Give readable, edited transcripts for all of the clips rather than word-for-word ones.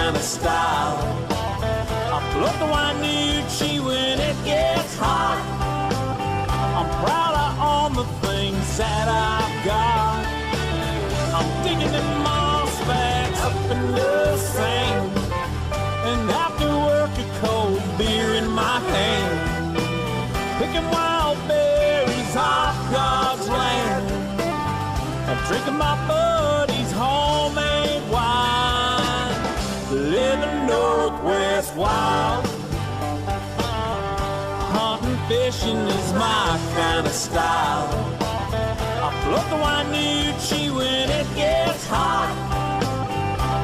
kind of style. I float the Wainuchi when it gets hot. I'm proud of all the things that I've got. I'm digging them moss bags up in the sand, and after work a cold beer in my hand, picking wild berries off God's land, and drinking my buddy's homemade wine. Living Northwest wild, hunting, fishing is my kind of style. I float the Wainuchi when it gets hot.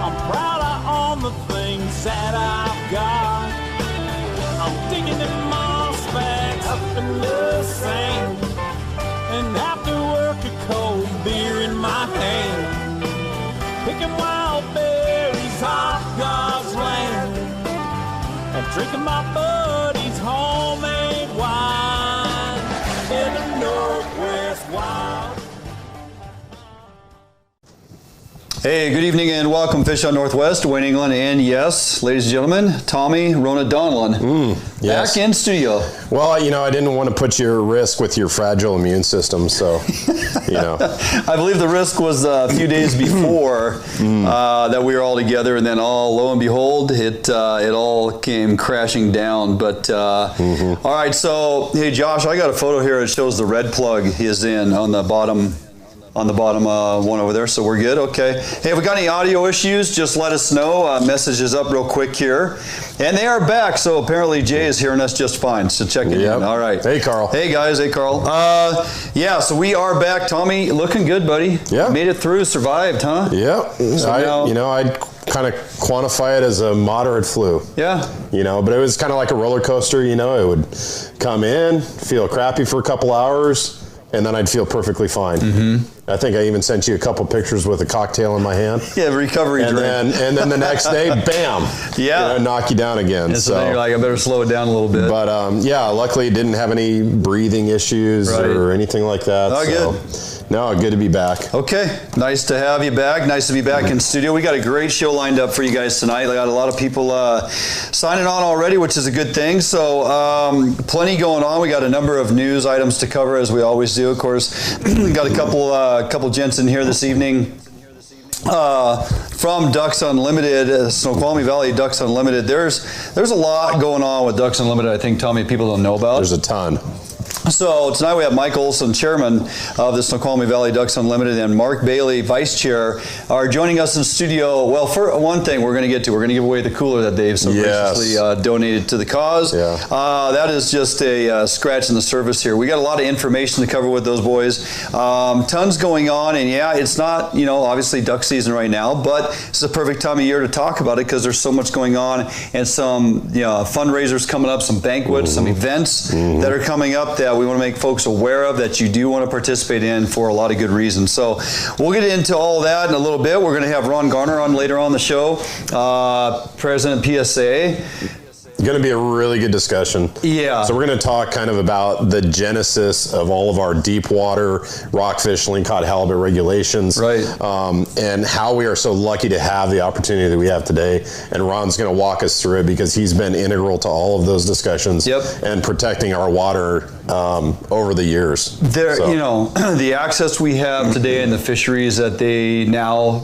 I'm proud of all the things that I've got. I'm digging them moss bags up in the sand, and after work a cold beer in my hand, picking wild berries off God's land, and drinking my buddy's homemade wine in the Northwest wild. Hey, good evening and welcome, Fish on Northwest, Wayne England, and yes, ladies and gentlemen, Tommy Rona Donlin, yes. back in studio. Well, you know, I didn't want to put you at risk with your fragile immune system, so, you know. I believe the risk was a few days before that we were all together, and then lo and behold, it all came crashing down. But all right, so hey, Josh, I got a photo here that shows the red plug is in on the bottom. One over there, so we're good. Okay. Hey, if we got any audio issues, just let us know. Message is up real quick here. And they are back, so apparently Jay is hearing us just fine, so check it in. All right. Hey, Carl. Hey, guys. Hey, Carl. Yeah, so we are back. Tommy, looking good, buddy. Yeah. Made it through, survived, huh? Yeah. So I'd kind of quantify it as a moderate flu. Yeah. You know, but it was kind of like a roller coaster, you know. It would come in, feel crappy for a couple hours, and then I'd feel perfectly fine. I think I even sent you a couple pictures with a cocktail in my hand. Yeah, recovery drink. And then the next day, bam, knock you down again. And so then you're like, I better slow it down a little bit. But luckily didn't have any breathing issues or anything like that. Oh, good. No, good to be back. Okay, nice to have you back. Nice to be back in studio. We got a great show lined up for you guys tonight. We got a lot of people signing on already, which is a good thing. So plenty going on. We got a number of news items to cover, as we always do, of course. We got a couple gents in here this evening. From Ducks Unlimited, Snoqualmie Valley Ducks Unlimited. There's a lot going on with Ducks Unlimited, I think, Tommy, people don't know about. There's a ton. So tonight we have Mike Olson, chairman of the Snoqualmie Valley Ducks Unlimited, and Mark Bailey, vice chair, are joining us in studio. Well, for one thing we're going to give away the cooler that they've so graciously donated to the cause. Yeah. That is just a scratch in the surface here. We got a lot of information to cover with those boys. Tons going on, and it's not, obviously duck season right now, but it's the perfect time of year to talk about it because there's so much going on, and some fundraisers coming up, some banquets, some events that are coming up that we want to make folks aware of that you do want to participate in for a lot of good reasons. So we'll get into all that in a little bit. We're going to have Ron Garner on later on the show, President PSA. Going to be a really good discussion. Yeah. So we're going to talk kind of about the genesis of all of our deep water rockfish, lingcod, halibut regulations, right? And how we are so lucky to have the opportunity that we have today. And Ron's going to walk us through it because he's been integral to all of those discussions and protecting our water over the years. The access we have today in the fisheries that they now,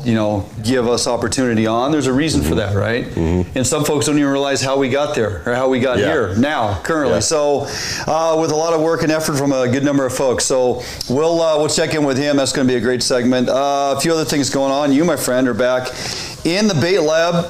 give us opportunity on. There's a reason for that, right? And some folks don't even realize how we got there. Or how we got here now, currently. So with a lot of work and effort from a good number of folks. So we'll check in with him. That's going to be a great segment. A few other things going on. You, my friend, are back in the bait lab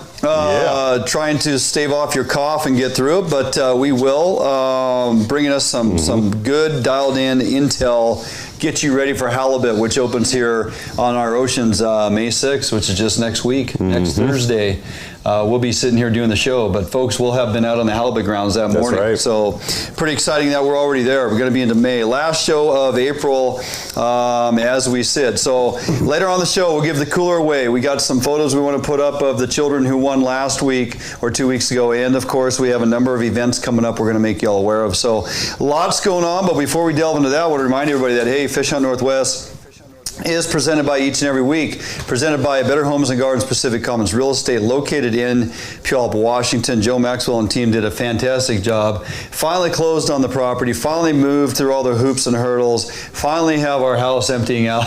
trying to stave off your cough and get through it, but we will. Bringing us some good dialed in intel, get you ready for halibut, which opens here on our oceans May 6th, which is just next week, next Thursday. We'll be sitting here doing the show, but folks will have been out on the halibut grounds that morning. Right. So pretty exciting that we're already there. We're going to be into May. Last show of April as we sit. So later on the show, we'll give the cooler away. We got some photos we want to put up of the children who won last week or 2 weeks ago. And of course, we have a number of events coming up we're going to make you all aware of. So lots going on. But before we delve into that, I want to remind everybody that, hey, Fish on Northwest is presented by each and every week, presented by Better Homes and Gardens Pacific Commons Real Estate, located in Puyallup, Washington. Joe Maxwell and team did a fantastic job. Finally closed on the property, finally moved through all the hoops and hurdles, finally have our house emptying out.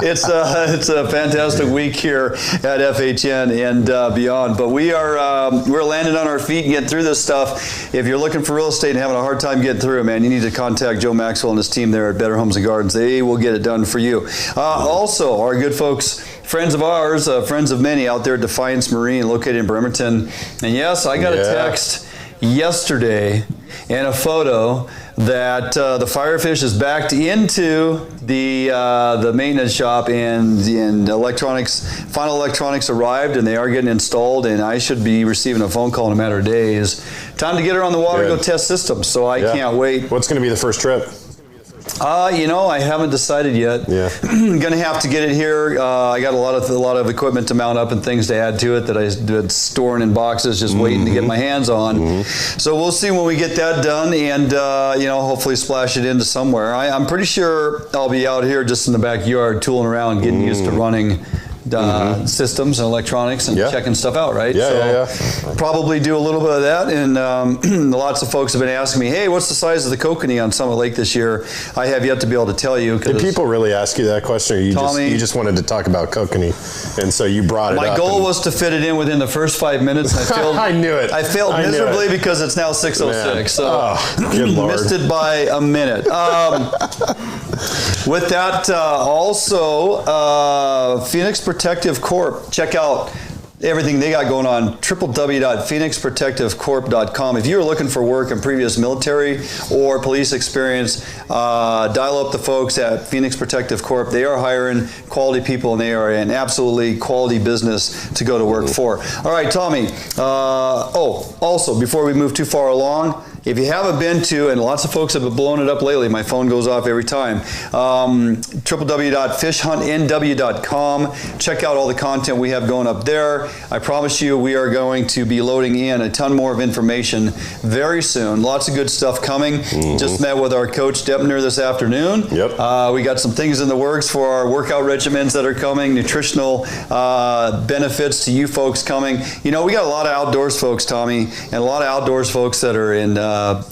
It's a fantastic week here at FHN and beyond. But we're landing on our feet and getting through this stuff. If you're looking for real estate and having a hard time getting through it, man, you need to contact Joe Maxwell and his team there at Better Homes and Gardens. They will get it done for you. Also, our good folks, friends of ours, friends of many out there at Defiance Marine, located in Bremerton. And yes, I got a text yesterday and a photo that the Firefish is backed into the maintenance shop, and final electronics arrived, and they are getting installed, and I should be receiving a phone call in a matter of days. Time to get her on the water, go test systems, so I can't wait. What's going to be the first trip? I haven't decided yet. Yeah. Gonna have to get it here. I got a lot of equipment to mount up and things to add to it that I did storing in boxes, just waiting to get my hands on. So we'll see when we get that done, and hopefully splash it into somewhere. I'm pretty sure I'll be out here just in the backyard tooling around, getting used to running systems and electronics and checking stuff out, right? Probably do a little bit of that, and lots of folks have been asking me, hey, what's the size of the kokanee on Summit Lake this year? I have yet to be able to tell you. Did people really ask you that question, or you just wanted to talk about kokanee, and so you brought it up? My goal was to fit it in within the first 5 minutes. I failed. I knew it. I failed miserably because it's now 6:06, so good Lord. Missed it by a minute. With that, also, Phoenix Protective Corp. Check out everything they got going on, www.phoenixprotectivecorp.com. If you're looking for work in previous military or police experience, dial up the folks at Phoenix Protective Corp. They are hiring quality people, and they are an absolutely quality business to go to work for. All right, Tommy. Also, before we move too far along, if you haven't been to, and lots of folks have been blowing it up lately, my phone goes off every time, www.fishhuntnw.com. Check out all the content we have going up there. I promise you we are going to be loading in a ton more of information very soon. Lots of good stuff coming. Just met with our coach Deppner this afternoon. We got some things in the works for our workout regimens that are coming, nutritional benefits to you folks coming. We got a lot of outdoors folks, Tommy, and a lot of outdoors folks that are in a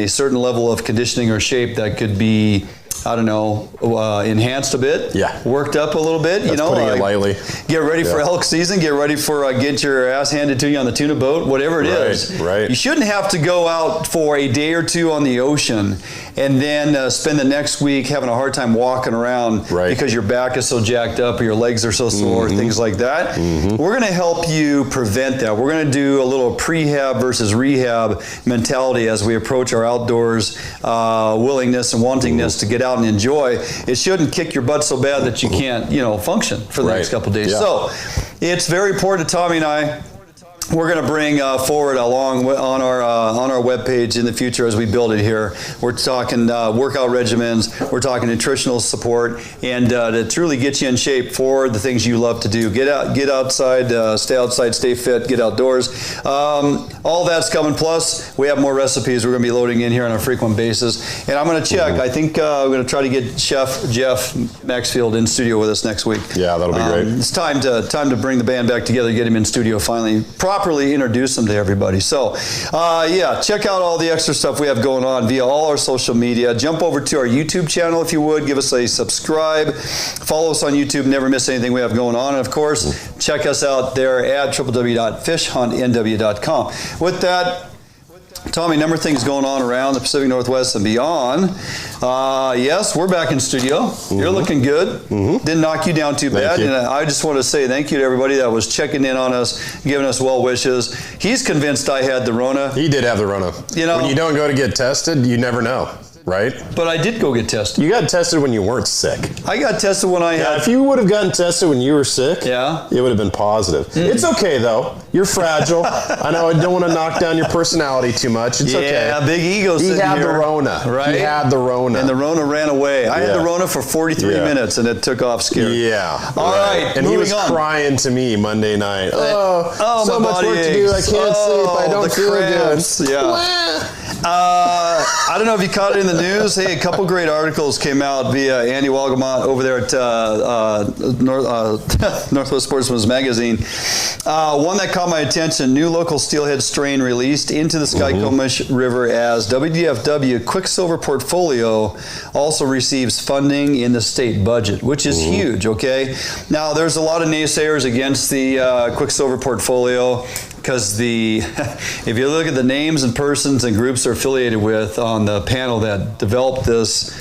certain level of conditioning or shape that could be, enhanced a bit, worked up a little bit. That's putting it lightly. Get ready for elk season. Get ready for get your ass handed to you on the tuna boat, whatever it is. Right. You shouldn't have to go out for a day or two on the ocean and then spend the next week having a hard time walking around because your back is so jacked up or your legs are so sore, things like that. We're going to help you prevent that. We're going to do a little prehab versus rehab mentality as we approach our outdoors willingness and wantingness to get out and enjoy. It shouldn't kick your butt so bad that you can't, function for the next couple of days. So it's very important to Tommy and I. We're going to bring forward along on our webpage in the future as we build it here. We're talking workout regimens, we're talking nutritional support, and to truly get you in shape for the things you love to do. Get outside, stay fit, get outdoors. All that's coming. Plus, we have more recipes we're going to be loading in here on a frequent basis. And I'm going to check. I think we're going to try to get Chef Jeff Maxfield in studio with us next week. Yeah, that'll be great. It's time to bring the band back together, get him in studio finally. Properly introduce them to everybody. So, check out all the extra stuff we have going on via all our social media. Jump over to our YouTube channel if you would. Give us a subscribe. Follow us on YouTube. Never miss anything we have going on. And of course, check us out there at www.fishhuntnw.com. With that, Tommy, a number of things going on around the Pacific Northwest and beyond. Yes, we're back in studio. You're looking good. Didn't knock you down too bad. And I just want to say thank you to everybody that was checking in on us, giving us well wishes. He's convinced I had the Rona. He did have the Rona. When you don't go to get tested, you never know. Right? But I did go get tested. You got tested when you weren't sick. I got tested when I had... If you would have gotten tested when you were sick, it would have been positive. It's okay, though. You're fragile. I know I don't want to knock down your personality too much. It's okay. Yeah, big ego sitting here. He had the Rona. Right? He had the Rona. And the Rona ran away. I had the Rona for 43 minutes, and it took off scary. Yeah. All right. And he was crying to me Monday night. So much work to do. I can't sleep. I don't feel good. Yeah. I don't know if you caught it in the news. Hey, a couple great articles came out via Andy Walgamont over there at Northwest Sportsman's Magazine. One that caught my attention, new local steelhead strain released into the Skykomish River as WDFW Quicksilver portfolio also receives funding in the state budget, which is huge, okay? Now, there's a lot of naysayers against the Quicksilver portfolio, because if you look at the names and persons and groups they're affiliated with on the panel that developed this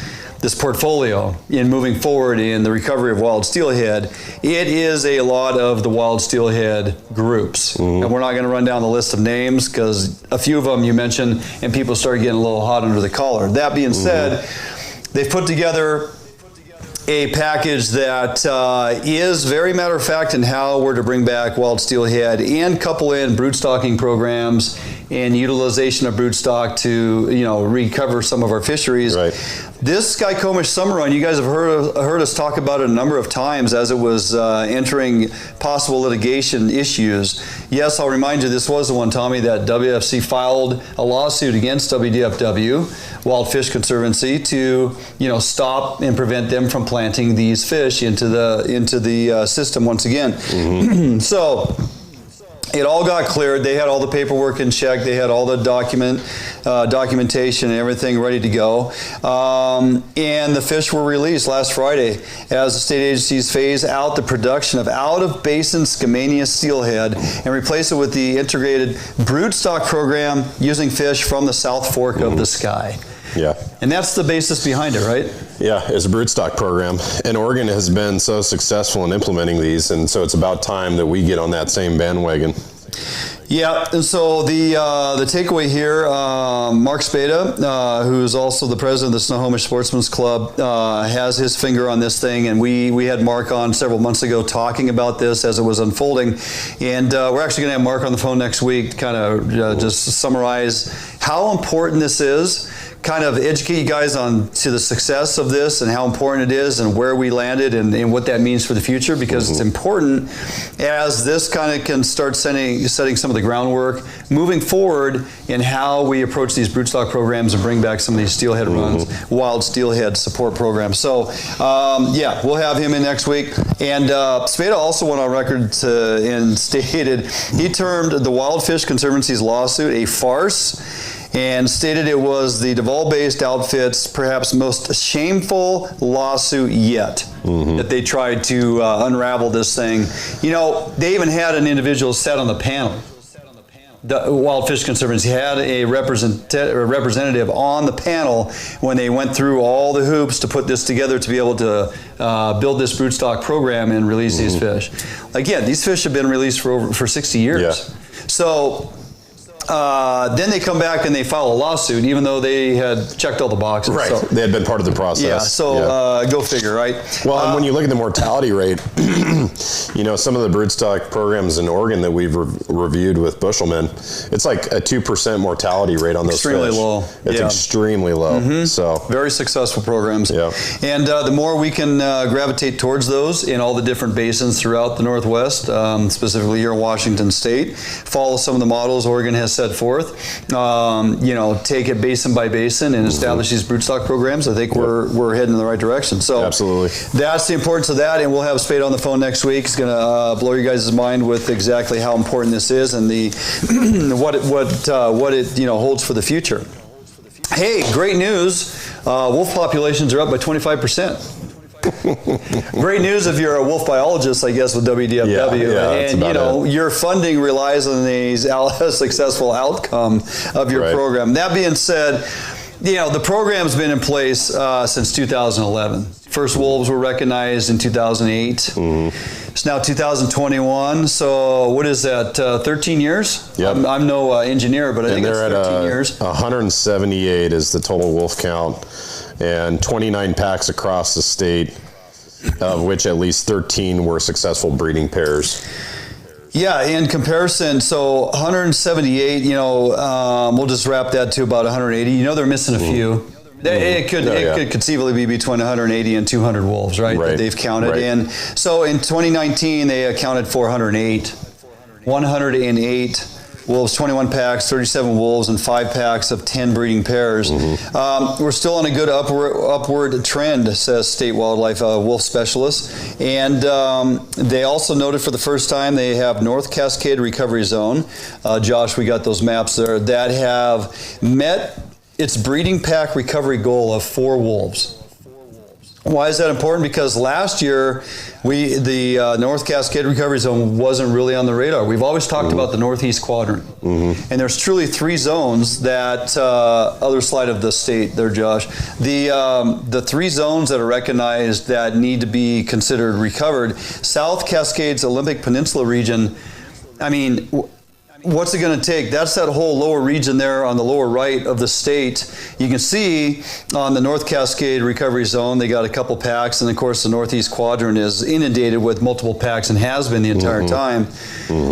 portfolio in moving forward in the recovery of wild steelhead, it is a lot of the wild steelhead groups. And we're not going to run down the list of names because a few of them you mentioned and people start getting a little hot under the collar. That being said, they've put together a package that is very matter of fact in how we're to bring back wild steelhead and couple in broodstocking programs and utilization of broodstock to recover some of our fisheries. Right. This Skykomish Summer Run, you guys have heard us talk about it a number of times as it was entering possible litigation issues. Yes, I'll remind you, this was the one, Tommy, that WFC filed a lawsuit against WDFW, Wild Fish Conservancy, to stop and prevent them from planting these fish into the system once again. So it all got cleared. They had all the paperwork in check. They had all the documentation and everything ready to go. And the fish were released last Friday as the state agencies phase out the production of out-of-basin Skamania steelhead and replace it with the integrated broodstock program using fish from the South Fork of the Sky. Yeah. And that's the basis behind it, right? Yeah, it's a broodstock program. And Oregon has been so successful in implementing these, and so it's about time that we get on that same bandwagon. Yeah, and so the takeaway here, Mark Spada, who's also the president of the Snoqualmie Sportsman's Club, has his finger on this thing, and we had Mark on several months ago talking about this as it was unfolding, and we're actually going to have Mark on the phone next week to kind of just summarize how important this is, kind of educate you guys on to the success of this and how important it is and where we landed and what that means for the future, because it's important as this kind of can start setting some of the groundwork moving forward in how we approach these broodstock programs and bring back some of these steelhead runs, wild steelhead support programs. So yeah, we'll have him in next week. And Spada also went on record and stated he termed the Wild Fish Conservancy's lawsuit a farce, and stated it was the Duval-based outfit's perhaps most shameful lawsuit yet, that they tried to unravel this thing. They even had an individual set on the panel. The Wild Fish Conservancy had a representative on the panel when they went through all the hoops to put this together to be able to build this broodstock program and release these fish. Again, these fish have been released for 60 years. Yeah. So then they come back and they file a lawsuit, even though they had checked all the boxes. Right. So, they had been part of the process. Yeah. So go figure, right? Well, and when you look at the mortality rate, some of the broodstock programs in Oregon that we've reviewed with Bushelman, it's like a 2% mortality rate on those extremely fish. Low. It's extremely low. So very successful programs. Yeah. And the more we can gravitate towards those in all the different basins throughout the Northwest, specifically here in Washington State, follow some of the models Oregon has set forth, take it basin by basin and establish these broodstock programs. I think we're heading in the right direction. So absolutely, that's the importance of that. And we'll have Spade on the phone next week. He's going to blow your guys' mind with exactly how important this is and the what it holds for the future. Hey, great news! Wolf populations are up by 25%. Great news if you're a wolf biologist, I guess, with WDFW. And your funding relies on a successful outcome of your program. That being said, the program's been in place since 2011. First wolves were recognized in 2008. It's now 2021. So what is that? 13 years? Yep. I'm no engineer, but I think it's 13 years. 178 is the total wolf count, and 29 packs across the state, of which at least 13 were successful breeding pairs. Yeah, in comparison, so 178, we'll just wrap that to about 180. They're missing a few. It could conceivably be between 180 and 200 wolves, right? That they've counted. Right. And so in 2019, they accounted for 108 wolves, 21 packs, 37 wolves, and 5 packs of 10 breeding pairs. We're still on a good upward trend, says State Wildlife Wolf Specialist. And they also noted for the first time they have North Cascade Recovery Zone. Josh, we got those maps there, that have met its breeding pack recovery goal of 4 wolves. Why is that important? Because last year, the North Cascade Recovery Zone wasn't really on the radar. We've always talked about the Northeast Quadrant. And there's truly 3 zones that, other slide of the state there, Josh, the 3 zones that are recognized that need to be considered recovered. South Cascades Olympic Peninsula region, I mean, what's it going to take? That's that whole lower region there on the lower right of the state. You can see on the North Cascade Recovery Zone, they got a couple packs, and of course the Northeast Quadrant is inundated with multiple packs and has been the entire time.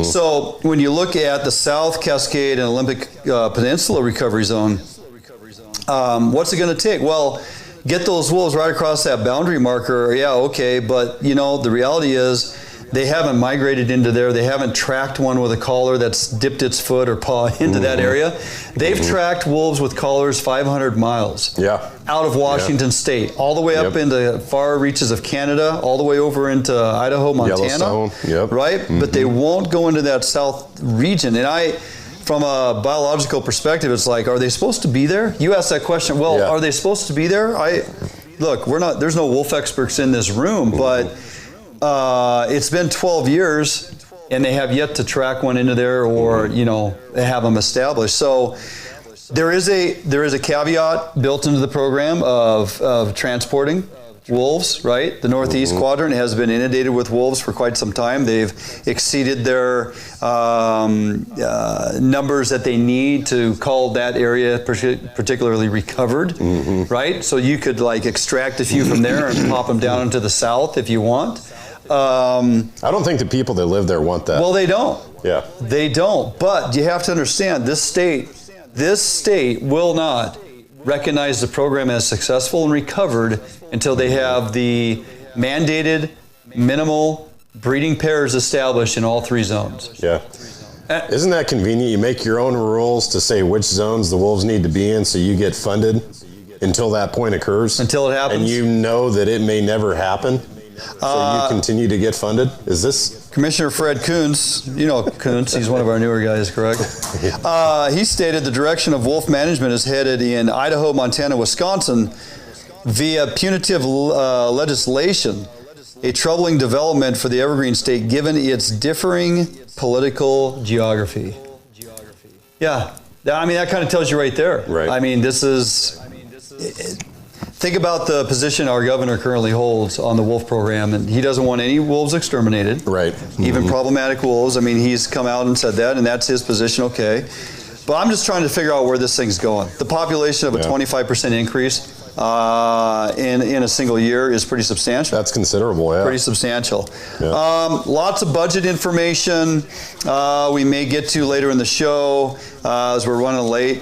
So when you look at the South Cascade and Olympic Peninsula Recovery Zone, what's it going to take? Well, get those wolves right across that boundary marker, yeah, okay, but you know, the reality is, they haven't migrated into there. They haven't tracked one with a collar that's dipped its foot or paw into that area. They've tracked wolves with collars 500 miles out of Washington State, all the way up into far reaches of Canada, all the way over into Idaho, Montana, right? But they won't go into that south region. And from a biological perspective, it's like, are they supposed to be there? You asked that question. Well, are they supposed to be there? Look, there's no wolf experts in this room, but it's been 12 years and they have yet to track one into there or, you know, have them established. So there is a caveat built into the program of transporting wolves, right? The Northeast Quadrant has been inundated with wolves for quite some time. They've exceeded their numbers that they need to call that area particularly recovered, right? So you could like extract a few from there and pop them down into the south if you want. I don't think the people that live there want that. Well, they don't. Yeah. They don't. But you have to understand, this state will not recognize the program as successful and recovered until they have the mandated minimal breeding pairs established in all 3 zones. Yeah. Isn't that convenient? You make your own rules to say which zones the wolves need to be in so you get funded until that point occurs. Until it happens. And you know that it may never happen. So you continue to get funded? Is this? Commissioner Fred Kuntz, you know Kuntz, he's one of our newer guys, correct? He stated the direction of wolf management is headed in Idaho, Montana, Wisconsin via punitive legislation, a troubling development for the Evergreen State given its differing political geography. Yeah, I mean, that kind of tells you right there. Right. I mean, this is... Think about the position our governor currently holds on the wolf program, and he doesn't want any wolves exterminated. Right. Even problematic wolves. I mean, he's come out and said that, and that's his position, okay. But I'm just trying to figure out where this thing's going. The population of a 25% increase in a single year is pretty substantial. That's considerable, yeah. Pretty substantial. Yeah. Lots of budget information we may get to later in the show as we're running late.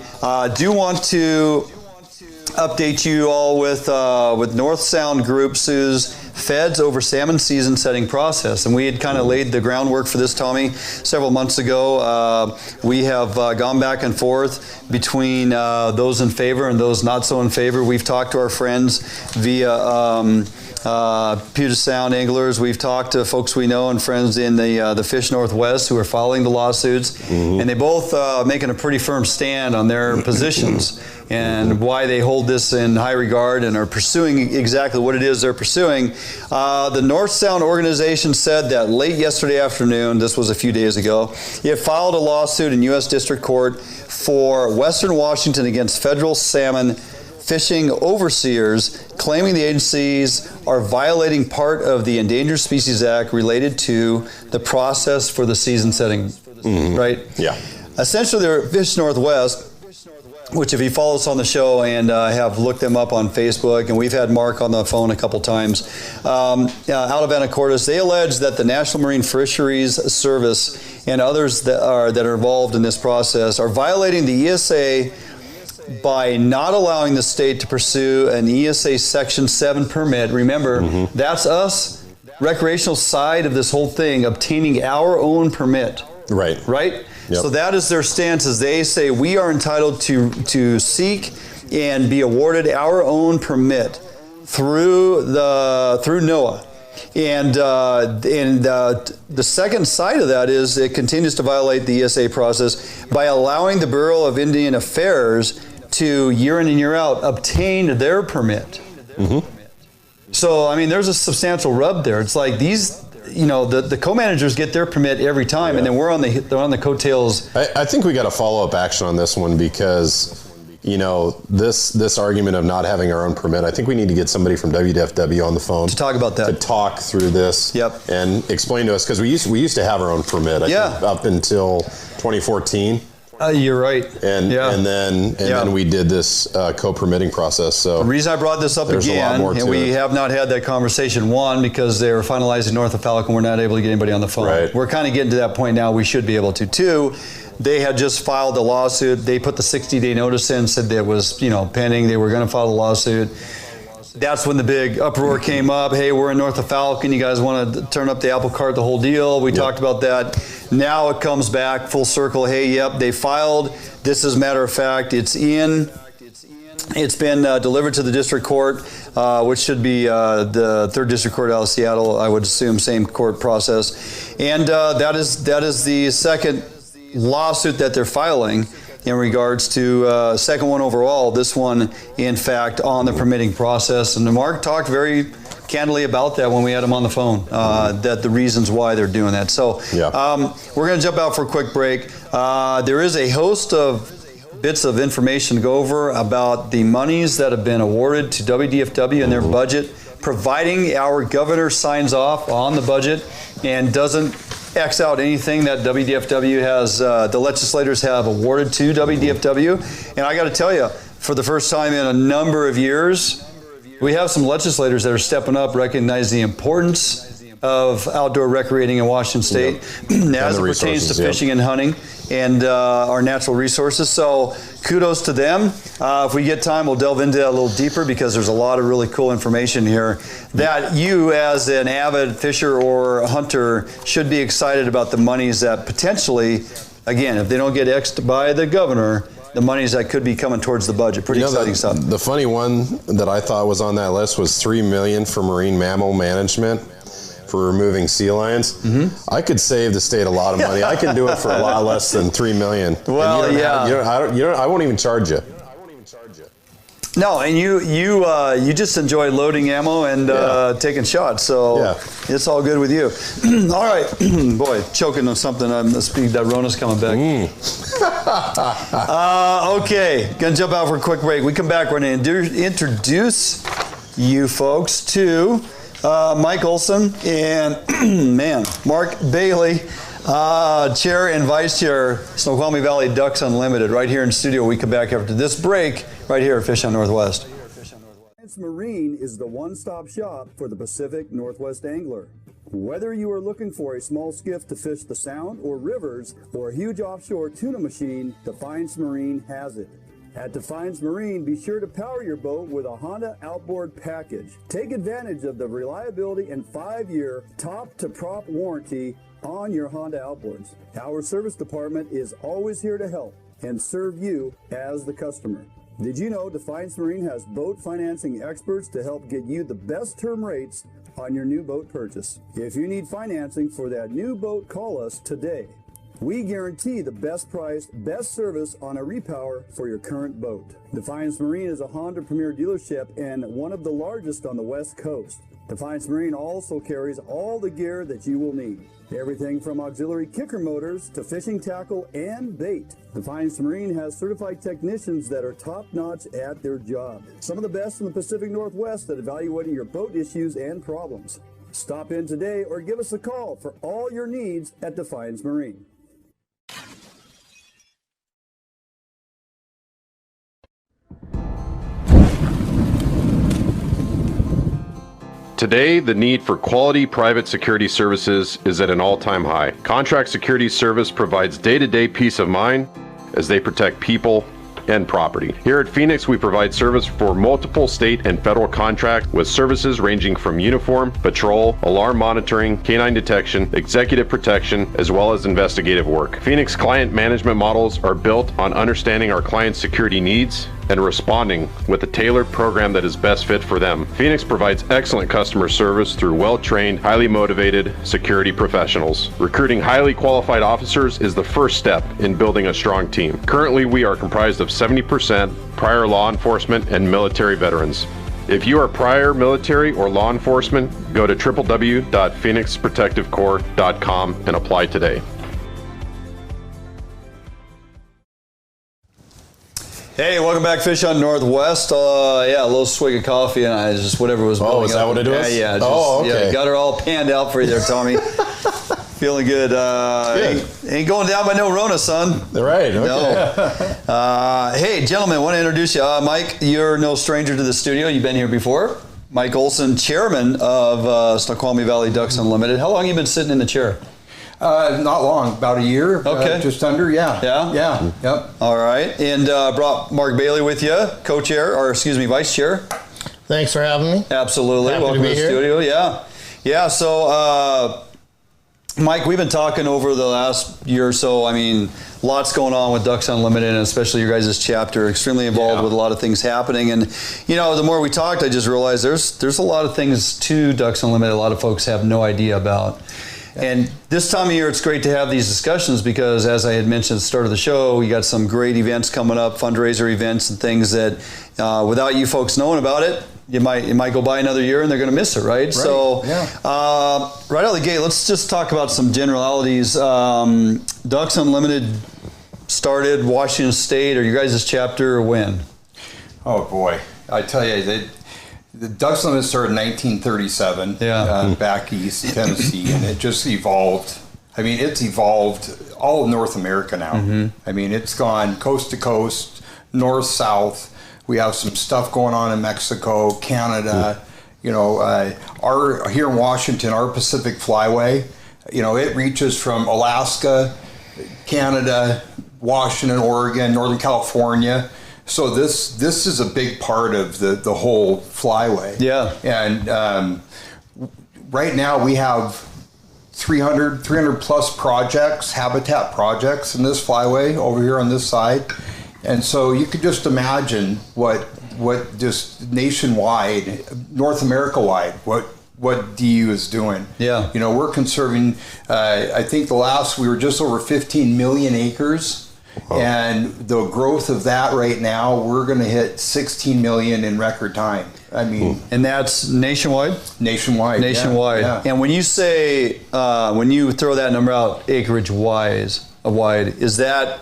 Do want to update you all with North Sound Group sues feds over salmon season setting process. And we had kind of laid the groundwork for this, Tommy, several months ago. We have gone back and forth between those in favor and those not so in favor. We've talked to our friends via Puget Sound anglers. We've talked to folks we know and friends in the Fish Northwest who are following the lawsuits, and they both making a pretty firm stand on their positions and why they hold this in high regard and are pursuing exactly what it is they're pursuing. The North Sound organization said that late yesterday afternoon, this was a few days ago, it filed a lawsuit in U.S. District Court for Western Washington against federal salmon fishing overseers, claiming the agencies are violating part of the Endangered Species Act related to the process for the season setting, right? Yeah. Essentially, they're Fish Northwest, which if you follow us on the show and have looked them up on Facebook, and we've had Mark on the phone a couple times, out of Anacortes, they allege that the National Marine Fisheries Service and others that are involved in this process are violating the ESA by not allowing the state to pursue an ESA Section 7 permit. Remember, that's us, recreational side of this whole thing, obtaining our own permit Right. Right? Yep. So that is their stance, is they say we are entitled to seek and be awarded our own permit through NOAA. And the second side of that is it continues to violate the ESA process by allowing the Bureau of Indian Affairs to year in and year out obtain their permit. Mm-hmm. So, I mean, there's a substantial rub there. It's like these, you know, the co-managers get their permit every time, and then they're on the coattails. I think we got a follow-up action on this one because, you know, this argument of not having our own permit, I think we need to get somebody from WDFW on the phone to talk about that, to talk through this, and explain to us, because we used to have our own permit, I think, up until 2014. You're right. And then we did this co-permitting process. So the reason I brought this up again, and we have not had that conversation, one, because they were finalizing north of Falcon, we're not able to get anybody on the phone. Right. We're kind of getting to that point now, we should be able to. Two, they had just filed a lawsuit. They put the 60-day notice in, said that it was, you know, pending. They were going to file a lawsuit. That's when the big uproar came up. Hey, we're in north of Falcon. You guys want to turn up the apple cart, the whole deal. We talked about that. Now it comes back full circle. Hey, yep, they filed. This is matter of fact. It's in. It's been delivered to the district court, which should be the 3rd District Court out of Seattle, I would assume, same court process. And that is the second lawsuit that they're filing in regards to second one overall, this one, in fact, on the permitting process. And Mark talked very candidly about that when we had him on the phone, that the reasons why they're doing that. So we're going to jump out for a quick break. There is a host of bits of information to go over about the monies that have been awarded to WDFW and their budget, providing our governor signs off on the budget and doesn't X out anything that WDFW has, the legislators have awarded to WDFW. And I got to tell you, for the first time in a number of years, we have some legislators that are stepping up, recognizing the importance of outdoor recreating in Washington State as it pertains to fishing and hunting and our natural resources. So kudos to them. If we get time, we'll delve into that a little deeper because there's a lot of really cool information here that you as an avid fisher or hunter should be excited about, the monies that potentially, again, if they don't get X'd by the governor, the monies that could be coming towards the budget. Pretty exciting stuff. The funny one that I thought was on that list was $3 million for marine mammal management, for removing sea lions. Mm-hmm. I could save the state a lot of money. I can do it for a lot less than $3 million. Well, I won't even charge you. No, and you just enjoy loading ammo and taking shots, so it's all good with you. All right, boy, choking on something. That Rona's coming back. Okay, gonna jump out for a quick break. We come back, we're gonna introduce you folks to Mike Olson and Mark Bailey, Chair and Vice Chair, Snoqualmie Valley Ducks Unlimited, right here in studio. We come back after this break, right here at Fish on Northwest. Marine is the one-stop shop for the Pacific Northwest angler. Whether you are looking for a small skiff to fish the Sound or rivers, or a huge offshore tuna machine, Defiance Marine has it. At Defiance Marine, be sure to power your boat with a Honda outboard package. Take advantage of the reliability and 5-year top-to-prop warranty on your Honda outboards. Our service department is always here to help and serve you as the customer. Did you know Defiance Marine has boat financing experts to help get you the best term rates on your new boat purchase? If you need financing for that new boat, call us today. We guarantee the best price, best service on a repower for your current boat. Defiance Marine is a Honda Premier dealership and one of the largest on the West Coast. Defiance Marine also carries all the gear that you will need. Everything from auxiliary kicker motors to fishing tackle and bait. Defiance Marine has certified technicians that are top-notch at their job. Some of the best in the Pacific Northwest at evaluating your boat issues and problems. Stop in today or give us a call for all your needs at Defiance Marine. Today, the need for quality private security services is at an all-time high. Contract Security Service provides day-to-day peace of mind as they protect people, and property. Here at Phoenix, we provide service for multiple state and federal contracts with services ranging from uniform, patrol, alarm monitoring, canine detection, executive protection, as well as investigative work. Phoenix client management models are built on understanding our clients' security needs and responding with a tailored program that is best fit for them. Phoenix provides excellent customer service through well-trained, highly motivated security professionals. Recruiting highly qualified officers is the first step in building a strong team. Currently, we are comprised of 70% prior law enforcement and military veterans. If you are prior military or law enforcement, go to www.phoenixprotectivecorps.com and apply today. Hey, welcome back, Fish on Northwest. Yeah, a little swig of coffee, and I just whatever was. Oh, is that what it was? Yeah. Okay. Yeah, got her all panned out for you there, Tommy. Feeling good. Ain't going down by no Rona, son. Right. Okay. No. Hey, gentlemen, want to introduce you. Mike, you're no stranger to the studio. You've been here before. Mike Olson, chairman of Snoqualmie Valley Ducks Unlimited. How long have you been sitting in the chair? Not long, about a year. Okay. Just under, yeah. Yeah? Yeah, yep. All right. And brought Mark Bailey with you, co-chair, or excuse me, vice chair. Thanks for having me. Absolutely. Happy Welcome to to be the here. studio. Yeah. Yeah, so Mike, we've been talking over the last year or so. I mean, lots going on with Ducks Unlimited, and especially your guys' chapter. Extremely involved with a lot of things happening. And, you know, the more we talked, I just realized there's a lot of things to Ducks Unlimited a lot of folks have no idea about. And this time of year, it's great to have these discussions because, as I had mentioned at the start of the show, you got some great events coming up, fundraiser events and things that, without you folks knowing about it, it might go by another year and they're going to miss it, right? So, right out of the gate, let's just talk about some generalities. Ducks Unlimited started Washington State, or your guys' chapter, when? Oh, boy. I tell you, the Ducks Unlimited started in 1937 back east in Tennessee, and it just evolved. I mean, it's evolved all of North America now. Mm-hmm. I mean, it's gone coast to coast, north, south. We have some stuff going on in Mexico, Canada. You know, our here in Washington, our Pacific Flyway, you know, it reaches from Alaska, Canada, Washington, Oregon, Northern California. So this is a big part of the whole flyway. Yeah. And right now we have 300 plus projects, habitat projects in this flyway over here on this side. And so you could just imagine what just nationwide, North America wide, what DU is doing. Yeah. You know, we're conserving, I think we were just over 15 million acres. Wow. And the growth of that right now, we're going to hit 16 million in record time. I mean, and that's nationwide. Nationwide. Yeah. And when you say when you throw that number out, acreage wide, is that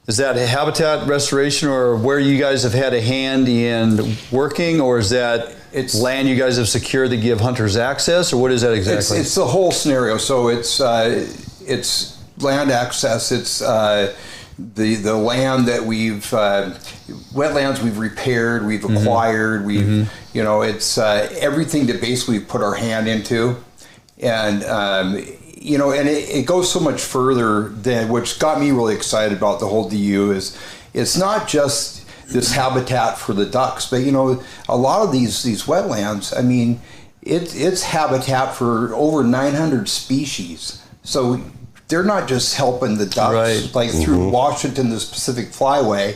habitat restoration, or where you guys have had a hand in working, or is that land you guys have secured that give hunters access, or what is that exactly? It's the whole scenario. So it's land access. It's the land that wetlands we've repaired, we've acquired, you know, it's everything that basically we put our hand into. And, you know, and it goes so much further than, which got me really excited about the whole DU is it's not just this habitat for the ducks, but, you know, a lot of these wetlands, I mean, it's habitat for over 900 species. So they're not just helping the ducks, through Washington, this Pacific Flyway.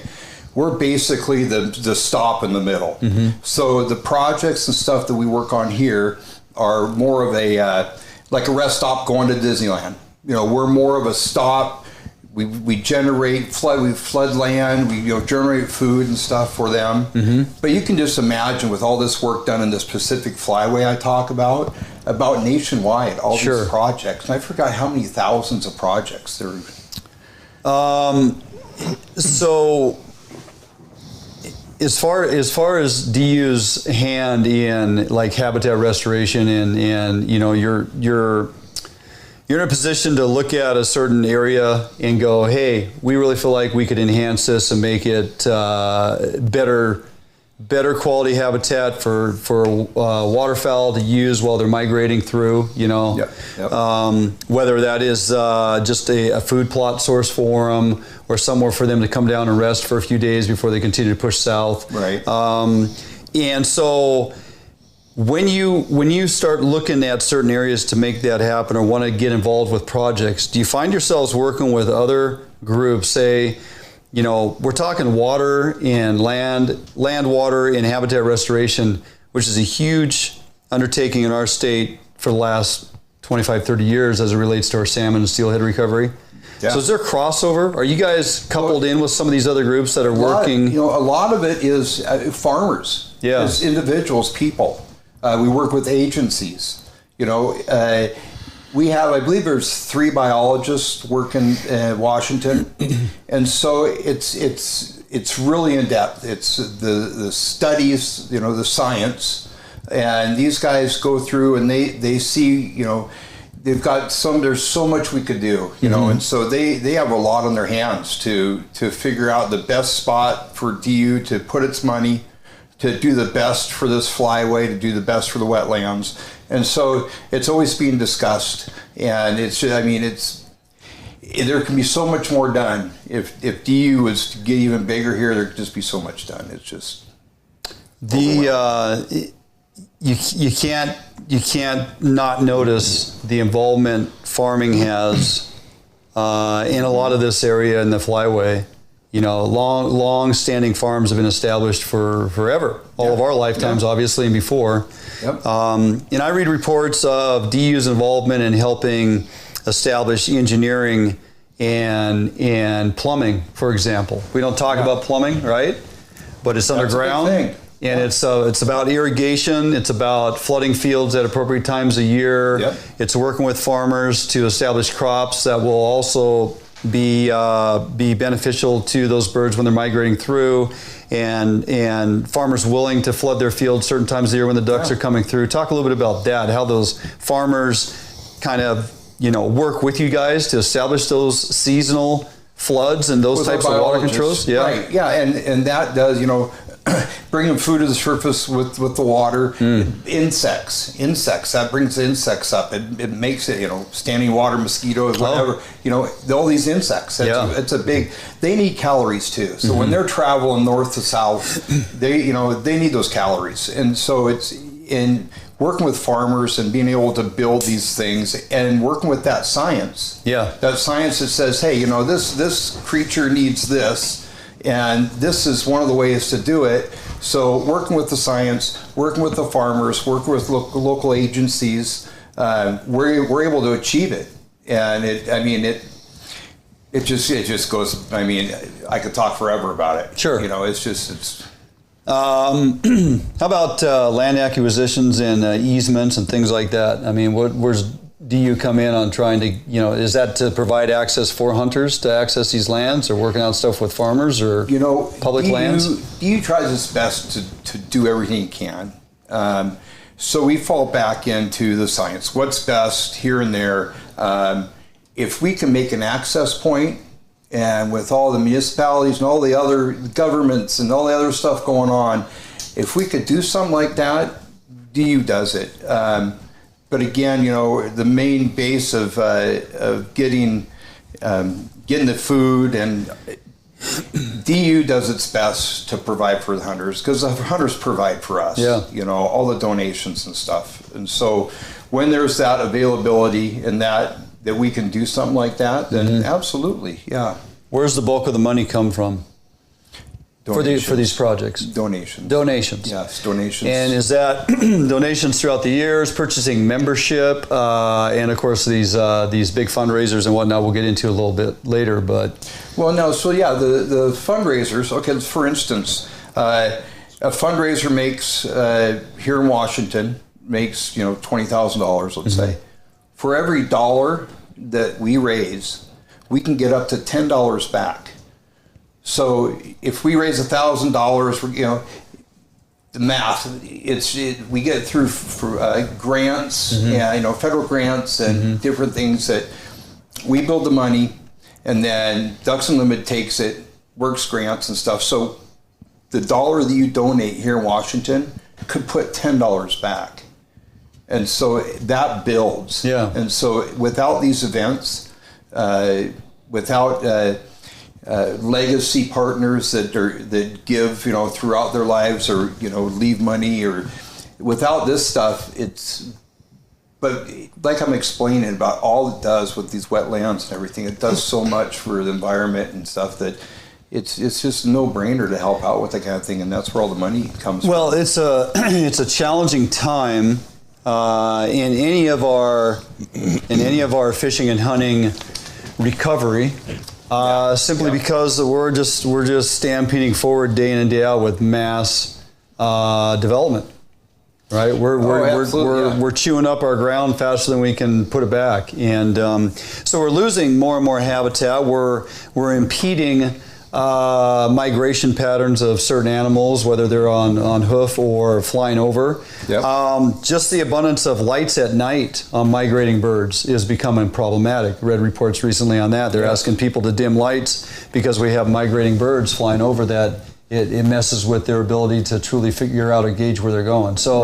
We're basically the stop in the middle. So the projects and stuff that we work on here are more of a like a rest stop going to Disneyland. You know, we're more of a stop. We generate flood land. We generate food and stuff for them. But you can just imagine with all this work done in this Pacific Flyway I talk about nationwide, all these projects. And I forgot how many thousands of projects there. So as far as DU's hand in like habitat restoration and you know you're in a position to look at a certain area and go, hey, we really feel like we could enhance this and make it better better quality habitat for waterfowl to use while they're migrating through, you know. Whether that is just a food plot source for them or somewhere for them to come down and rest for a few days before they continue to push south. Right. And so when you start looking at certain areas to make that happen or want to get involved with projects, do you find yourselves working with other groups, say, you know, we're talking water and land water and habitat restoration, which is a huge undertaking in our state for the last 25, 30 years as it relates to our salmon and steelhead recovery. Yeah. So is there crossover? Are you guys coupled in with some of these other groups that are working? You know, a lot of it is farmers, as individuals, people. We work with agencies. You know, we have, I believe there's 3 biologists working in Washington, and so it's really in depth. It's the studies, you know, the science, and these guys go through and they see, you know, they've got there's so much we could do, you know, and so they have a lot on their hands to figure out the best spot for DU to put its money, to do the best for this flyway, to do the best for the wetlands. And so it's always being discussed, and there can be so much more done. If DU was to get even bigger here, there could just be so much done. It's just you can't not notice the involvement farming has in a lot of this area in the flyway. You know, long-standing farms have been established for forever, all of our lifetimes, obviously, and before. And I read reports of DU's involvement in helping establish engineering and plumbing, for example. We don't talk about plumbing, right? But it's underground, and it's about irrigation. It's about flooding fields at appropriate times of year. It's working with farmers to establish crops that will also be beneficial to those birds when they're migrating through, and farmers willing to flood their fields certain times of the year when the ducks are coming through. Talk a little bit about that, how those farmers kind of, you know, work with you guys to establish those seasonal floods and those types of water controls. Right, and that does, you know, bringing food to the surface with the water. Insects, that brings the insects up. It makes it, you know, standing water, mosquitoes, whatever, you know, all these insects. It's a big, they need calories too. So when they're traveling north to south, they need those calories. And so it's in working with farmers and being able to build these things and working with that science. That science that says, hey, you know, this creature needs this, and this is one of the ways to do it. So working with the science, working with the farmers, working with local agencies, we're able to achieve it. And it just goes, I mean, I could talk forever about it. Sure. You know, it's how about land acquisitions and easements and things like that? I mean, where's DU come in on trying to, you know, is that to provide access for hunters to access these lands, or working out stuff with farmers, or, you know, public lands? DU tries its best to do everything it can. So we fall back into the science. What's best here and there? If we can make an access point, and with all the municipalities and all the other governments and all the other stuff going on, if we could do something like that, DU does it. But again, you know, the main base of getting the food, and DU does its best to provide for the hunters, because the hunters provide for us. You know, all the donations and stuff. And so when there's that availability and that we can do something like that, then absolutely, Where's the bulk of the money come from? For these projects? Donations. Yes, donations. And is that donations throughout the years, purchasing membership, and of course these big fundraisers and whatnot we'll get into a little bit later, but... Well, no, so the fundraisers, okay, for instance, a fundraiser makes, here in Washington, makes, you know, $20,000, let's say. For every dollar that we raise, we can get up to $10 back. So if we raise $1,000, you know, the math, we get through for grants, and, you know, federal grants and different things that we build the money, and then Ducks Unlimited takes it, works grants and stuff. So the dollar that you donate here in Washington could put $10 back. And so that builds. Yeah. And so without these events, without legacy partners that give, throughout their lives, or, leave money, or without this stuff, but like I'm explaining about all it does with these wetlands and everything, it does so much for the environment and stuff that it's just a no-brainer to help out with that kind of thing, and that's where all the money comes from. Well, it's a challenging time in any of our fishing and hunting recovery, simply because we're just stampeding forward day in and day out with mass development. Right, we're chewing up our ground faster than we can put it back, and so we're losing more and more habitat. We're impeding migration patterns of certain animals, whether they're on hoof or flying over. Yep. Just the abundance of lights at night on migrating birds is becoming problematic. Read reports recently on that. They're asking people to dim lights because we have migrating birds flying over that. It messes with their ability to truly figure out or gauge where they're going. So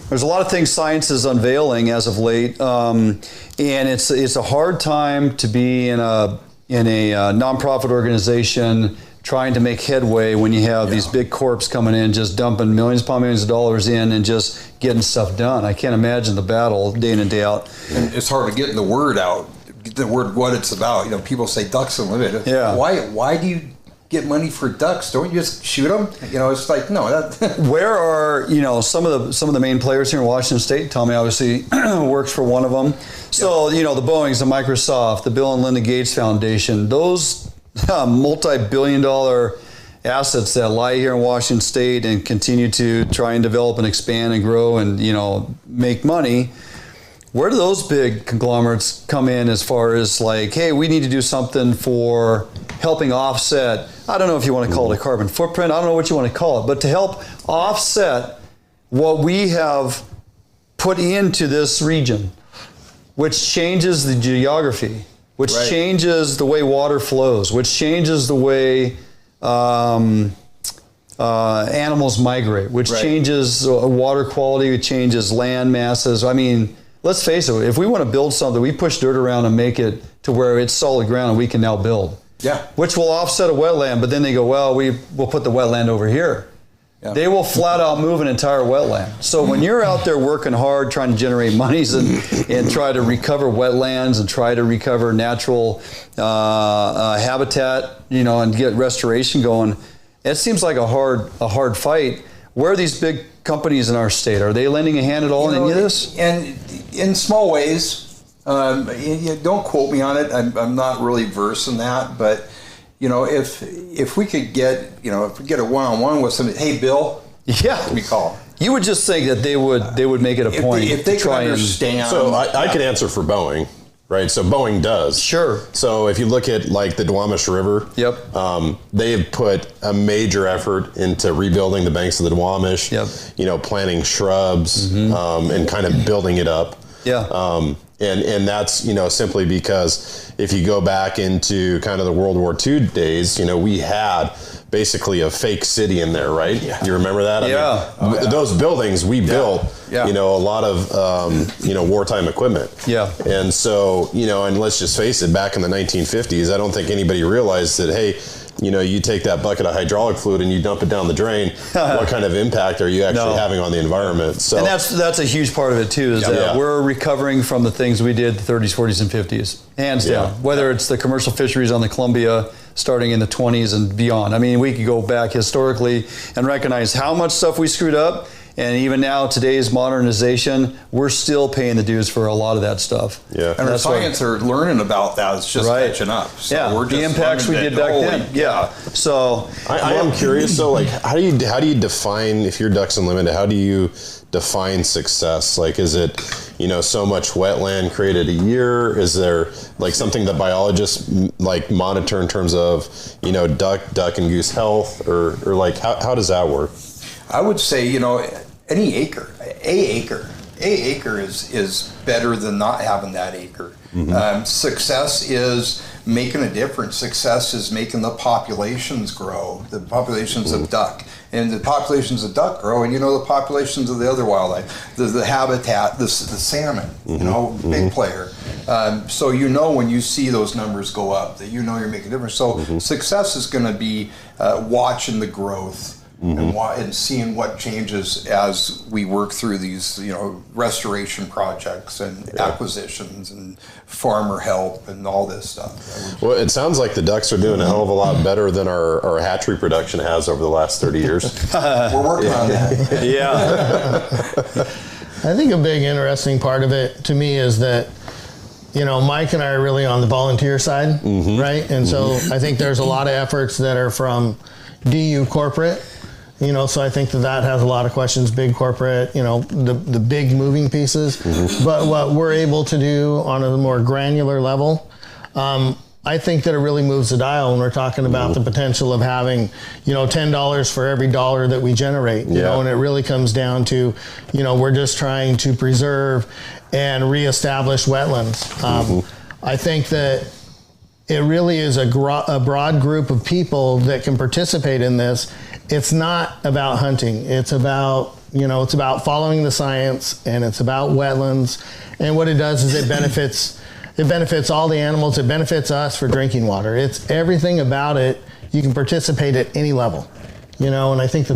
there's a lot of things science is unveiling as of late, and it's a hard time to be in a nonprofit organization trying to make headway when you have these big corps coming in, just dumping millions upon millions of dollars in and just getting stuff done. I can't imagine the battle day in and day out. And it's hard to get the word out, the word what it's about. People say ducks unlimited. Yeah. Why do you get money for ducks? Don't you just shoot them? It's like, no. Where are some of the main players here in Washington State? Tommy obviously works for one of them. So the Boeings, the Microsoft, the Bill and Linda Gates Foundation, those multi-billion-dollar assets that lie here in Washington State and continue to try and develop and expand and grow and make money. Where do those big conglomerates come in as far as like, hey, we need to do something for helping offset, I don't know if you want to call it a carbon footprint, I don't know what you want to call it, but to help offset what we have put into this region, which changes the geography, which changes the way water flows, which changes the way animals migrate, which changes water quality, it changes land masses. I mean, let's face it, if we want to build something, we push dirt around and make it to where it's solid ground and we can now build. Yeah. Which will offset a wetland, but then they go, well, we'll put the wetland over here. Yeah. They will flat out move an entire wetland. So when you're out there working hard, trying to generate monies and try to recover wetlands and try to recover natural habitat, and get restoration going, it seems like a hard fight. Where are these big companies in our state? Are they lending a hand at all in any of this? And in small ways, don't quote me on it. I'm not really versed in that, but if we could get if we get a one-on-one with somebody, hey Bill, we call. You would just think that they would make it a point if they to try could understand. So I could answer for Boeing. Right, so Boeing does. Sure. So if you look at like the Duwamish River, they have put a major effort into rebuilding the banks of the Duwamish. Planting shrubs and kind of building it up. And that's simply because if you go back into kind of the World War II days, we had basically a fake city in there, right? Yeah. You remember that? I mean, those buildings we built, a lot of, wartime equipment. Yeah. And so, and let's just face it, back in the 1950s, I don't think anybody realized that, hey, you take that bucket of hydraulic fluid and you dump it down the drain, what kind of impact are you actually having on the environment? So, and that's a huge part of it too, is that we're recovering from the things we did the 30s, 40s, and 50s, hands down. Whether it's the commercial fisheries on the Columbia starting in the 20s and beyond. I mean, we could go back historically and recognize how much stuff we screwed up. And even now, today's modernization, we're still paying the dues for a lot of that stuff. Yeah, and our science are learning about that. It's just catching up. So we're just the impacts we did back then. Yeah. So I am curious. So, like, how do you define, if you're Ducks Unlimited, how do you define success? Like, is it so much wetland created a year? Is there like something that biologists like monitor in terms of duck and goose health, or like how does that work? I would say, any acre, a acre is better than not having that acre. Mm-hmm. Success is making a difference. Success is making the populations grow, the populations of duck. And the populations of duck grow, and you know the populations of the other wildlife, the habitat, the salmon, you know, big player. So you know when you see those numbers go up that you know you're making a difference. So success is going to be watching the growth and seeing what changes as we work through these, you know, restoration projects and acquisitions and farmer help and all this stuff. Well, it sounds like the ducks are doing a hell of a lot better than our hatchery production has over the last 30 years. We're working on that. I think a big interesting part of it to me is that, you know, Mike and I are really on the volunteer side, right? And so I think there's a lot of efforts that are from DU corporate. You know, so I think that has a lot of questions, big corporate, you know, the big moving pieces. But what we're able to do on a more granular level, I think that it really moves the dial when we're talking about the potential of having, you know, $10 for every dollar that we generate, you know, and it really comes down to, you know, we're just trying to preserve and reestablish wetlands. I think that it really is a broad group of people that can participate in this. It's not about hunting. It's about, you know, it's about following the science, and it's about wetlands. And what it does is it benefits all the animals. It benefits us for drinking water. It's everything about it. You can participate at any level, you know, and I think that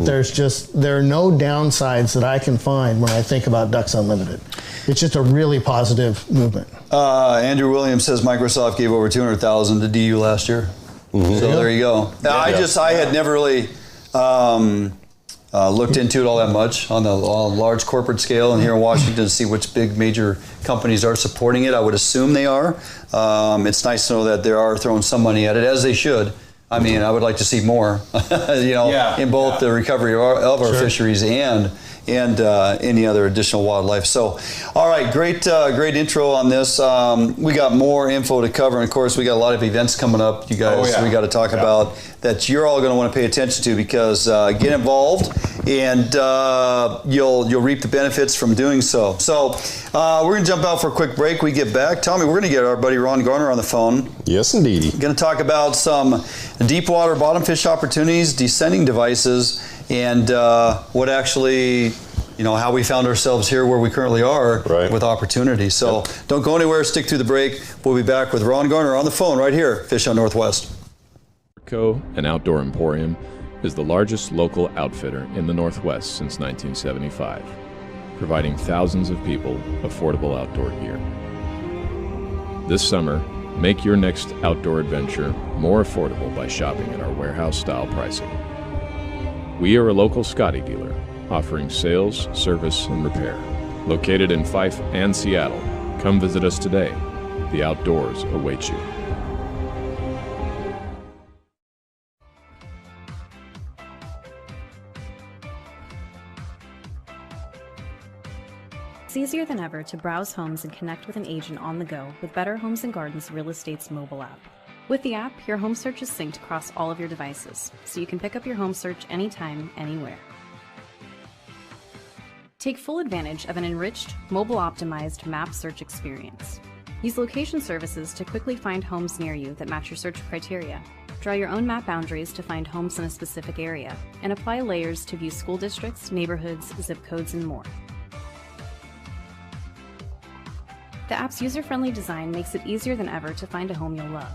there are no downsides that I can find when I think about Ducks Unlimited. It's just a really positive movement. Andrew Williams says Microsoft gave over $200,000 to DU last year. So there you go. I had never really looked into it all that much on the large corporate scale and here in Washington to see which big major companies are supporting it. I would assume they are. It's nice to know that they are throwing some money at it, as they should. I mean, I would like to see more, you know, in both the recovery of our fisheries and any other additional wildlife. So, all right, great intro on this. We got more info to cover, and of course, we got a lot of events coming up, you guys. We got to talk about that you're all going to want to pay attention to, because get involved, and you'll reap the benefits from doing so. So, we're going to jump out for a quick break. We get back. Tommy, we're going to get our buddy Ron Garner on the phone. Yes, indeed. Going to talk about some deep water bottom fish opportunities, descending devices, and what actually, you know, how we found ourselves here where we currently are with opportunity. So don't go anywhere, stick through the break. We'll be back with Ron Garner on the phone right here, Fish on Northwest. Co, an outdoor emporium, is the largest local outfitter in the Northwest since 1975, providing thousands of people affordable outdoor gear. This summer, make your next outdoor adventure more affordable by shopping at our warehouse-style pricing. We are a local Scotty dealer, offering sales, service, and repair. Located in Fife and Seattle, come visit us today. The outdoors await you. It's easier than ever to browse homes and connect with an agent on the go with Better Homes and Gardens Real Estate's mobile app. With the app, your home search is synced across all of your devices, so you can pick up your home search anytime, anywhere. Take full advantage of an enriched, mobile-optimized map search experience. Use location services to quickly find homes near you that match your search criteria. Draw your own map boundaries to find homes in a specific area, and apply layers to view school districts, neighborhoods, zip codes, and more. The app's user-friendly design makes it easier than ever to find a home you'll love.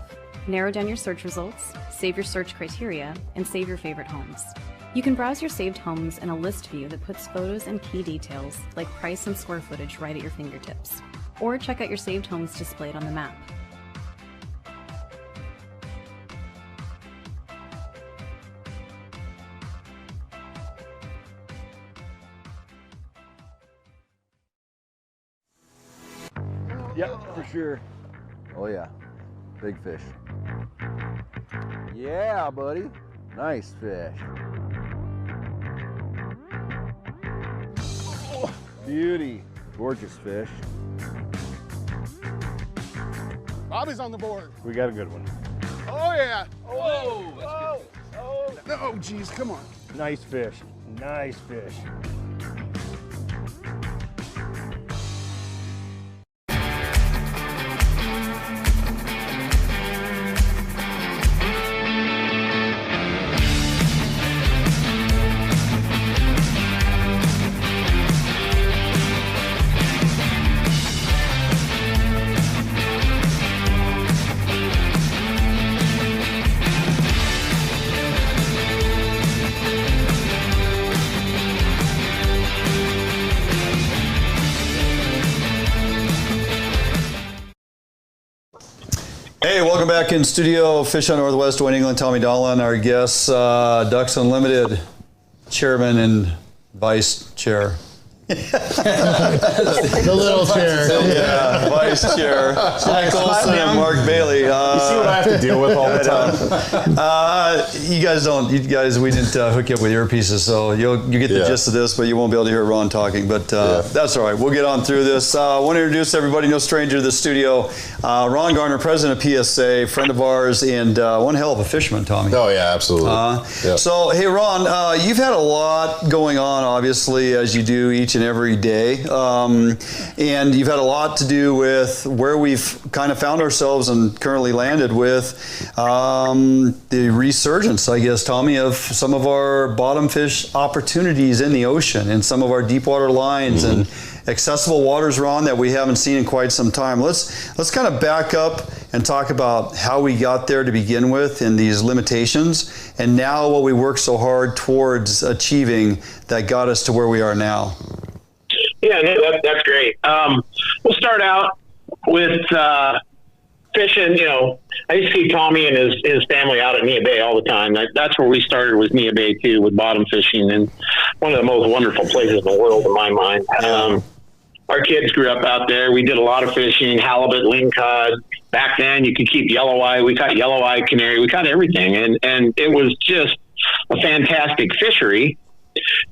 Narrow down your search results, save your search criteria, and save your favorite homes. You can browse your saved homes in a list view that puts photos and key details like price and square footage right at your fingertips. Or check out your saved homes displayed on the map. Yep, for sure. Oh yeah, big fish. Yeah, buddy. Nice fish. Oh, beauty. Gorgeous fish. Bobby's on the board. We got a good one. Oh yeah. Oh, oh, oh. Oh, geez, come on. Nice fish. Nice fish. back in studio, Fish on Northwest, Dwayne England, Tommy Donlan, our guests, Ducks Unlimited Chairman and Vice Chair. The little chair. Yeah, Vice Chair. Mike Olson and Mark Bailey. You see what I have to deal with all the time? You guys, we didn't hook you up with earpieces, so you get the gist of this, but you won't be able to hear Ron talking. But that's all right. We'll get on through this. I want to introduce everybody, no stranger to the studio. Ron Garner, president of PSA, friend of ours, and one hell of a fisherman, Tommy. Oh, yeah, absolutely. So, hey, Ron, you've had a lot going on, obviously, as you do each and every day. And you've had a lot to do with where we've kind of found ourselves and currently landed with the resurgence, I guess, Tommy, of some of our bottom fish opportunities in the ocean and some of our deep water lines and accessible waters, Ron, that we haven't seen in quite some time. Let's kind of back up and talk about how we got there to begin with and these limitations, and now what we worked so hard towards achieving that got us to where we are now. Yeah, no, that's great. We'll start out with fishing. You know, I used to see Tommy and his family out at Nia Bay all the time. That's where we started, was Nia Bay too, with bottom fishing, and one of the most wonderful places in the world in my mind. Our kids grew up out there. We did a lot of fishing, halibut, lingcod. Back then, you could keep yellow eye. We caught yellow eye, canary. We caught everything, and it was just a fantastic fishery.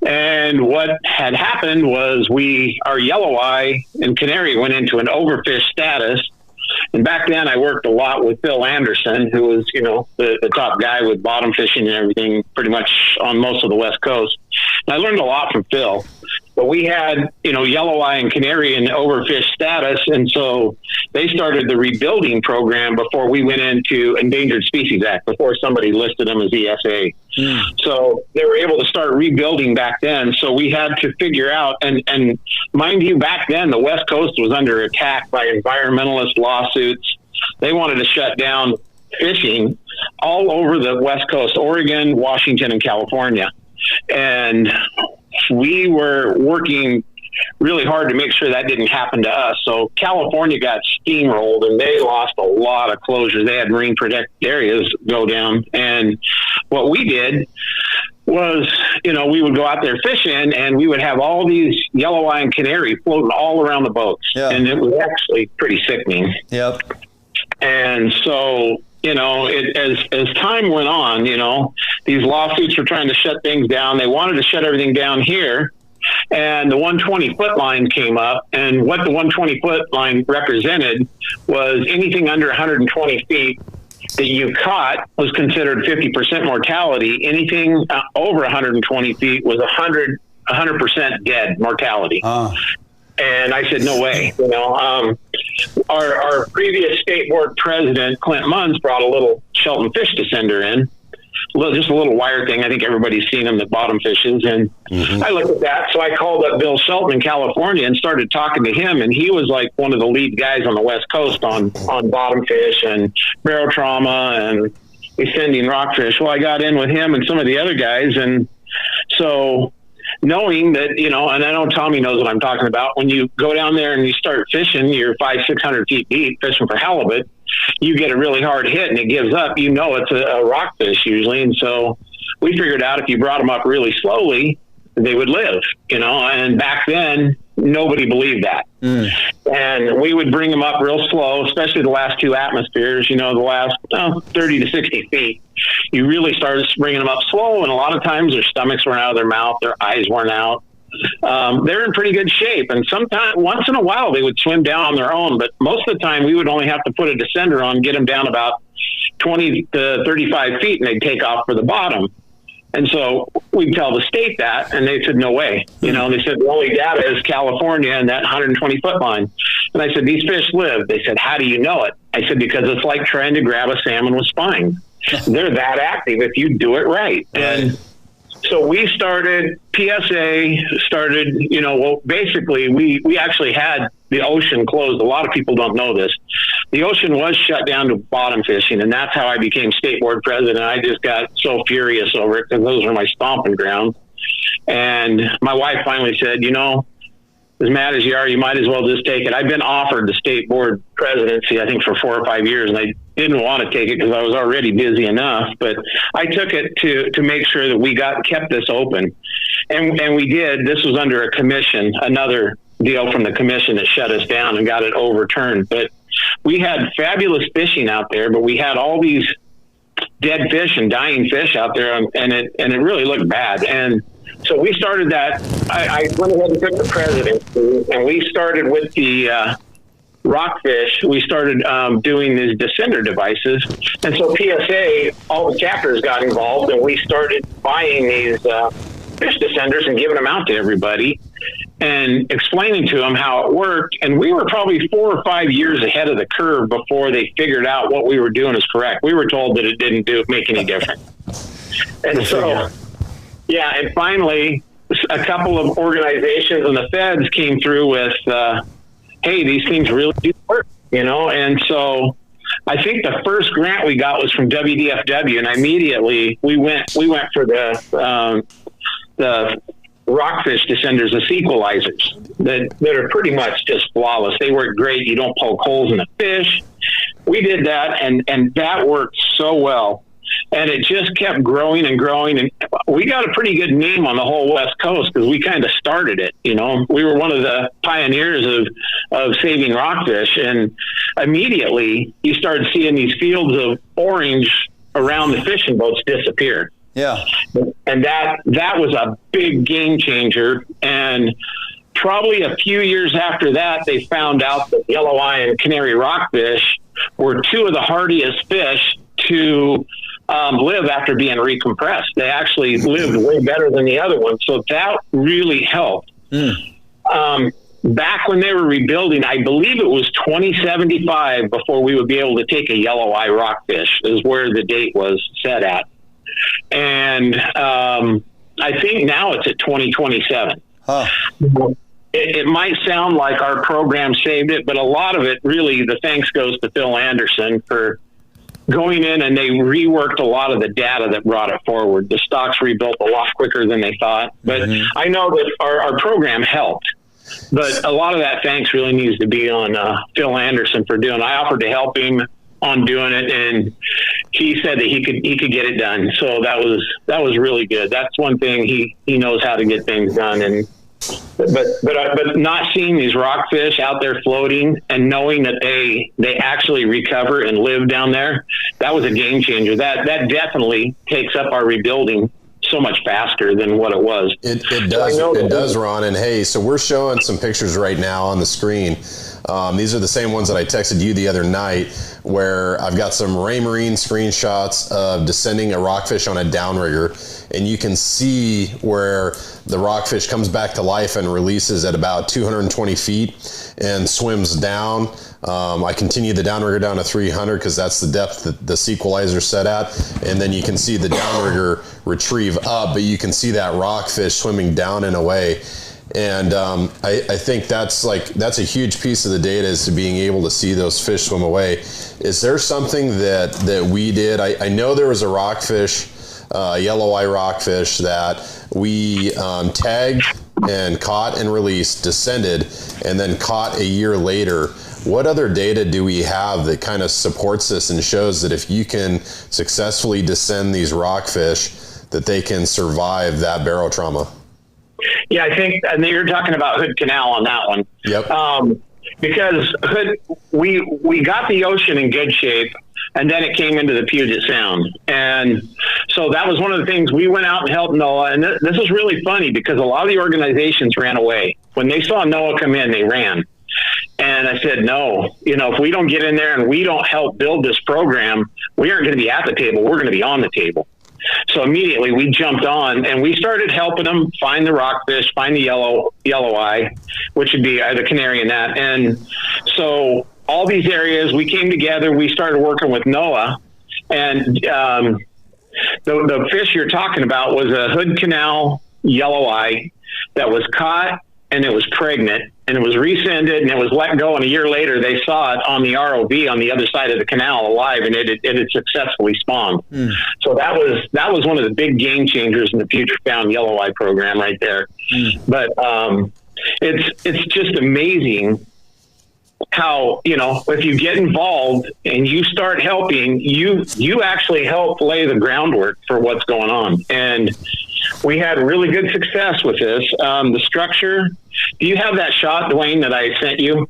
And what had happened was our yellow eye and canary went into an overfish status. And back then I worked a lot with Phil Anderson, who was, you know, the top guy with bottom fishing and everything pretty much on most of the West Coast. And I learned a lot from Phil. But we had, you know, yellow eye and canary in overfish status. And so they started the rebuilding program before we went into Endangered Species Act, before somebody listed them as ESA. So they were able to start rebuilding back then. So we had to figure out, and mind you, back then the West Coast was under attack by environmentalist lawsuits. They wanted to shut down fishing all over the West Coast, Oregon, Washington, and California. And we were working really hard to make sure that didn't happen to us. So California got steamrolled and they lost a lot of closures. They had marine protected areas go down. And what we did was, you know, we would go out there fishing and we would have all these yellow eye and canary floating all around the boats. And it was actually pretty sickening. And so, you know, as time went on, you know, these lawsuits were trying to shut things down. They wanted to shut everything down here. And the 120-foot line came up. And what the 120-foot line represented was anything under 120 feet that you caught was considered 50% mortality. Anything over 120 feet was 100% dead mortality. And I said, no way. You know, our previous state board president, Clint Munns, brought a little Shelton fish descender in, just a little wire thing. I think everybody's seen them that bottom fishes. And I looked at that. So I called up Bill Shelton in California and started talking to him. And he was like one of the lead guys on the West Coast on bottom fish and barotrauma and ascending rockfish. Well, I got in with him and some of the other guys. And so knowing that, you know, and I know Tommy knows what I'm talking about, when you go down there and you start fishing, you're 500-600 feet deep fishing for halibut, you get a really hard hit and it gives up, you know, it's a rockfish usually. And so we figured out if you brought them up really slowly, they would live, you know, and back then nobody believed that. And we would bring them up real slow, especially the last two atmospheres, you know, the last 30 to 60 feet. You really started bringing them up slow, and a lot of times their stomachs weren't out of their mouth, their eyes weren't out. They're in pretty good shape, and sometimes, once in a while, they would swim down on their own, but most of the time we would only have to put a descender on, get them down about 20 to 35 feet, and they'd take off for the bottom. And so we'd tell the state that, and they said, no way. You know, they said, the only data is California and that 120-foot line. And I said, these fish live. They said, how do you know it? I said, because it's like trying to grab a salmon with spines. They're that active if you do it right. And so we started, PSA started, you know, well, basically we actually had the ocean closed. A lot of people don't know this. The ocean was shut down to bottom fishing, and that's how I became state board president. I just got so furious over it because those are my stomping grounds. And my wife finally said, you know, as mad as you are, you might as well just take it. I've been offered the state board presidency, I think, for 4 or 5 years, and I didn't want to take it because I was already busy enough, but I took it to make sure that we kept this open. And we did. This was under a commission, another deal from the commission that shut us down and got it overturned. But we had fabulous fishing out there, but we had all these dead fish and dying fish out there, and it really looked bad. And so we started that. I went ahead and took the presidency, and we started with the Rockfish. We started doing these descender devices. And so PSA, all the chapters got involved, and we started buying these fish descenders and giving them out to everybody and explaining to them how it worked. And we were probably 4 or 5 years ahead of the curve before they figured out what we were doing is correct. We were told that it didn't make any difference. And so, yeah, and finally, a couple of organizations and the feds came through with, hey, these things really do work, And so I think the first grant we got was from WDFW, and immediately we went for the Rockfish descenders, the sequelizers that are pretty much just flawless. They work great. You don't poke holes in the fish. We did that, and that worked so well. And it just kept growing and growing. And we got a pretty good name on the whole West Coast because we kind of started it. We were one of the pioneers of saving rockfish. And immediately you started seeing these fields of orange around the fishing boats disappear. Yeah. And that was a big game changer. And probably a few years after that, they found out that yellow eye and canary rockfish were two of the hardiest fish to live after being recompressed. They actually lived way better than the other ones. So that really helped. Back when they were rebuilding, I believe it was 2075 before we would be able to take a yellow eye rockfish is where the date was set at. And I think now it's at 2027. Huh. It might sound like our program saved it, but a lot of it really, the thanks goes to Phil Anderson for going in, and they reworked a lot of the data that brought it forward. The stocks rebuilt a lot quicker than they thought. But I know that our program helped. But a lot of that thanks really needs to be on Phil Anderson for doing it. I offered to help him on doing it, and he said that he could get it done. So that was really good. That's one thing he knows how to get things done. And but not seeing these rockfish out there floating and knowing that they actually recover and live down there, that was a game changer. That definitely takes up our rebuilding so much faster than what it was. It does. It does, Ron. And hey, so we're showing some pictures right now on the screen. These are the same ones that I texted you the other night, where I've got some Ray Marine screenshots of descending a rockfish on a downrigger, and you can see where the rockfish comes back to life and releases at about 220 feet and swims down. I continue the downrigger down to 300 because that's the depth that the sequelizer set at, and then you can see the downrigger retrieve up, but you can see that rockfish swimming down and away. And I think that's a huge piece of the data, is to being able to see those fish swim away. Is there something that we did? I know there was a rockfish, yellow eye rockfish, that we tagged and caught and released, descended, and then caught a year later. What other data do we have that kind of supports this and shows that if you can successfully descend these rockfish, that they can survive that barotrauma? Yeah, I think you're talking about Hood Canal on that one. Yep. Because Hood, we got the ocean in good shape, and then it came into the Puget Sound. And so that was one of the things we went out and helped NOAA. And this is really funny because a lot of the organizations ran away. When they saw NOAA come in, they ran. And I said, no, if we don't get in there and we don't help build this program, we aren't going to be at the table. We're going to be on the table. So immediately we jumped on and we started helping them find the rockfish, find the yellow eye, which would be the canary in that. And so all these areas, we came together, we started working with NOAA, and the fish you're talking about was a Hood Canal yellow eye that was caught, and it was pregnant, and it was rescinded, and it was let go, and a year later they saw it on the ROV on the other side of the canal alive, and it had successfully spawned. So that was one of the big game changers in the Puget Sound yellow eye program right there. But it's just amazing how, if you get involved and you start helping, you actually help lay the groundwork for what's going on. And we had really good success with this. The structure, do you have that shot, Dwayne, that I sent you?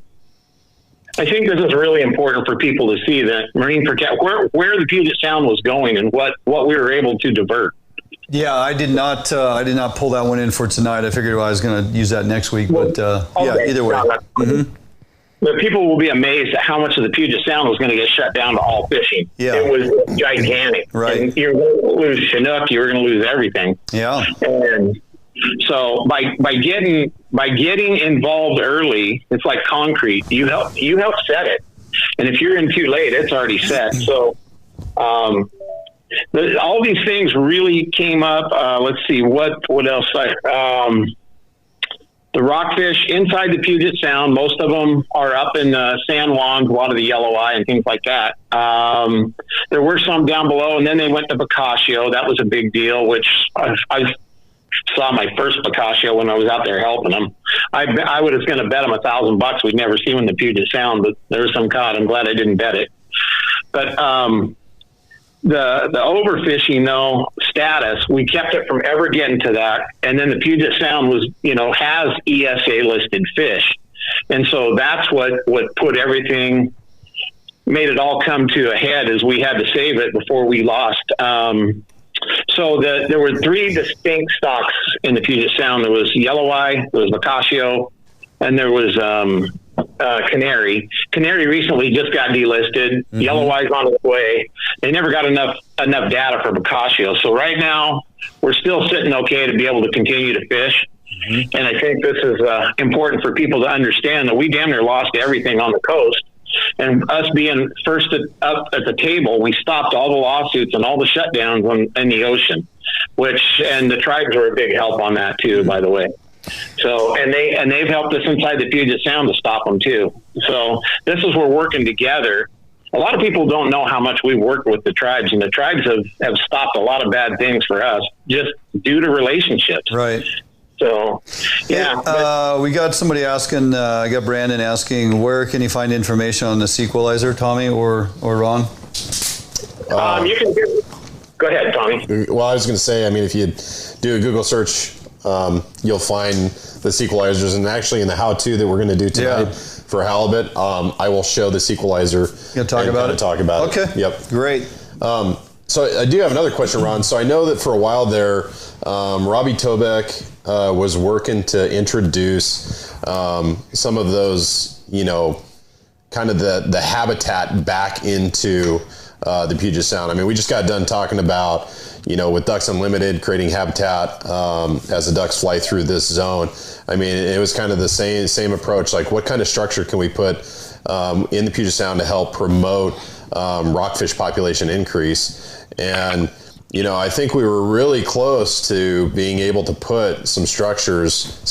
I think this is really important for people to see that marine where the Puget Sound was going and what we were able to divert. Yeah, I did not pull that one in for tonight. I figured I was going to use that next week, but either way. But people will be amazed at how much of the Puget Sound was going to get shut down to all fishing. Yeah. It was gigantic. Right. And you're going to lose Chinook, you're going to lose everything. Yeah. And so by getting involved early, it's like concrete. You help set it. And if you're in too late, it's already set. So all these things really came up. Let's see, what else? The rockfish inside the Puget Sound, most of them are up in San Juan, a lot of the yellow eye and things like that. There were some down below, and then they went to Boccaccio. That was a big deal, which I saw my first Boccaccio when I was out there helping them. I was going to bet them $1,000 we'd never see one in the Puget Sound, but there was some caught. I'm glad I didn't bet it. But the overfishing though status, we kept it from ever getting to that. And then the Puget Sound was, has ESA listed fish. And so that's what put everything, made it all come to a head, as we had to save it before we lost. So there were 3 distinct stocks in the Puget Sound. There was yellow eye, there was Boccaccio, and there was Canary. Canary recently just got delisted. Mm-hmm. Yellow eye's on its way. They never got enough data for Boccaccio. So right now we're still sitting okay to be able to continue to fish. Mm-hmm. And I think this is important for people to understand that we damn near lost everything on the coast. And us being first up at the table, we stopped all the lawsuits and all the shutdowns in the ocean, and the tribes were a big help on that too, by the way. So, and they've helped us inside the Puget Sound to stop them too. So this is, we're working together. A lot of people don't know how much we've worked with the tribes, and the tribes have stopped a lot of bad things for us just due to relationships. Right. So, yeah. We got somebody asking, I got Brandon asking, where can you find information on the Sequelizer, Tommy or Ron? You can go ahead, Tommy. Well, I was going to say, if you do a Google search, you'll find the Sequelizers, and actually in the how-to that we're going to do tonight for halibut, I will show the Sequelizer. You'll talk about it? Talk about it. Okay. Yep. Great. So I do have another question, Ron. So I know that for a while there, Robbie Tobeck was working to introduce some of those, kind of the habitat back into the Puget Sound. We just got done talking about, with Ducks Unlimited, creating habitat as the ducks fly through this zone. It was kind of the same approach. Like, what kind of structure can we put in the Puget Sound to help promote rockfish population increase? And, I think we were really close to being able to put some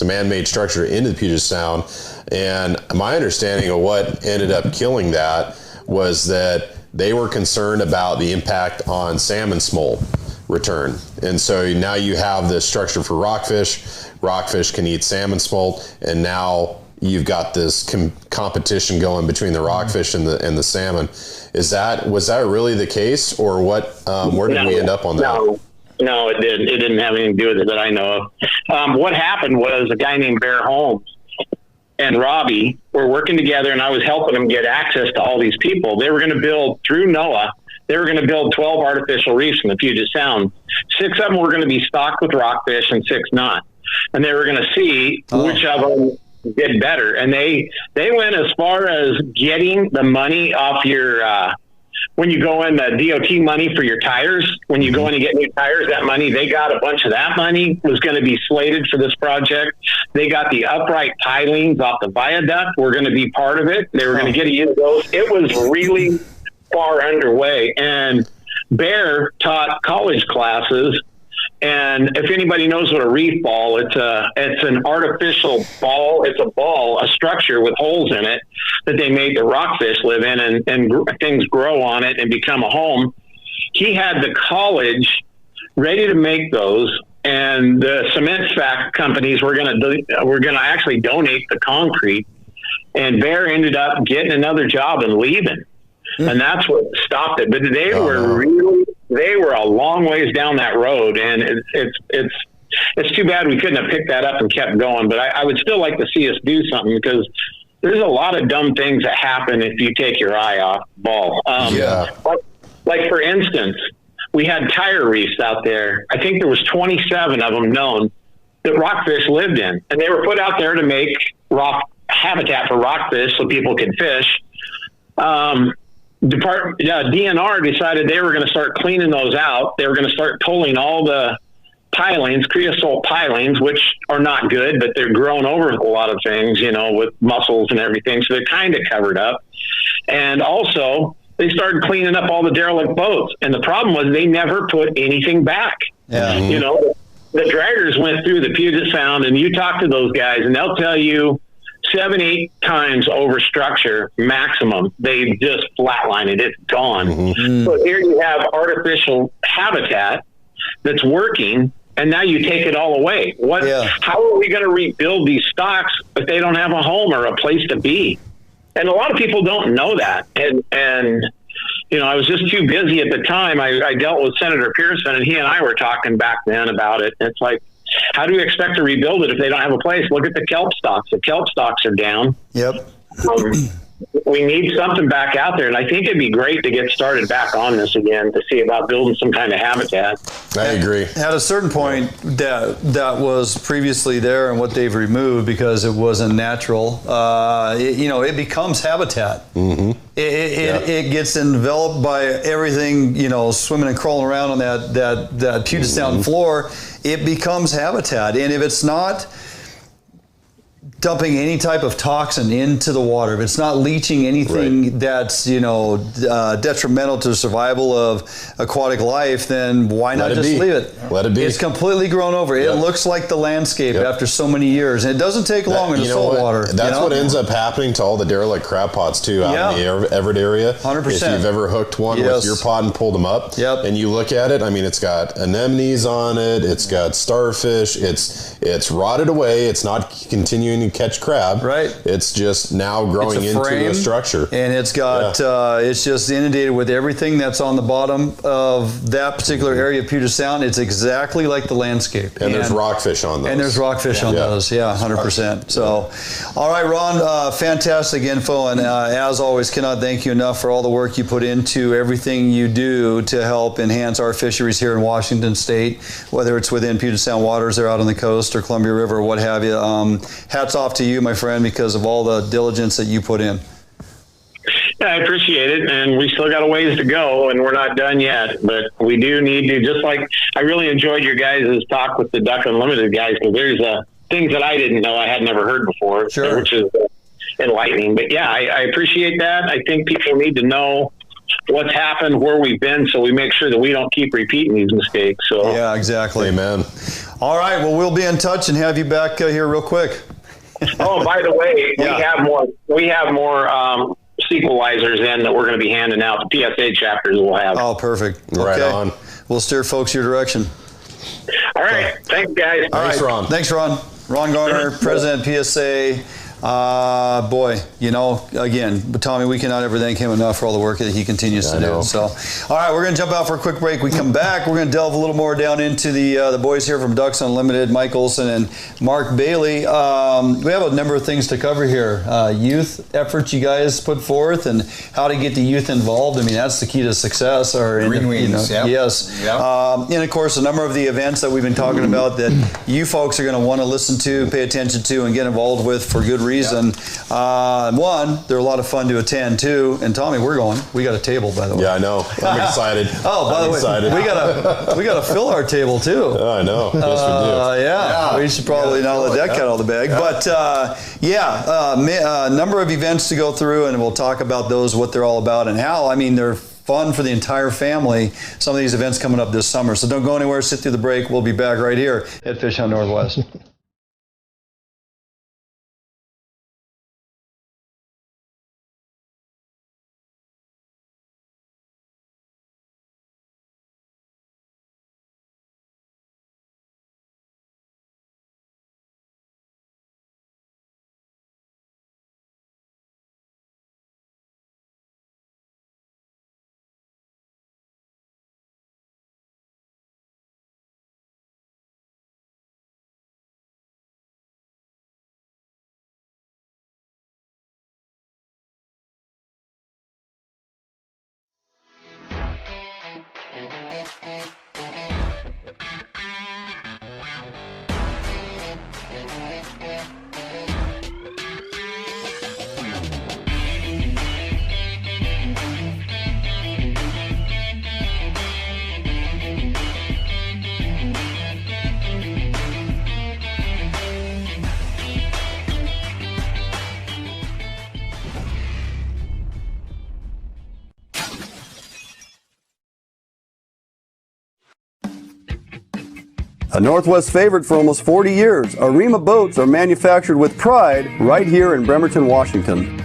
man-made structure into the Puget Sound. And my understanding of what ended up killing that was that they were concerned about the impact on salmon smolt return. And so now you have this structure for rockfish. Rockfish can eat salmon smolt, and now you've got this competition going between the rockfish and the salmon. Was that really the case, or what? Where did we end up on that? No, it didn't. It didn't have anything to do with it that I know of. What happened was a guy named Bear Holmes and Robbie were working together, and I was helping them get access to all these people. They were going to build, through NOAA, they were going to build 12 artificial reefs in the Puget Sound. 6 of them were going to be stocked with rockfish and 6 not. And they were going to see which of them did better. And they went as far as getting the money off your, when you go in, the DOT money for your tires, when you go in and get new tires, that money, they got a bunch of that money was going to be slated for this project. They got the upright pilings off the viaduct, were going to be part of it. They were going to get to use those. It was really far underway. And Bear taught college classes. And if anybody knows what a reef ball, it's an artificial ball. It's a structure with holes in it that they make the rockfish live in, and things grow on it and become a home. He had the college ready to make those, and the cement companies were going to actually donate the concrete. and Bear ended up getting another job and leaving. And that's what stopped it. But they were a long ways down that road, and it's too bad we couldn't have picked that up and kept going. But I would still like to see us do something, because there's a lot of dumb things that happen if you take your eye off the ball. Like for instance, we had tire reefs out there. I think there was 27 of them known that rockfish lived in, and they were put out there to make habitat for rockfish so people could fish. DNR decided they were going to start cleaning those out. They were going to start pulling all the pilings, creosote pilings, which are not good, but they're grown over a lot of things, with mussels and everything. So they're kind of covered up. And also they started cleaning up all the derelict boats. And the problem was they never put anything back. Yeah. The draggers went through the Puget Sound, and you talk to those guys and they'll tell you 7-8 times over structure maximum, they just flatline it. It's gone. So here you have artificial habitat that's working, and now you take it all away. How are we going to rebuild these stocks if they don't have a home or a place to be? And a lot of people don't know that. And I was just too busy at the time. I dealt with Senator Pearson, and he and I were talking back then about it. It's like, how do we expect to rebuild it if they don't have a place? Look at the kelp stocks. The kelp stocks are down. Yep. We need something back out there, and I think it'd be great to get started back on this again to see about building some kind of habitat. I agree. At a certain point, that was previously there, and what they've removed because it wasn't natural. It becomes habitat. It gets enveloped by everything, swimming and crawling around on that Puget Sound floor. It becomes habitat, and if it's not dumping any type of toxin into the water, if it's not leaching anything that's detrimental to the survival of aquatic life, then why not just leave it? Let it be. It's completely grown over. It looks like the landscape after so many years, and it doesn't take long in the salt water. That's what ends up happening to all the derelict crab pots too out in the Everett area. 100%. If you've ever hooked one with your pot and pulled them up, and you look at it, it's got anemones on it, it's got starfish, it's rotted away, it's not continuing to catch crab. Right. It's just now growing into a structure. And it's got, it's just inundated with everything that's on the bottom of that particular area of Puget Sound. It's exactly like the landscape. And there's rockfish on those. And there's rockfish on those. Yeah, 100%. So, all right, Ron, fantastic info. And as always, cannot thank you enough for all the work you put into everything you do to help enhance our fisheries here in Washington State, whether it's within Puget Sound waters or out on the coast or Columbia River or what have you. Hats off to you, my friend, because of all the diligence that you put in. Yeah, I appreciate it, and we still got a ways to go, and we're not done yet, but we do need to, just like I really enjoyed your guys' talk with the Duck Unlimited guys, because there's things that I didn't know, I had never heard before, which is enlightening. But yeah, I appreciate that. I think people need to know what's happened, where we've been, so we make sure that we don't keep repeating these mistakes. So yeah, exactly. Amen. All right, well, we'll be in touch and have you back here real quick. Oh, by the way, we have more sequelizers in that we're going to be handing out. The PSA chapters will have. Oh, perfect. Right on. We'll steer folks your direction. All right. Thanks, guys. Thanks, Ron. Thanks, Ron. Ron Garner, President PSA. Again, but Tommy, we cannot ever thank him enough for all the work that he continues to do. So, all right, we're going to jump out for a quick break. We come back, we're going to delve a little more down into the boys here from Ducks Unlimited, Mike Olson and Mark Bailey. We have a number of things to cover here. Youth efforts you guys put forth and how to get the youth involved. That's the key to success. Green Wings, yes. Yep. And of course, a number of the events that we've been talking about that you folks are going to want to listen to, pay attention to, and get involved with for good reason. One, they're a lot of fun to attend. Two, and Tommy, we're going. We got a table, by the way. Yeah, I know. I'm excited. By the way, we got to fill our table too. Oh, I know. Yes, we do. We should probably not let that cat out of the bag. But a number of events to go through, and we'll talk about those, what they're all about, and how. They're fun for the entire family. Some of these events coming up this summer. So don't go anywhere. Sit through the break. We'll be back right here at Fish Hunt Northwest. A Northwest favorite for almost 40 years, Arima boats are manufactured with pride right here in Bremerton, Washington.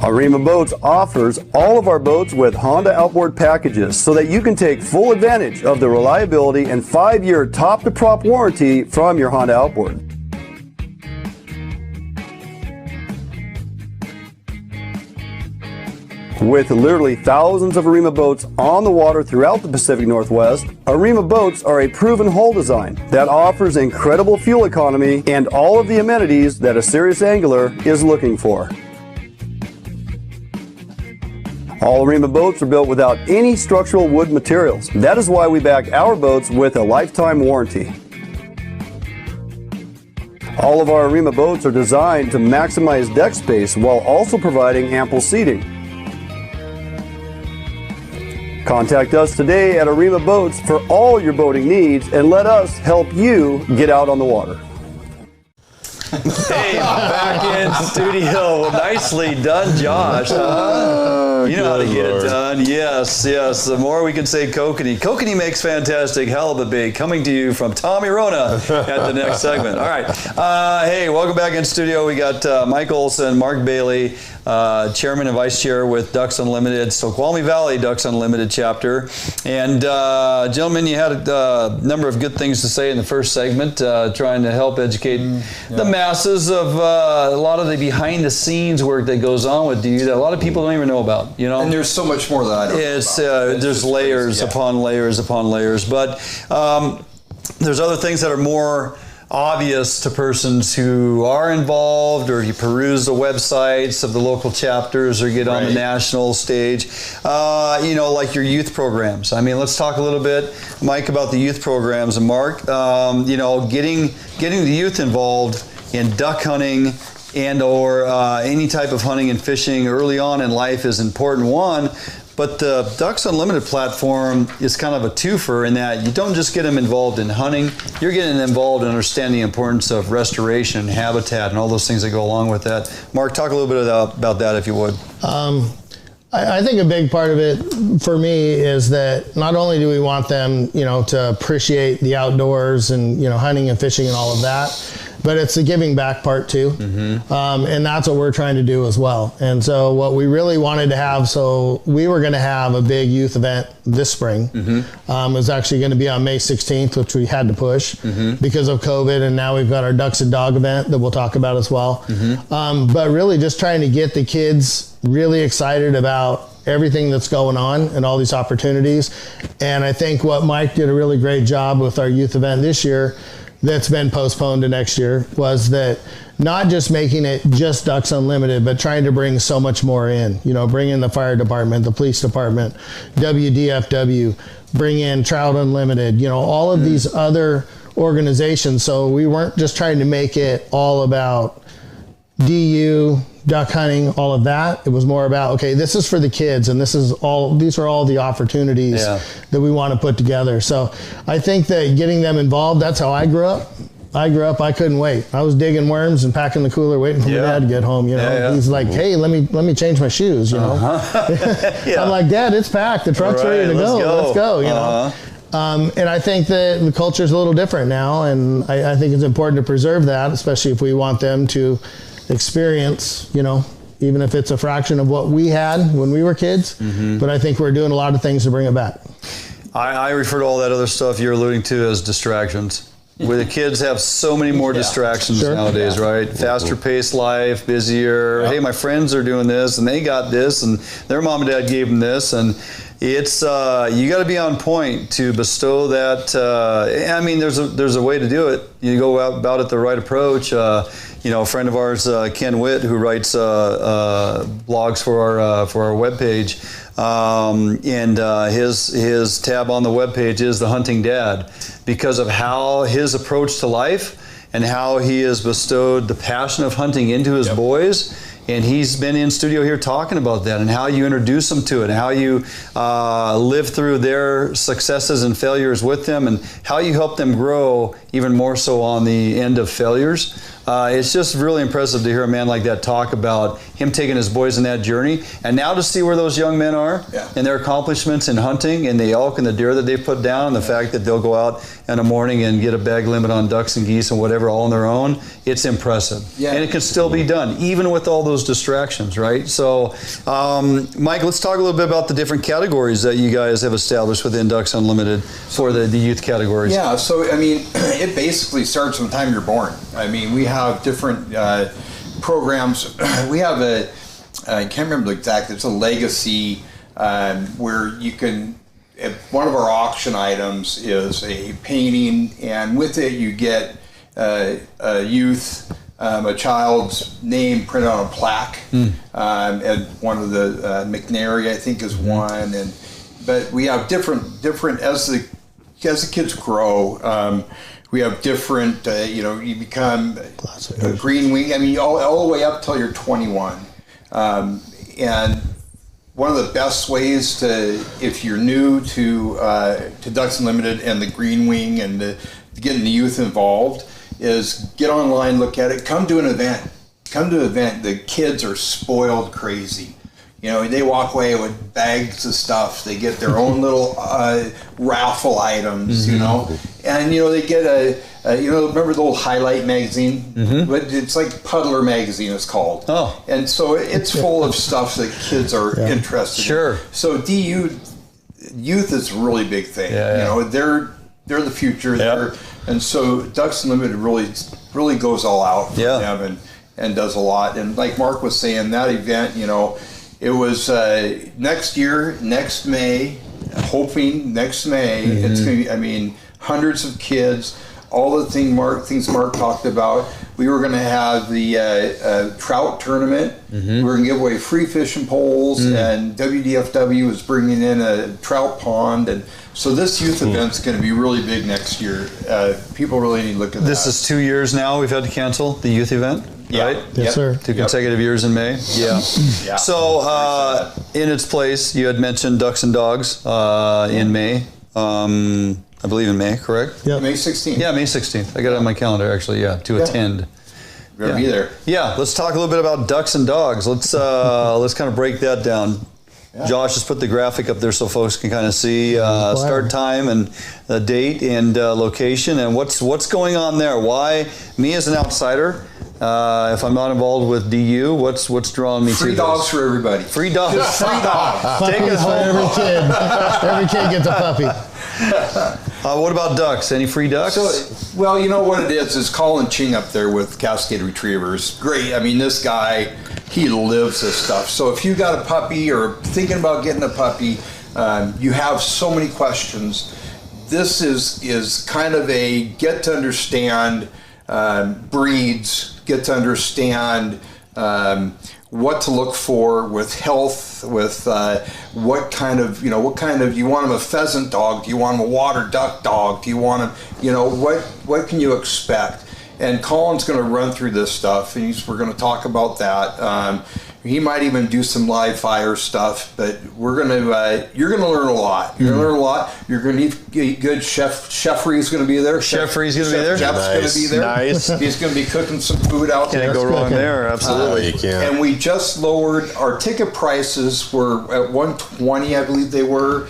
Arima Boats offers all of our boats with Honda outboard packages so that you can take full advantage of the reliability and 5-year top-to-prop warranty from your Honda outboard. With literally thousands of Arima boats on the water throughout the Pacific Northwest, Arima boats are a proven hull design that offers incredible fuel economy and all of the amenities that a serious angler is looking for. All Arima boats are built without any structural wood materials. That is why we back our boats with a lifetime warranty. All of our Arima boats are designed to maximize deck space while also providing ample seating. Contact us today at Arima Boats for all your boating needs and let us help you get out on the water. Hey, back in studio. Nicely done, Josh. You know how to get it done. Yes, yes. The more we can say kokanee. Kokanee makes fantastic halibut bait. Coming to you from Tommy Rona at the next segment. All right. Hey, welcome back in studio. We got Mike Olson, Mark Bailey, Chairman and Vice Chair with Ducks Unlimited, Snoqualmie Valley Ducks Unlimited chapter. And gentlemen, you had a number of good things to say in the first segment, trying to help educate the masses of a lot of the behind-the-scenes work that goes on with you that a lot of people don't even know about. You know, and there's so much more that I don't know about. There's layers upon layers upon layers, but there's other things that are more obvious to persons who are involved, or you peruse the websites of the local chapters or get on the national stage, you know, like your youth programs. I mean, let's talk a little bit, Mike, about the youth programs, and Mark, you know, getting the youth involved in duck hunting and or any type of hunting and fishing early on in life is important, one. But the Ducks Unlimited platform is kind of a twofer in that you don't just get them involved in hunting, you're getting them involved in understanding the importance of restoration, habitat, and all those things that go along with that. Mark, talk a little bit about that, if you would. I think a big part of it for me is that not only do we want them, you know, to appreciate the outdoors and, you know, hunting and fishing and all of that, but it's the giving back part too. And that's what we're trying to do as well. And so what we really wanted to have, so we were going to have a big youth event this spring. It was actually going to be on May 16th, which we had to push because of COVID. And now we've got our Ducks and Dog event that we'll talk about as well. But really just trying to get the kids really excited about everything that's going on and all these opportunities. And I think what Mike did a really great job with our youth event this year that's been postponed to next year was that not just making it just Ducks Unlimited, but trying to bring so much more in, you know, bring in the fire department, the police department, WDFW, bring in Trout Unlimited, you know, all of these other organizations. So we weren't just trying to make it all about DU, duck hunting, all of that. It was more about, okay, this is for the kids, and these are all the opportunities that we want to put together. So I think that getting them involved, that's how I grew up. I couldn't wait. I was digging worms and packing the cooler, waiting for my dad to get home. You know, he's like, "Hey, let me change my shoes." You know, I'm like, "Dad, it's packed. The truck's ready to go. Let's go." You know. And I think that the culture is a little different now, and I think it's important to preserve that, especially if we want them to experience, you know, even if it's a fraction of what we had when we were kids. But I think we're doing a lot of things to bring it back. I refer to all that other stuff you're alluding to as distractions. Where the kids have so many more distractions nowadays, right? Faster paced life, busier. Hey, my friends are doing this, and they got this, and their mom and dad gave them this, and it's you got to be on point to bestow that. I mean, there's a way to do it. You go about it the right approach. You know, a friend of ours, Ken Witt, who writes blogs for our webpage, and his tab on the webpage is The Hunting Dad, because of how his approach to life and how he has bestowed the passion of hunting into his boys. And he's been in studio here talking about that and how you introduce them to it and how you live through their successes and failures with them and how you help them grow even more so on the end of failures. it's just really impressive to hear a man like that talk about him taking his boys on that journey, and now to see where those young men are and their accomplishments in hunting and the elk and the deer that they put down, and the fact that they'll go out in the morning and get a bag limit on ducks and geese and whatever all on their own. It's impressive. And it can still be done, even with all those distractions, right? So, Mike, let's talk a little bit about the different categories that you guys have established within Ducks Unlimited for the youth categories. Yeah, so, I mean, it basically starts from the time you're born. I mean, we have different programs. We have I can't remember exactly, it's a legacy where you can, one of our auction items is a painting, and with it you get a youth, a child's name printed on a plaque, and one of the McNary, I think, is one, but we have different as the kids grow. We have different, you become a green wing. I mean, all the way up till you're 21, and one of the best ways if you're new to Ducks Unlimited and the Green Wing and getting the youth involved, is get online, look at it, come to an event. The kids are spoiled crazy. They walk away with bags of stuff. They get their own little raffle items, and they get remember the old Highlight magazine? But it's like Puddler magazine, it's called. Oh, and so it's full of stuff that kids are interested in. So youth is a really big thing. They're the future. And so Ducks Unlimited really goes all out for them and does a lot. And like Mark was saying, that event, it was next May, hoping next May, it's going to be, hundreds of kids, all the things Mark talked about. We were going to have the trout tournament. We were going to give away free fishing poles, and WDFW was bringing in a trout pond. And so this youth event's going to be really big next year. People really need to look at that. This is 2 years now we've had to cancel the youth event. Right? Yes, sir. 2 consecutive years in May. So, in its place, you had mentioned Ducks and Dogs in May. I believe in May, correct? Yeah. May 16th. Yeah, May 16th. I got it on my calendar, actually, to attend. We're going to be there. Yeah, let's talk a little bit about Ducks and Dogs. Let's kind of break that down. Josh has put the graphic up there so folks can kind of see start time and the date and location and what's going on there. Why, me as an outsider, if I'm not involved with DU, what's drawing me to this? Free dogs for everybody. Free dogs. Free dogs. Take it home. Every kid. Every kid gets a puppy. What about ducks? Any free ducks? So, well, you know what it is Colin Ching up there with Cascade Retrievers. Great. I mean, this guy, he lives this stuff. So if you got a puppy or thinking about getting a puppy, you have so many questions. This is kind of a get to understand breeds, get to understand what to look for with health, with what kind of, do you want them a pheasant dog? Do you want them a water duck dog? Do you want them, what can you expect? And Colin's going to run through this stuff, and we're going to talk about that. He might even do some live fire stuff, but you're going to learn a lot. You're going to learn a lot. You're going to need good chef. Chefry's going to be there. Chefry's going to be there. Jeff's going to be there. Nice. He's going to be cooking some food out there. Can't go wrong there. Absolutely, you can't. And we just lowered our ticket prices. Were at $120, I believe they were,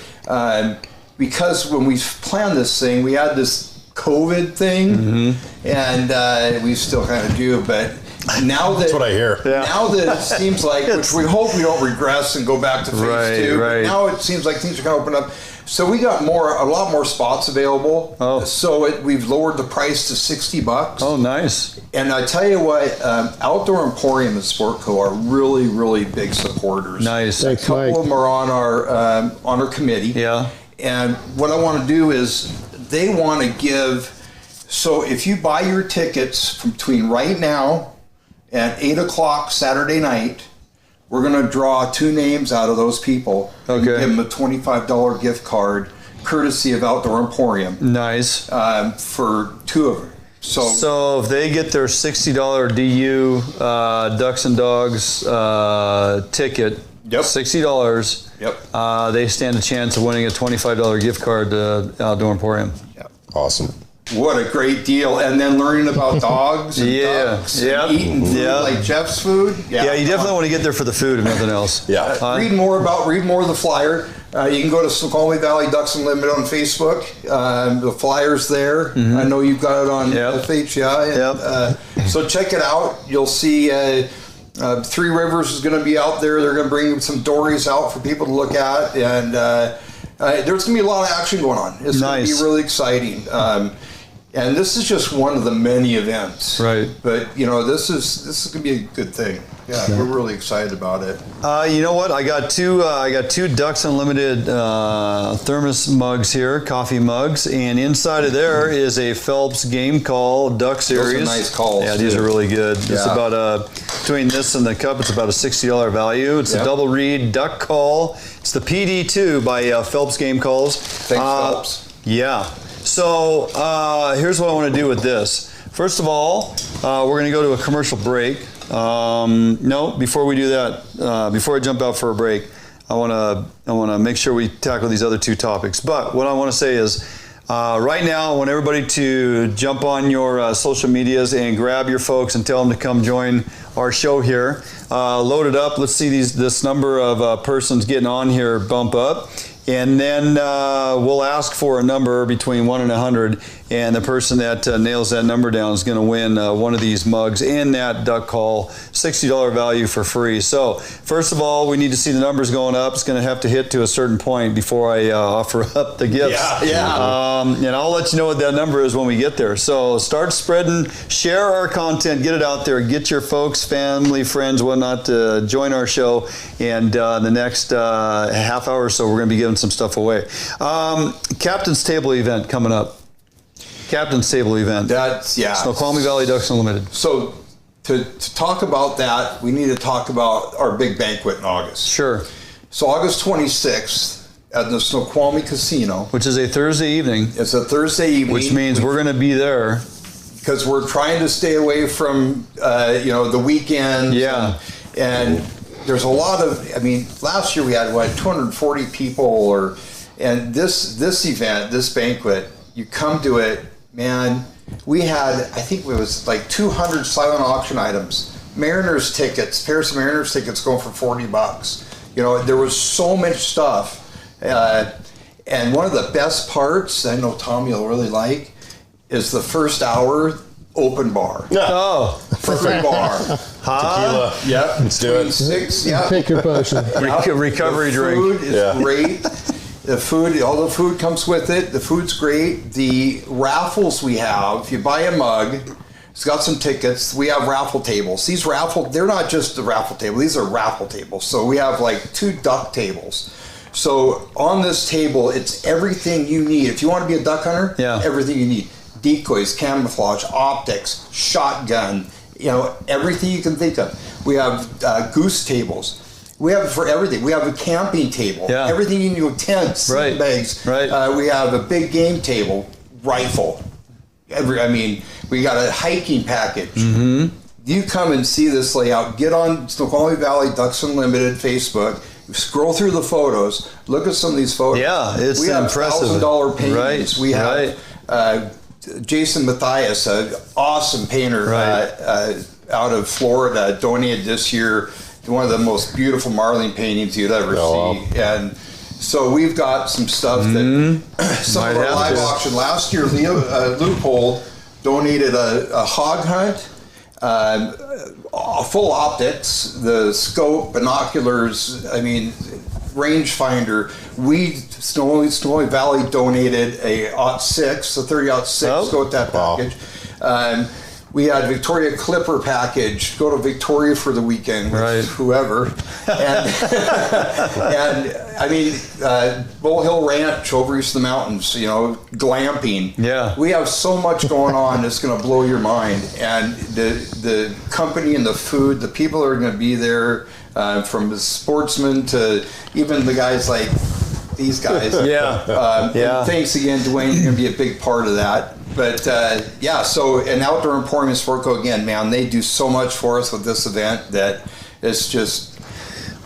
because when we planned this thing, we had this COVID thing, and we still kind of do, but. Now that, that's what I hear. Now that it seems like, which we hope we don't regress and go back to phase 2, but now it seems like things are going to open up. So we got a lot more spots available. Oh. So we've lowered the price to $60. Oh, nice. And I tell you what, Outdoor Emporium and Sportco are really, really big supporters. Nice. A couple of them are on our committee. Yeah. And what I want to do is they want to give. So if you buy your tickets from between right now at 8 o'clock Saturday night, we're going to draw 2 names out of those people. Okay. Give them a $25 gift card, courtesy of Outdoor Emporium. Nice. For 2 of them. So if they get their $60 DU Ducks and Dogs ticket, $60, they stand a chance of winning a $25 gift card to Outdoor Emporium. Awesome. What a great deal. And then learning about dogs and ducks and eating food like Jeff's food. Yeah, you definitely want to get there for the food, if nothing else. Read more of the flyer. You can go to Snoqualmie Valley Ducks Unlimited on Facebook. The flyer's there. I know you've got it on FH. So check it out. You'll see Three Rivers is going to be out there. They're going to bring some dories out for people to look at. And there's going to be a lot of action going on. It's going to be really exciting. And this is just one of the many events. Right. But, this is going to be a good thing. Yeah, we're really excited about it. You know what? I got two Ducks Unlimited thermos mugs here, coffee mugs, and inside of there is a Phelps Game Call Duck Series. Those are nice calls. Yeah, these are really good. It's about between this and the cup, it's about a $60 value. It's a double reed duck call. It's the PD2 by Phelps Game Calls. Thanks, Phelps. Yeah. So here's what I want to do with this. First of all, we're going to go to a commercial break. No, before we do that, before I jump out for a break, I want to make sure we tackle these other two topics. But what I want to say is, right now, I want everybody to jump on your social medias and grab your folks and tell them to come join our show here. Load it up. Let's see this number of persons getting on here bump up. And then we'll ask for a number between 1 and 100, and the person that nails that number down is going to win one of these mugs and that duck call, $60 value for free. So first of all, we need to see the numbers going up. It's going to have to hit to a certain point before I offer up the gifts. And I'll let you know what that number is when we get there. So start spreading, share our content, get it out there, get your folks, family, friends, whatnot to join our show. And the next half hour or so, we're going to be giving some stuff away. Captain's Table event coming up. Captain's Table event. That's Snoqualmie Valley Ducks Unlimited. So to talk about that, we need to talk about our big banquet in August. Sure. So August 26th at the Snoqualmie Casino, which is a Thursday evening. It's a Thursday evening, which means we're going to be there because we're trying to stay away from the weekend. Yeah. And there's a lot of, last year we had 240 people, and this event, this banquet, you come to it, man, we had, I think it was like 200 silent auction items, Mariners tickets, pairs of Mariners tickets going for $40. There was so much stuff. And one of the best parts, I know Tommy will really like, is the first hour open bar. Oh, perfect bar. Tequila. Yep. Let's do it. 6. Pick your potion. Recovery drink. The food is great. The food, all the food comes with it. The food's great. The raffles we have, you buy a mug, it's got some tickets. We have raffle tables. These they're not just a raffle table. These are raffle tables. So we have like 2 duck tables. So on this table, it's everything you need. If you want to be a duck hunter, everything you need. Decoys, camouflage, optics, shotgun, everything you can think of. We have goose tables. We have for everything. We have a camping table. Yeah. Everything you need, tents, bags. Right. We have a big game table, rifle. We got a hiking package. Mm-hmm. You come and see this layout. Get on Snoqualmie Valley Ducks Unlimited Facebook. Scroll through the photos. Look at some of these photos. Yeah, it's impressive. We have $1,000 paintings. Right. We have Jason Matthias, an awesome painter out of Florida, donated this year one of the most beautiful marlin paintings you'd ever see. And so we've got some stuff that some of our live auction last year, Loophole donated a hog hunt, full optics, the scope, binoculars, rangefinder. Snoqualmie Valley donated a 30-06, go with that package. We had Victoria Clipper package, go to Victoria for the weekend with whoever. And Bull Hill Ranch over east of the mountains, glamping. Yeah. We have so much going on that's going to blow your mind. And the company and the food, the people are going to be there, from the sportsmen to even the guys like these guys. And thanks again, Dwayne. You're going to be a big part of that. But so an Outdoor Emporium in Sportco, again, man, they do so much for us with this event that it's just...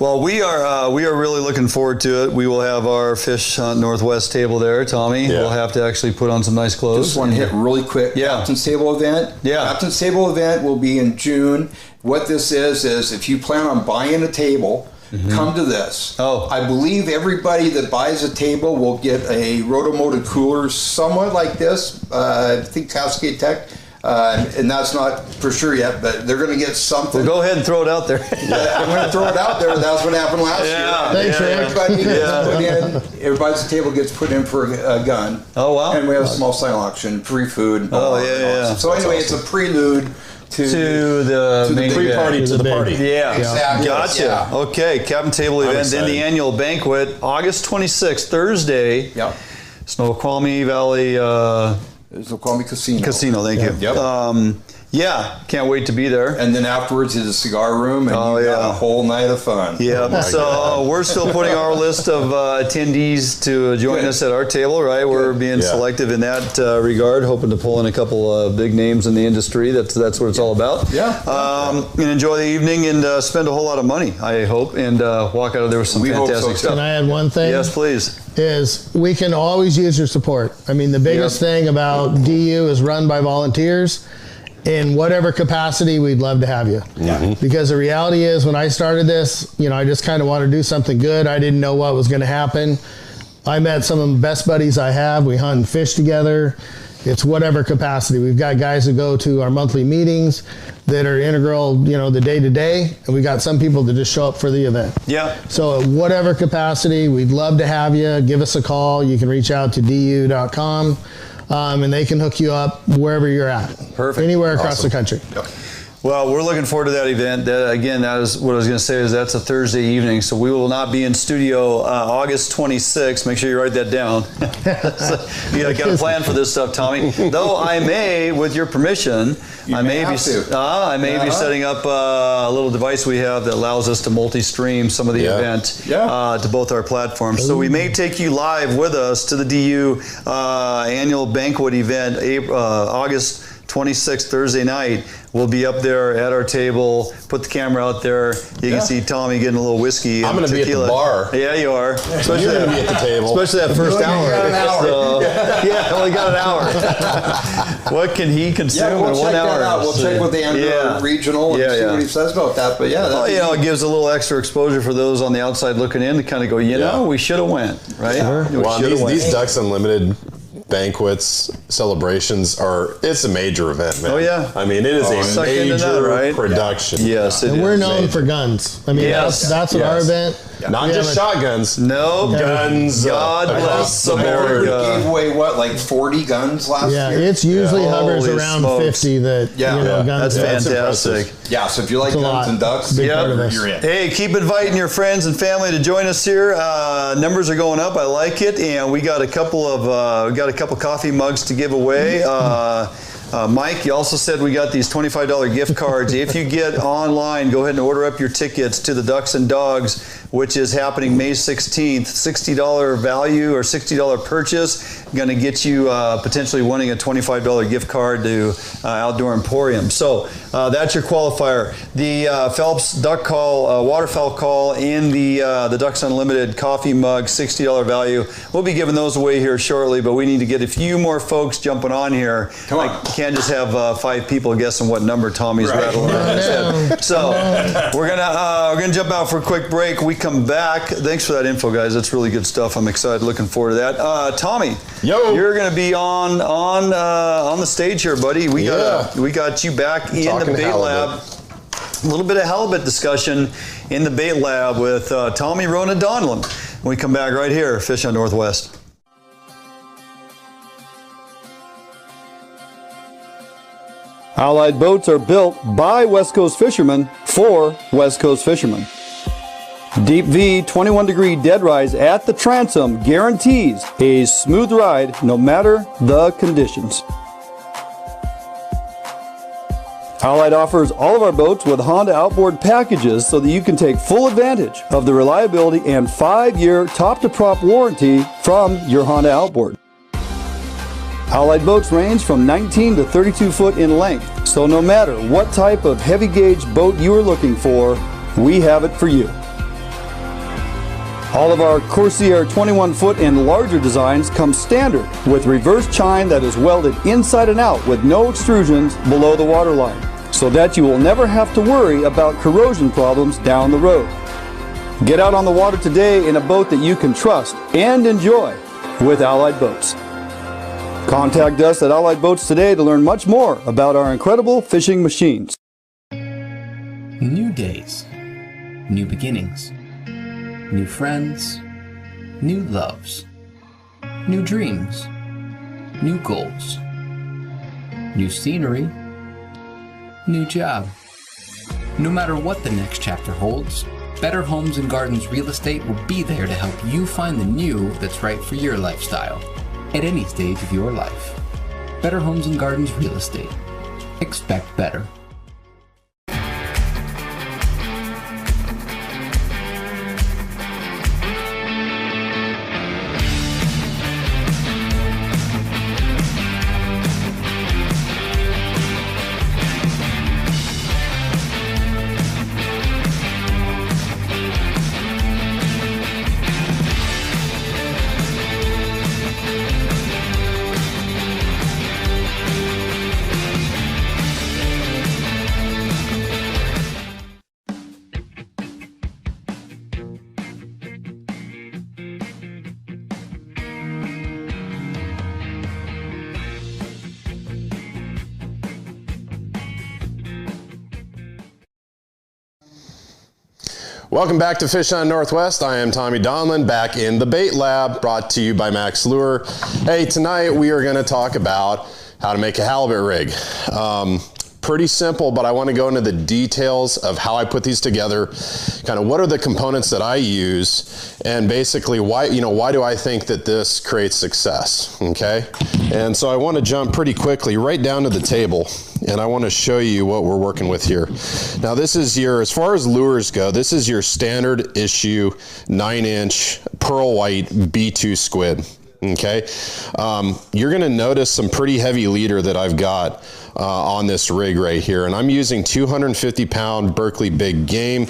Well, we are really looking forward to it. We will have our Fish Hunt Northwest table there, Tommy. Yeah. We'll have to actually put on some nice clothes. Just want to hit really quick. Yeah. Captain's Table event. Yeah. Captain's Table event will be in June. What this is if you plan on buying a table, come to this. Oh. I believe everybody that buys a table will get a rotomotive cooler somewhat like this. I think Pautzke Tech. And that's not for sure yet, but they're going to get something. Well, go ahead and throw it out there. I'm going to throw it out there. That's what happened last year. Thanks, Rick. Everybody gets put in. Everybody's table gets put in for a gun. Oh, wow. And we have a small silent auction, free food. Oh, yeah. So anyway, it's a prelude to the main pre-party event. to the party. Yeah, Exactly. Gotcha. Yeah. Okay, Captain Table event, then the excited. annual banquet, August 26th, Thursday. Yep. Snoqualmie Valley Snoqualmie Casino. Casino, thank you. Yep. Yeah, can't wait to be there. And then afterwards is a cigar room, and you got a whole night of fun. Yeah, so we're still putting our list of attendees to join us at our table, right? We're being selective in that regard, hoping to pull in a couple of big names in the industry. That's what it's all about. Yeah. And enjoy the evening and spend a whole lot of money, I hope, and walk out of there with some fantastic stuff. Can I add one thing? Yes, please. Is we can always use your support. I mean, the biggest thing about DU is run by volunteers. In whatever capacity, we'd love to have you. Because the reality is, when I started this, I just kind of wanted to do something good. I didn't know what was going to happen. I met some of the best buddies I have. We hunt and fish together. It's whatever capacity. We've got guys that go to our monthly meetings that are integral, the day-to-day, and we got some people that just show up for the event. Yeah. So at whatever capacity, we'd love to have you. Give us a call. You can reach out to du.com. And they can hook you up wherever you're at. Perfect. Anywhere across the country. Yep. Well, we're looking forward to that event. That is what I was going to say, is that's a Thursday evening, so we will not be in studio August 26th. Make sure you write that down. So you got a plan for this stuff, Tommy. Though I may, with your permission, I may be setting up a little device we have that allows us to multi-stream some of the event to both our platforms. So we may take you live with us to the DU annual banquet event, August 26th, Thursday night. We'll be up there at our table, put the camera out there. You can see Tommy getting a little whiskey. I'm going to be at the bar. Yeah, you are. Especially you're going to be at the table. Especially that first hour. So, only got an hour. What can he consume we'll in 1 hour? That out. We'll check with the regional and see what he says about that. But it gives a little extra exposure for those on the outside looking in to kind of go, we should have went, right? Well, these Ducks Unlimited banquets, celebrations it's a major event, man. Oh yeah. I mean, it is a major production. Yes, and we're known for guns. I mean, that's what our event. Not just shotguns. No. Guns. God bless America. We gave away like 40 guns last year? It's usually hovers around 50 that guns. That's fantastic. Yeah, so if you like guns and ducks, you're in. Hey, keep inviting your friends and family to join us here. Numbers are going up. I like it, and we got a couple of coffee mugs to give away. Mike, you also said we got these $25 gift cards. If you get online, go ahead and order up your tickets to the Ducks and Dogs, which is happening May 16th. $60 value or $60 purchase, going to get you potentially winning a $25 gift card to Outdoor Emporium. So that's your qualifier. The Phelps Duck Call, Waterfowl Call, and the Ducks Unlimited coffee mug, $60 value. We'll be giving those away here shortly, but we need to get a few more folks jumping on here. Come on. I can't just have 5 people guessing what number Tommy's rattling around his head. So we're gonna jump out for a quick break. We come back. Thanks for that info, guys. That's really good stuff. I'm excited, looking forward to that. Tommy, you're gonna be on the stage here, buddy. We got you back in the bait lab. A little bit of halibut discussion in the bait lab with Tommy Rona Donlin. When we come back right here, Fish on Northwest. Allied boats are built by West Coast fishermen for West Coast fishermen. Deep V 21-degree dead rise at the transom guarantees a smooth ride no matter the conditions. Allied offers all of our boats with Honda outboard packages so that you can take full advantage of the reliability and 5-year top-to-prop warranty from your Honda outboard. Allied boats range from 19 to 32 foot in length, so no matter what type of heavy gauge boat you are looking for, we have it for you. All of our Corsair 21-foot and larger designs come standard with reverse chine that is welded inside and out with no extrusions below the waterline, so that you will never have to worry about corrosion problems down the road. Get out on the water today in a boat that you can trust and enjoy with Allied Boats. Contact us at Allied Boats today to learn much more about our incredible fishing machines. New days, new beginnings, new friends, new loves, new dreams, new goals, new scenery, new job. No matter what the next chapter holds, Better Homes and Gardens Real Estate will be there to help you find the new that's right for your lifestyle at any stage of your life. Better Homes and Gardens Real Estate. Expect better. Welcome back to Fish on Northwest. I am Tommy Donlin, back in the bait lab, brought to you by Max Lure. Hey, tonight we are going to talk about how to make a halibut rig. Pretty simple, but I want to go into the details of how I put these together, kind of what are the components that I use, and basically why do I think that this creates success, okay? And so I want to jump pretty quickly right down to the table, and I want to show you what we're working with here. Now this is as far as lures go, this is your standard issue 9-inch pearl white B2 squid. Okay, you're going to notice some pretty heavy leader that I've got on this rig right here, and I'm using 250-pound Berkley big game.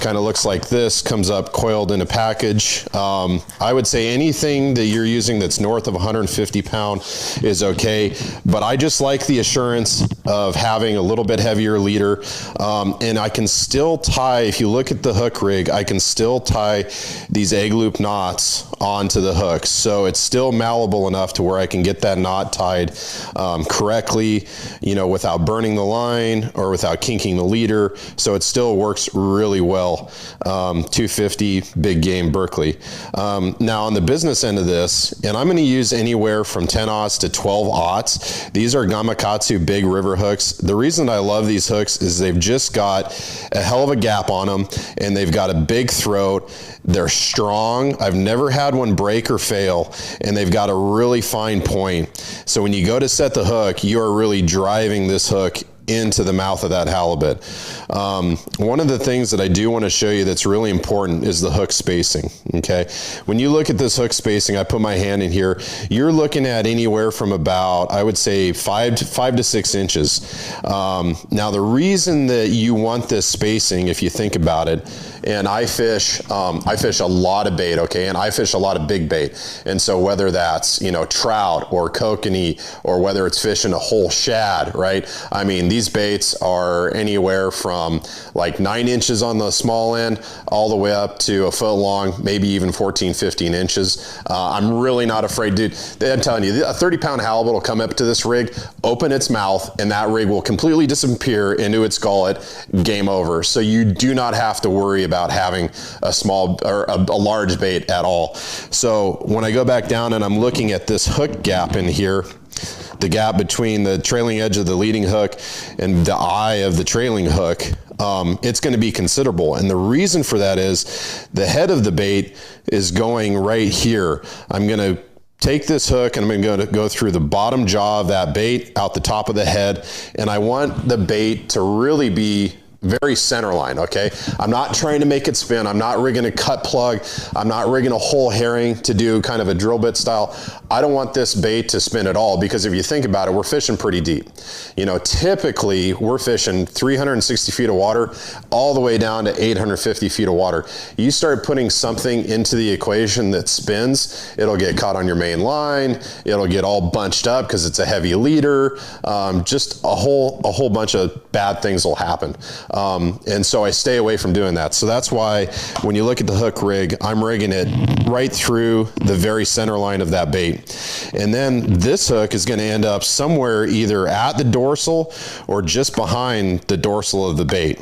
Kind of looks like this, comes up coiled in a package. I would say anything that you're using that's north of 150 pound is okay, but I just like the assurance of having a little bit heavier leader, and I can still tie, if you look at the hook rig, I can still tie these egg loop knots onto the hooks, so it's still malleable enough to where I can get that knot tied correctly, without burning the line or without kinking the leader, so it still works really well. 250 big game Berkley. Now on the business end of this, and I'm going to use anywhere from 10-aughts to 12-aughts. These are Gamakatsu big river hooks. The reason I love these hooks is they've just got a hell of a gap on them, and they've got a big throat. They're strong. I've never had one break or fail, and they've got a really fine point. So when you go to set the hook, you are really driving this hook into the mouth of that halibut. One of the things that I do want to show you that's really important is the hook spacing, okay? When you look at this hook spacing, I put my hand in here, you're looking at anywhere from about, I would say 5 to 6 inches. Now the reason that you want this spacing, if you think about it, and I fish a lot of bait, okay? And I fish a lot of big bait. And so whether that's, trout or kokanee, or whether it's fishing a whole shad, right? I mean, these baits are anywhere from like 9 inches on the small end all the way up to a foot long, maybe even 14, 15 inches. I'm really not afraid, dude. I'm telling you, a 30-pound halibut will come up to this rig, open its mouth, and that rig will completely disappear into its gullet, game over. So you do not have to worry about having a small or a large bait at all. So when I go back down and I'm looking at this hook gap in here, the gap between the trailing edge of the leading hook and the eye of the trailing hook, it's going to be considerable. And the reason for that is the head of the bait is going right here. I'm going to take this hook and I'm going to go through the bottom jaw of that bait, out the top of the head, and I want the bait to really be very center line, okay? I'm not trying to make it spin. I'm not rigging a cut plug. I'm not rigging a whole herring to do kind of a drill bit style. I don't want this bait to spin at all, because if you think about it, we're fishing pretty deep. You know, typically we're fishing 360 feet of water all the way down to 850 feet of water. You start putting something into the equation that spins, it'll get caught on your main line, it'll get all bunched up because it's a heavy leader, just a whole bunch of bad things will happen. And so I stay away from doing that. So that's why when you look at the hook rig, I'm rigging it right through the very center line of that bait. And then this hook is going to end up somewhere either at the dorsal or just behind the dorsal of the bait.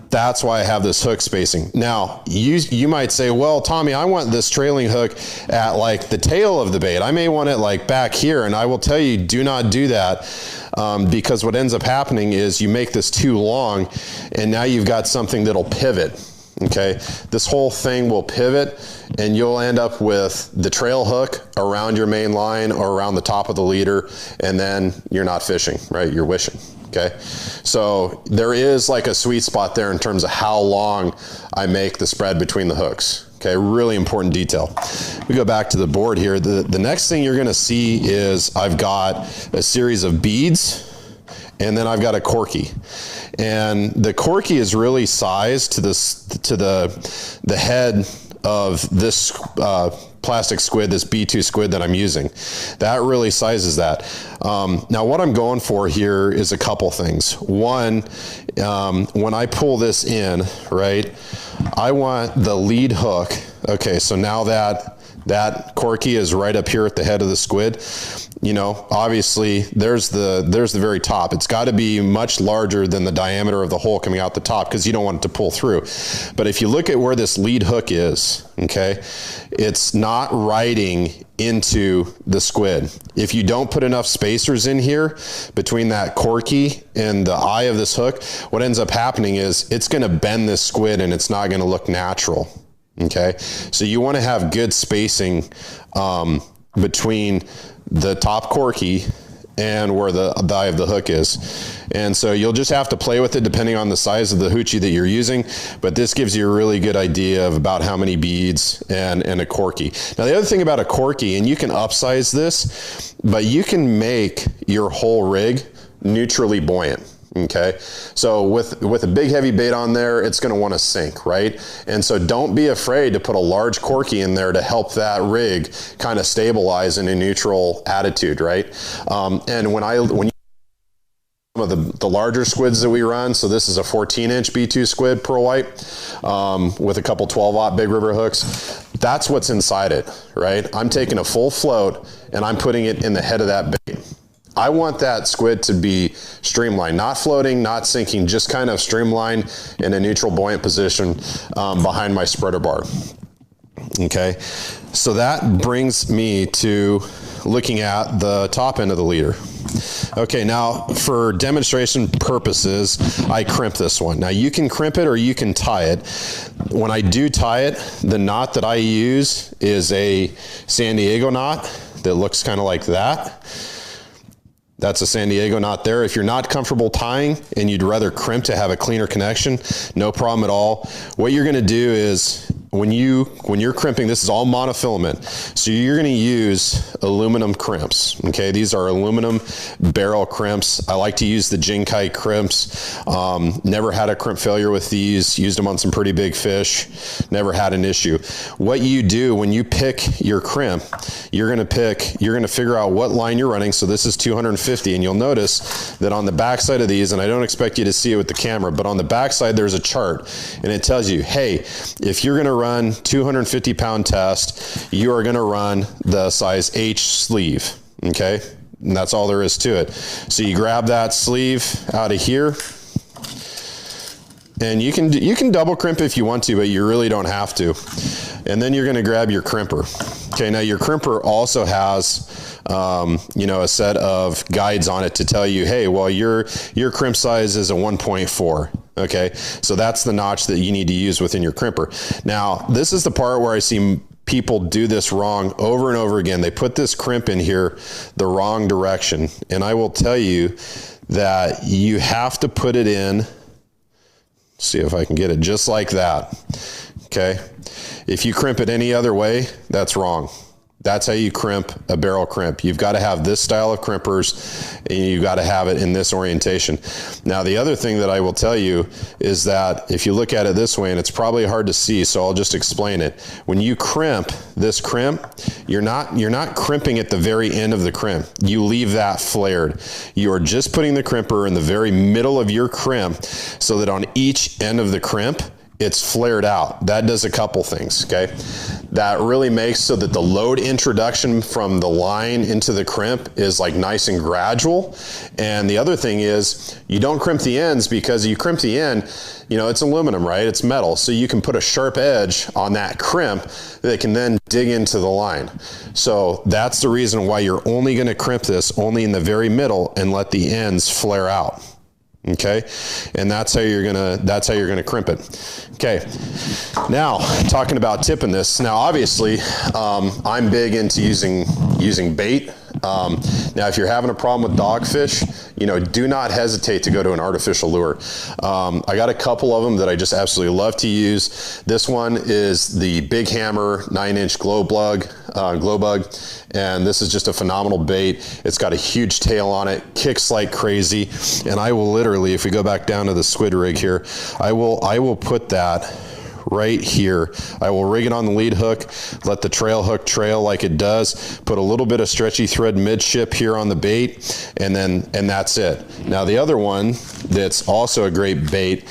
That's why I have this hook spacing. Now, you might say, well, Tommy, I want this trailing hook at like the tail of the bait. I may want it like back here, and I will tell you, do not do that, because what ends up happening is you make this too long, and now you've got something that'll pivot. Okay, this whole thing will pivot, and you'll end up with the trail hook around your main line or around the top of the leader, and then you're not fishing, right? You're wishing. Okay, so there is like a sweet spot there in terms of how long I make the spread between the hooks. Okay, really important detail. We go back to the board here. The next thing you're gonna see is I've got a series of beads, and then I've got a corky. And the corky is really sized to the head of this plastic squid, this B2 squid that I'm using. That really sizes that. Now what I'm going for here is a couple things. One, when I pull this in, right, I want the lead hook. Okay, so now that corky is right up here at the head of the squid. You know, obviously there's the very top. It's got to be much larger than the diameter of the hole coming out the top, because you don't want it to pull through. But if you look at where this lead hook is, okay, it's not riding into the squid. If you don't put enough spacers in here between that corky and the eye of this hook, what ends up happening is it's going to bend this squid, and it's not going to look natural. Okay, so you want to have good spacing between the top corky and where the eye of the hook is. And so you'll just have to play with it depending on the size of the hoochie that you're using, but this gives you a really good idea of about how many beads and a corky. Now the other thing about a corky, and you can upsize this, but you can make your whole rig neutrally buoyant. Okay, so with a big heavy bait on there, it's going to want to sink, right? And so don't be afraid to put a large corky in there to help that rig kind of stabilize in a neutral attitude, right? And when you some of the larger squids that we run, so this is a 14-inch B2 squid, pearl white, with a couple 12-aught Big River hooks. That's what's inside it, right? I'm taking a full float and I'm putting it in the head of that bait. I want that squid to be streamlined, not floating, not sinking, just kind of streamlined in a neutral buoyant position behind my spreader bar. Okay, so that brings me to looking at the top end of the leader. Okay, now for demonstration purposes, I crimp this one. Now you can crimp it or you can tie it. When I do tie it, the knot that I use is a San Diego knot that looks kind of like that. That's a San Diego knot there. If you're not comfortable tying and you'd rather crimp to have a cleaner connection, no problem at all. What you're gonna do is when you're crimping, this is all monofilament. So you're gonna use aluminum crimps, okay? These are aluminum barrel crimps. I like to use the Jinkai crimps. Never had a crimp failure with these, used them on some pretty big fish, never had an issue. What you do when you pick your crimp, you're gonna figure out what line you're running. So this is 250, and you'll notice that on the back side of these, and I don't expect you to see it with the camera, but on the back side there's a chart, and it tells you, hey, if you're gonna run 250 pound test, you are going to run the size H sleeve. Okay, and that's all there is to it. So you grab that sleeve out of here, and you can double crimp if you want to, but you really don't have to. And then you're going to grab your crimper. Okay, now your crimper also has a set of guides on it to tell you, hey, well, your crimp size is a 1.4. Okay, so that's the notch that you need to use within your crimper. Now, this is the part where I see people do this wrong over and over again. They put this crimp in here the wrong direction. And I will tell you that you have to put it in See if I can get it just like that. Okay. If you crimp it any other way, that's wrong. That's how you crimp a barrel crimp. You've got to have this style of crimpers, and you've got to have it in this orientation. Now, the other thing that I will tell you is that if you look at it this way, and it's probably hard to see, so I'll just explain it. When you crimp this crimp, you're not crimping at the very end of the crimp. You leave that flared. You are just putting the crimper in the very middle of your crimp so that on each end of the crimp, it's flared out. That does a couple things, okay? That really makes so that the load introduction from the line into the crimp is like nice and gradual. And the other thing is you don't crimp the ends, because you crimp the end, you know, it's aluminum, right? It's metal. So you can put a sharp edge on that crimp that can then dig into the line. So that's the reason why you're only gonna crimp this only in the very middle and let the ends flare out. Okay, and that's how you're gonna crimp it. Okay, now talking about tipping this. Now, obviously, I'm big into using bait. Now, if you're having a problem with dogfish, you know, do not hesitate to go to an artificial lure. I got a couple of them that I just absolutely love to use. This one is the Big Hammer 9-inch glow bug, and this is just a phenomenal bait. It's got a huge tail on it, kicks like crazy, and I will literally, if we go back down to the squid rig here, I will put that right here. I will rig it on the lead hook, let the trail hook trail like it does, put a little bit of stretchy thread midship here on the bait, and that's it. Now, the other one that's also a great bait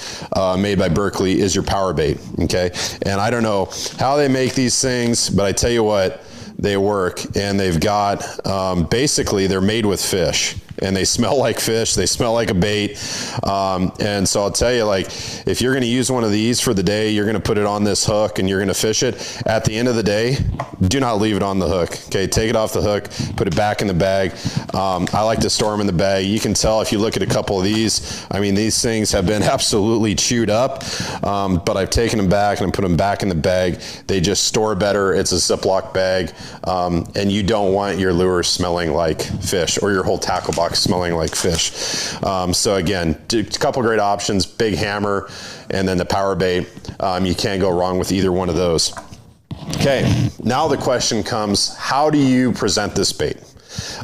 made by Berkley is your power bait, okay? And I don't know how they make these things, but I tell you what, they work, and they've got, basically they're made with fish, and they smell like fish, they smell like a bait. And so I'll tell you, like, if you're gonna use one of these for the day, you're gonna put it on this hook and you're gonna fish it. At the end of the day, do not leave it on the hook, okay? Take it off the hook, put it back in the bag. I like to store them in the bag. You can tell if you look at a couple of these, I mean, these things have been absolutely chewed up, but I've taken them back and put them back in the bag. They just store better. It's a Ziploc bag, and you don't want your lure smelling like fish, or your whole tackle box smelling like fish. So again, a couple great options: Big Hammer and then the power bait. You can't go wrong with either one of those. Okay, now the question comes, how do you present this bait?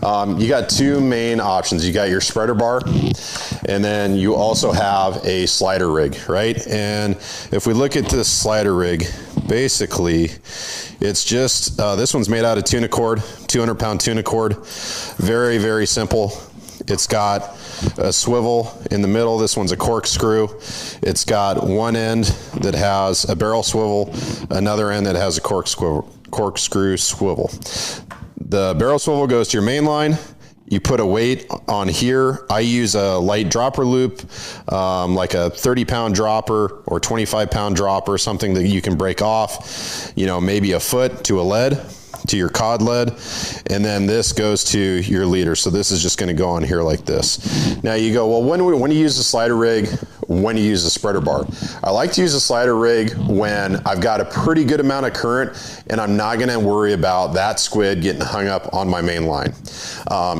You got two main options. You got your spreader bar, and then you also have a slider rig, right? And if we look at this slider rig, basically it's just, this one's made out of tuna cord, 200-pound tuna cord. Very, very simple. It's got a swivel in the middle. This one's a corkscrew. It's got one end that has a barrel swivel, another end that has a corkscrew swivel. The barrel swivel goes to your main line. You put a weight on here. I use a light dropper loop, like a 30-pound dropper or 25-pound dropper, something that you can break off, you know, maybe a foot to a lead, to your cod lead, and then this goes to your leader. So this is just going to go on here like this. Now you go, well, when you use the slider rig, when you use the spreader bar. I like to use the slider rig when I've got a pretty good amount of current and I'm not going to worry about that squid getting hung up on my main line.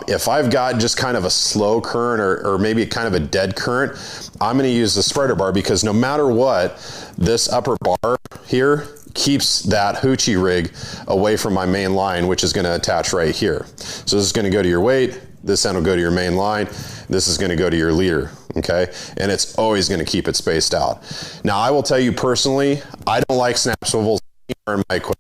If I've got just kind of a slow current or maybe kind of a dead current, I'm going to use the spreader bar, because no matter what, this upper bar here keeps that hoochie rig away from my main line, which is going to attach right here. So this is going to go to your weight, this end will go to your main line, this is going to go to your leader, okay? And it's always going to keep it spaced out. Now, I will tell you personally, I don't like snap swivels in my equation.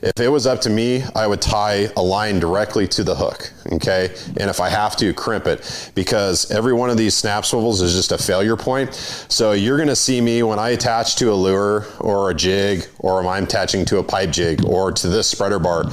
If it was up to me, I would tie a line directly to the hook, okay? And if I have to, crimp it, because every one of these snap swivels is just a failure point. So you're gonna see me when I attach to a lure or a jig, or if I'm attaching to a pipe jig or to this spreader bar,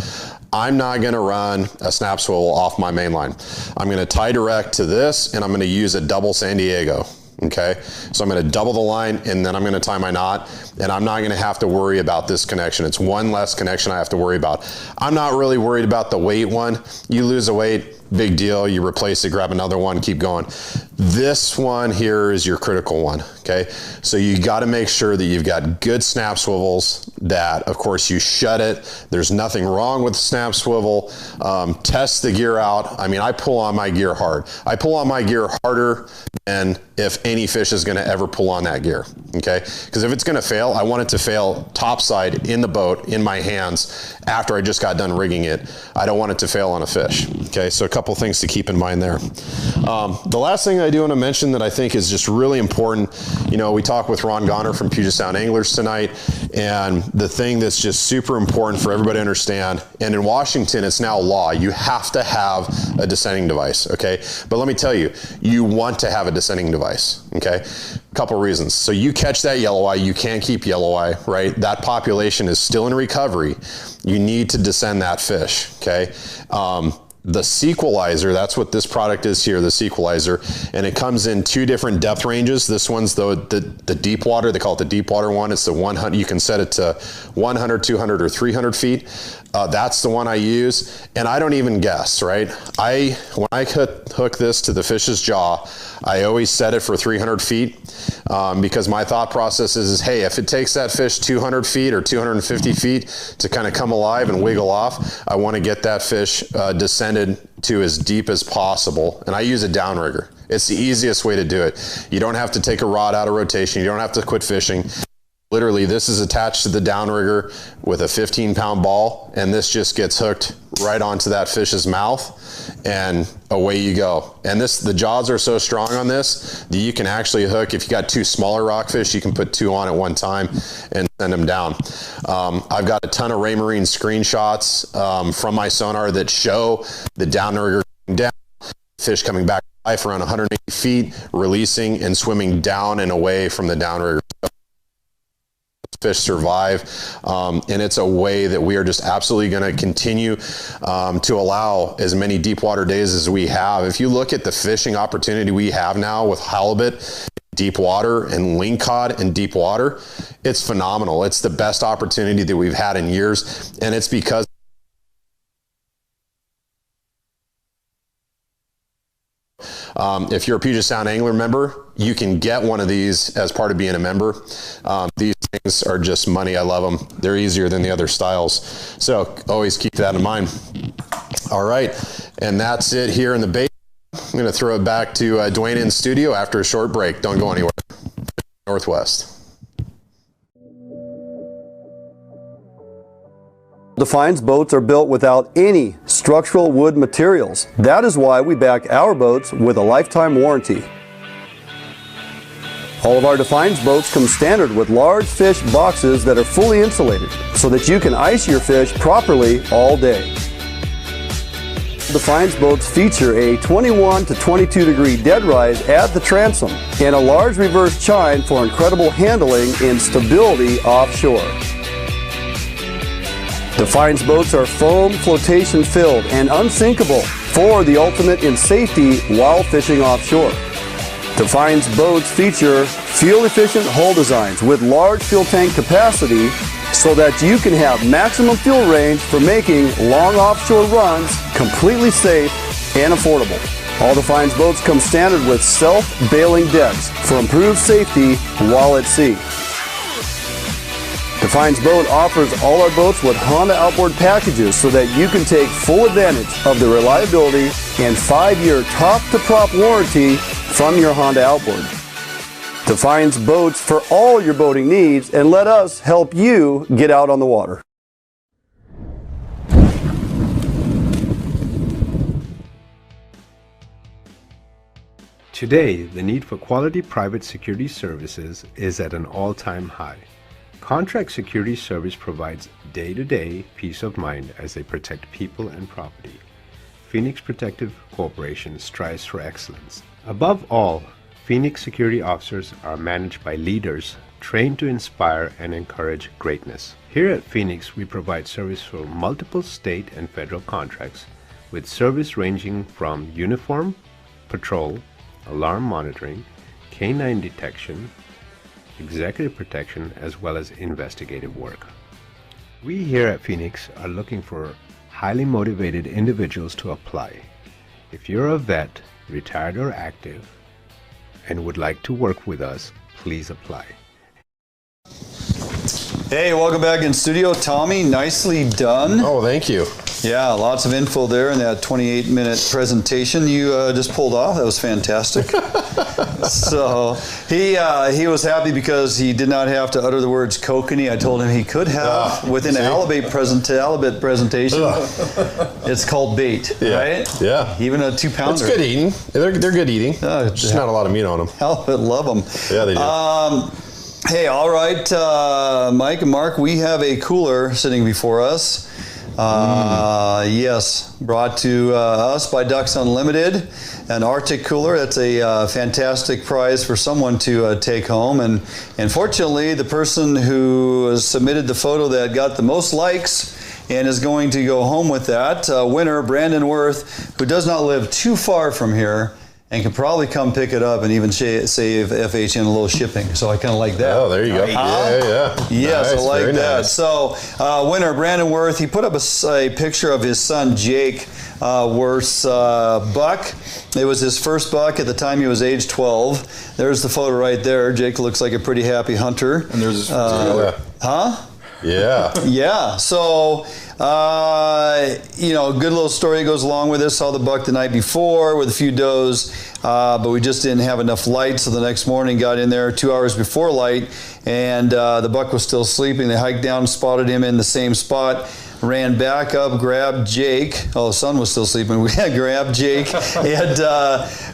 I'm not gonna run a snap swivel off my main line. I'm gonna tie direct to this, and I'm gonna use a double San Diego. Okay, so I'm going to double the line, and then I'm going to tie my knot, and I'm not going to have to worry about this connection. It's one less connection I have to worry about. I'm not really worried about the weight one. You lose a weight, big deal. You replace it, grab another one, keep going. This one here is your critical one, okay? So you got to make sure that you've got good snap swivels, that of course you shut it. There's nothing wrong with the snap swivel. Test the gear out. I mean, I pull on my gear hard. I pull on my gear harder than if any fish is going to ever pull on that gear, okay? Because if it's going to fail, I want it to fail topside in the boat, in my hands, after I just got done rigging it. I don't want it to fail on a fish, okay? So a couple things to keep in mind there. The last thing I do want to mention that I think is just really important, you know, we talked with Ron Garner from Puget Sound Anglers tonight, and the thing that's just super important for everybody to understand, and in Washington it's now law, you have to have a descending device, okay? But let me tell you, you want to have a descending device, okay? A couple reasons. So you catch that yellow eye, you can't keep yellow eye, right? That population is still in recovery. You need to descend that fish, okay? The Sequelizer, that's what this product is here, the Sequelizer, and it comes in 2 different depth ranges. This one's the deep water, they call it the deep water one. It's the 100, you can set it to 100, 200, or 300 feet. That's the one I use, and I don't even guess, right? When I hook this to the fish's jaw, I always set it for 300 feet because my thought process is, hey, if it takes that fish 200 feet or 250 feet to kind of come alive and wiggle off, I want to get that fish descended to as deep as possible, and I use a downrigger. It's the easiest way to do it. You don't have to take a rod out of rotation. You don't have to quit fishing. Literally, this is attached to the downrigger with a 15-pound ball, and this just gets hooked right onto that fish's mouth, and away you go. And the jaws are so strong on this that you can actually hook, if you got 2 smaller rockfish, you can put 2 on at one time and send them down. I've got a ton of Raymarine screenshots from my sonar that show the downrigger going down, fish coming back to life around 180 feet, releasing and swimming down and away from the downrigger. Fish survive, and it's a way that we are just absolutely going to continue to allow as many deep water days as we have. If you look at the fishing opportunity we have now with halibut, deep water, and lingcod in deep water, it's phenomenal. It's the best opportunity that we've had in years, and it's because if you're a Puget Sound Angler member, you can get one of these as part of being a member. These things are just money. I love them. They're easier than the other styles. So always keep that in mind. All right. And that's it here in the bait. I'm going to throw it back to Dwayne in studio after a short break. Don't go anywhere. Northwest. Defines boats are built without any structural wood materials. That is why we back our boats with a lifetime warranty. All of our Defines boats come standard with large fish boxes that are fully insulated so that you can ice your fish properly all day. Defines boats feature a 21 to 22 degree dead rise at the transom and a large reverse chine for incredible handling and stability offshore. Defines boats are foam flotation filled and unsinkable for the ultimate in safety while fishing offshore. Defines boats feature fuel-efficient hull designs with large fuel tank capacity so that you can have maximum fuel range for making long offshore runs completely safe and affordable. All Defines boats come standard with self-bailing decks for improved safety while at sea. Defines Boat offers all our boats with Honda outboard packages so that you can take full advantage of the reliability and 5-year top-to-prop warranty from your Honda outboard. Defines boats for all your boating needs, and let us help you get out on the water. Today, the need for quality private security services is at an all-time high. Contract Security Service provides day-to-day peace of mind as they protect people and property. Phoenix Protective Corporation strives for excellence. Above all, Phoenix security officers are managed by leaders trained to inspire and encourage greatness. Here at Phoenix, we provide service for multiple state and federal contracts, with service ranging from uniform, patrol, alarm monitoring, canine detection, executive protection, as well as investigative work. We here at Phoenix are looking for highly motivated individuals to apply. If you're a vet, retired or active, and would like to work with us, please apply. Hey, welcome back in studio. Tommy, nicely done. Oh, thank you. Yeah, lots of info there in that 28-minute presentation you just pulled off. That was fantastic. So he was happy because he did not have to utter the words kokanee. I told him he could have within an halibut presentation. It's called bait, right? Yeah. Even a 2-pounder. It's good eating. They're good eating. Just not a lot of meat on them. Halibut love them. Yeah, they do. Hey, all right, Mike and Mark, we have a cooler sitting before us. Yes, brought to us by Ducks Unlimited, an Arctic cooler. That's a fantastic prize for someone to take home. And fortunately, the person who submitted the photo that got the most likes and is going to go home with that winner, Brandon Worth, who does not live too far from here, and can probably come pick it up and even save FHN a little shipping. So I kind of like that. Oh, there you go. Yeah. Yes, nice, I like that. Nice. So winner, Brandon Worth, he put up a picture of his son, Jake Worth's buck. It was his first buck at the time he was age 12. There's the photo right there. Jake looks like a pretty happy hunter. And there's his trailer. Yeah. Yeah. So, good little story goes along with this. Saw the buck the night before with a few does, but we just didn't have enough light. So the next morning got in there 2 hours before light, and the buck was still sleeping. They hiked down, spotted him in the same spot, ran back up, grabbed Jake. Oh, the sun was still sleeping. We had grabbed Jake, and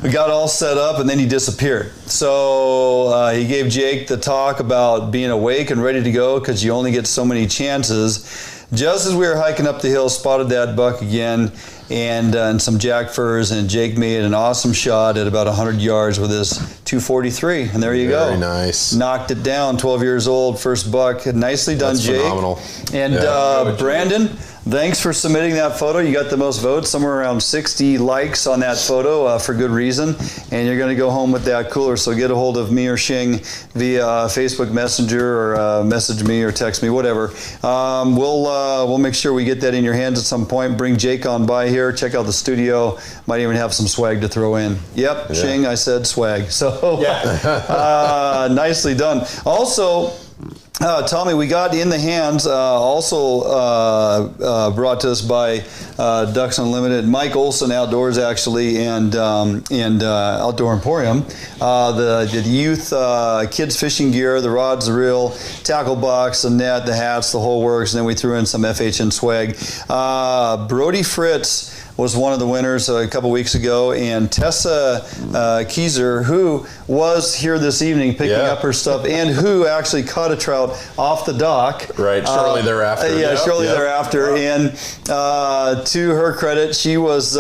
we got all set up, and then he disappeared. So he gave Jake the talk about being awake and ready to go because you only get so many chances. Just as we were hiking up the hill, spotted that buck again and some jack furs, and Jake made an awesome shot at about 100 yards with his .243, and there you go. Very nice. Knocked it down, 12 years old, first buck. Nicely done, That's Jake. Phenomenal. And Brandon, thanks for submitting that photo. You got the most votes, somewhere around 60 likes on that photo for good reason, and you're going to go home with that cooler. So get a hold of me or Shing via Facebook Messenger, or message me or text me, whatever. We'll make sure we get that in your hands at some point. Bring Jake on by here. Check out the studio. Might even have some swag to throw in. Yep, Shing, I said swag. So nicely done. Also, Tommy, we got in the hands, brought to us by Ducks Unlimited, Mike Olson Outdoors, actually, and Outdoor Emporium. The youth kids fishing gear, the rods, the reel, tackle box, the net, the hats, the whole works, and then we threw in some FHN swag. Brody Fritz was one of the winners a couple weeks ago, and Tessa Kieser, who was here this evening picking up her stuff, and who actually caught a trout off the dock. Right, shortly thereafter. Shortly thereafter. And to her credit, she was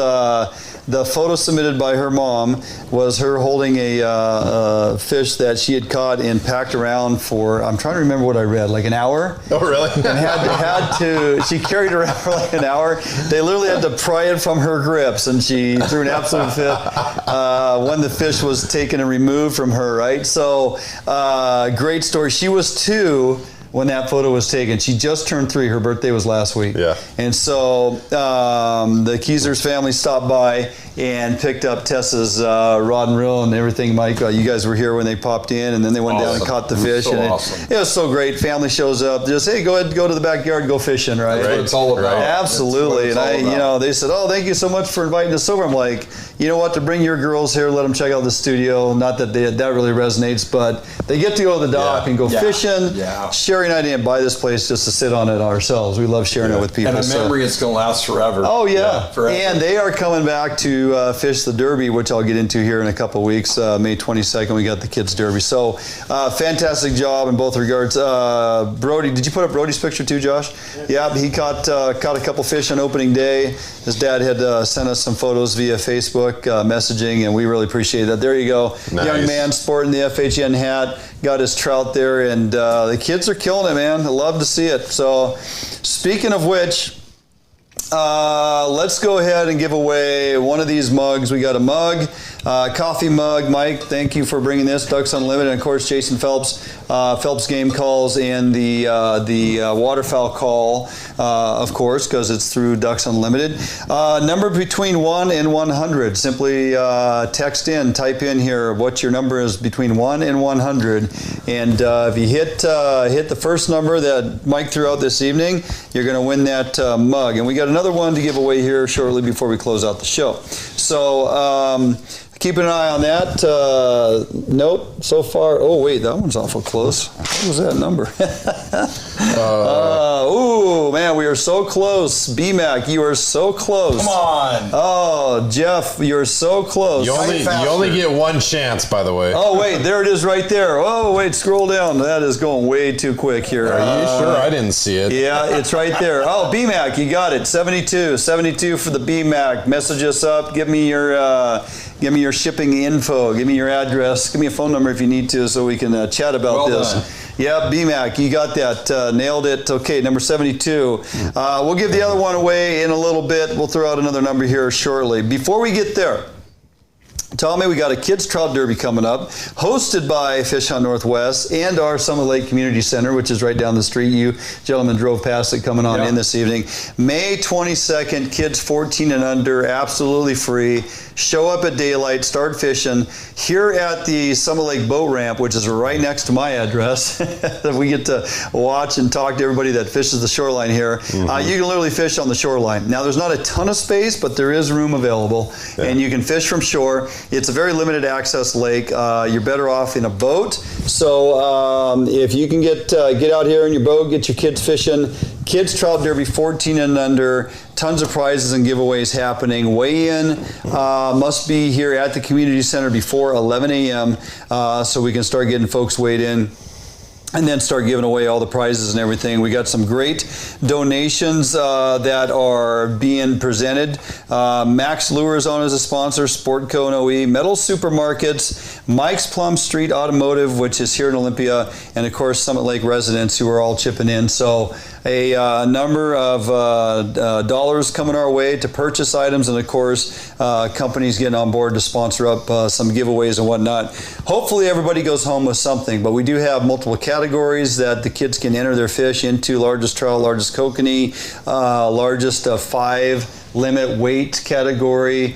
the photo submitted by her mom was her holding a fish that she had caught and packed around for, I'm trying to remember what I read, like an hour. Oh, really? And she carried it around for like an hour. They literally had to pry it from her grips, and she threw an absolute fit when the fish was taken and removed from her, right? So, great story. She was 2 when that photo was taken. She just turned 3. Her birthday was last week. Yeah. And so the Keezers family stopped by and picked up Tessa's rod and reel and everything. Mike, you guys were here when they popped in, and then they went down and caught the fish. So and awesome. It was so great. Family shows up. Just, hey, go ahead, go to the backyard, go fishing, right? That's what it's all about. Absolutely. And they said, oh, thank you so much for inviting us over. I'm like, you know what, to bring your girls here, let them check out the studio. Not that that really resonates, but they get to go to the dock and go fishing. Yeah. Sherry and I didn't buy this place just to sit on it ourselves. We love sharing it with people. And a memory it's going to last forever. Oh, yeah. Forever. And they are coming back to fish the Derby, which I'll get into here in a couple of weeks. May 22nd, we got the kids' Derby. So, fantastic job in both regards. Brody, did you put up Brody's picture too, Josh? Yeah, he caught a couple fish on opening day. His dad had sent us some photos via Facebook messaging, and we really appreciate that. There you go. Nice. Young man sporting the FHN hat, got his trout there, and the kids are killing it, man. I love to see it. So, speaking of which, Let's go ahead and give away one of these mugs. We got a mug, coffee mug. Mike, thank you for bringing this. Ducks Unlimited, and of course Jason Phelps, Phelps Game Calls, and the waterfowl call, of course, because it's through Ducks Unlimited. Number between 1 and 100. Simply text in, type in here what your number is between 1 and 100, and if you hit the first number that Mike threw out this evening, you're going to win that mug. And we got another one to give away here shortly before we close out the show. So keep an eye on that. Nope, so far. Oh wait, that one's awful close. What was that number? Ooh, man, we are so close. BMAC, you are so close. Come on. Oh, Jeff, you're so close. You only get one chance, by the way. Oh wait, there it is right there. Oh wait, scroll down. That is going way too quick here. Are you sure? I didn't see it. Yeah, it's right there. Oh, BMAC, you got it. 72 for the BMAC. Message us up. Give me your shipping info. Give me your address. Give me a phone number if you need to, so we can chat about this. Done. Yeah, BMAC, you got that. Nailed it. Okay, number 72. We'll give the other one away in a little bit. We'll throw out another number here shortly. Before we get there, Tommy, we got a Kids Trout Derby coming up, hosted by Fish Hunt Northwest and our Summit Lake Community Center, which is right down the street. You gentlemen drove past it coming on in this evening. May 22nd, kids 14 and under, absolutely free. Show up at daylight, start fishing here at the Summit Lake Boat Ramp, which is right next to my address. We get to watch and talk to everybody that fishes the shoreline here. You can literally fish on the shoreline. Now, there's not a ton of space, but there is room available, and you can fish from shore. It's a very limited access lake. You're better off in a boat. So if you can get out here in your boat, get your kids fishing. Kids Trout Derby 14 and under. Tons of prizes and giveaways happening. Weigh-in must be here at the community center before 11 a.m. So we can start getting folks weighed in and then start giving away all the prizes and everything. We got some great donations that are being presented. Max Lures on as a sponsor, Sportco and OE, Metal Supermarkets, Mike's Plum Street Automotive, which is here in Olympia, and of course Summit Lake residents who are all chipping in. So a number of dollars coming our way to purchase items, and of course companies getting on board to sponsor up some giveaways and whatnot. Hopefully everybody goes home with something, but we do have multiple categories that the kids can enter their fish into: largest trout, largest kokanee, largest 5 limit weight category,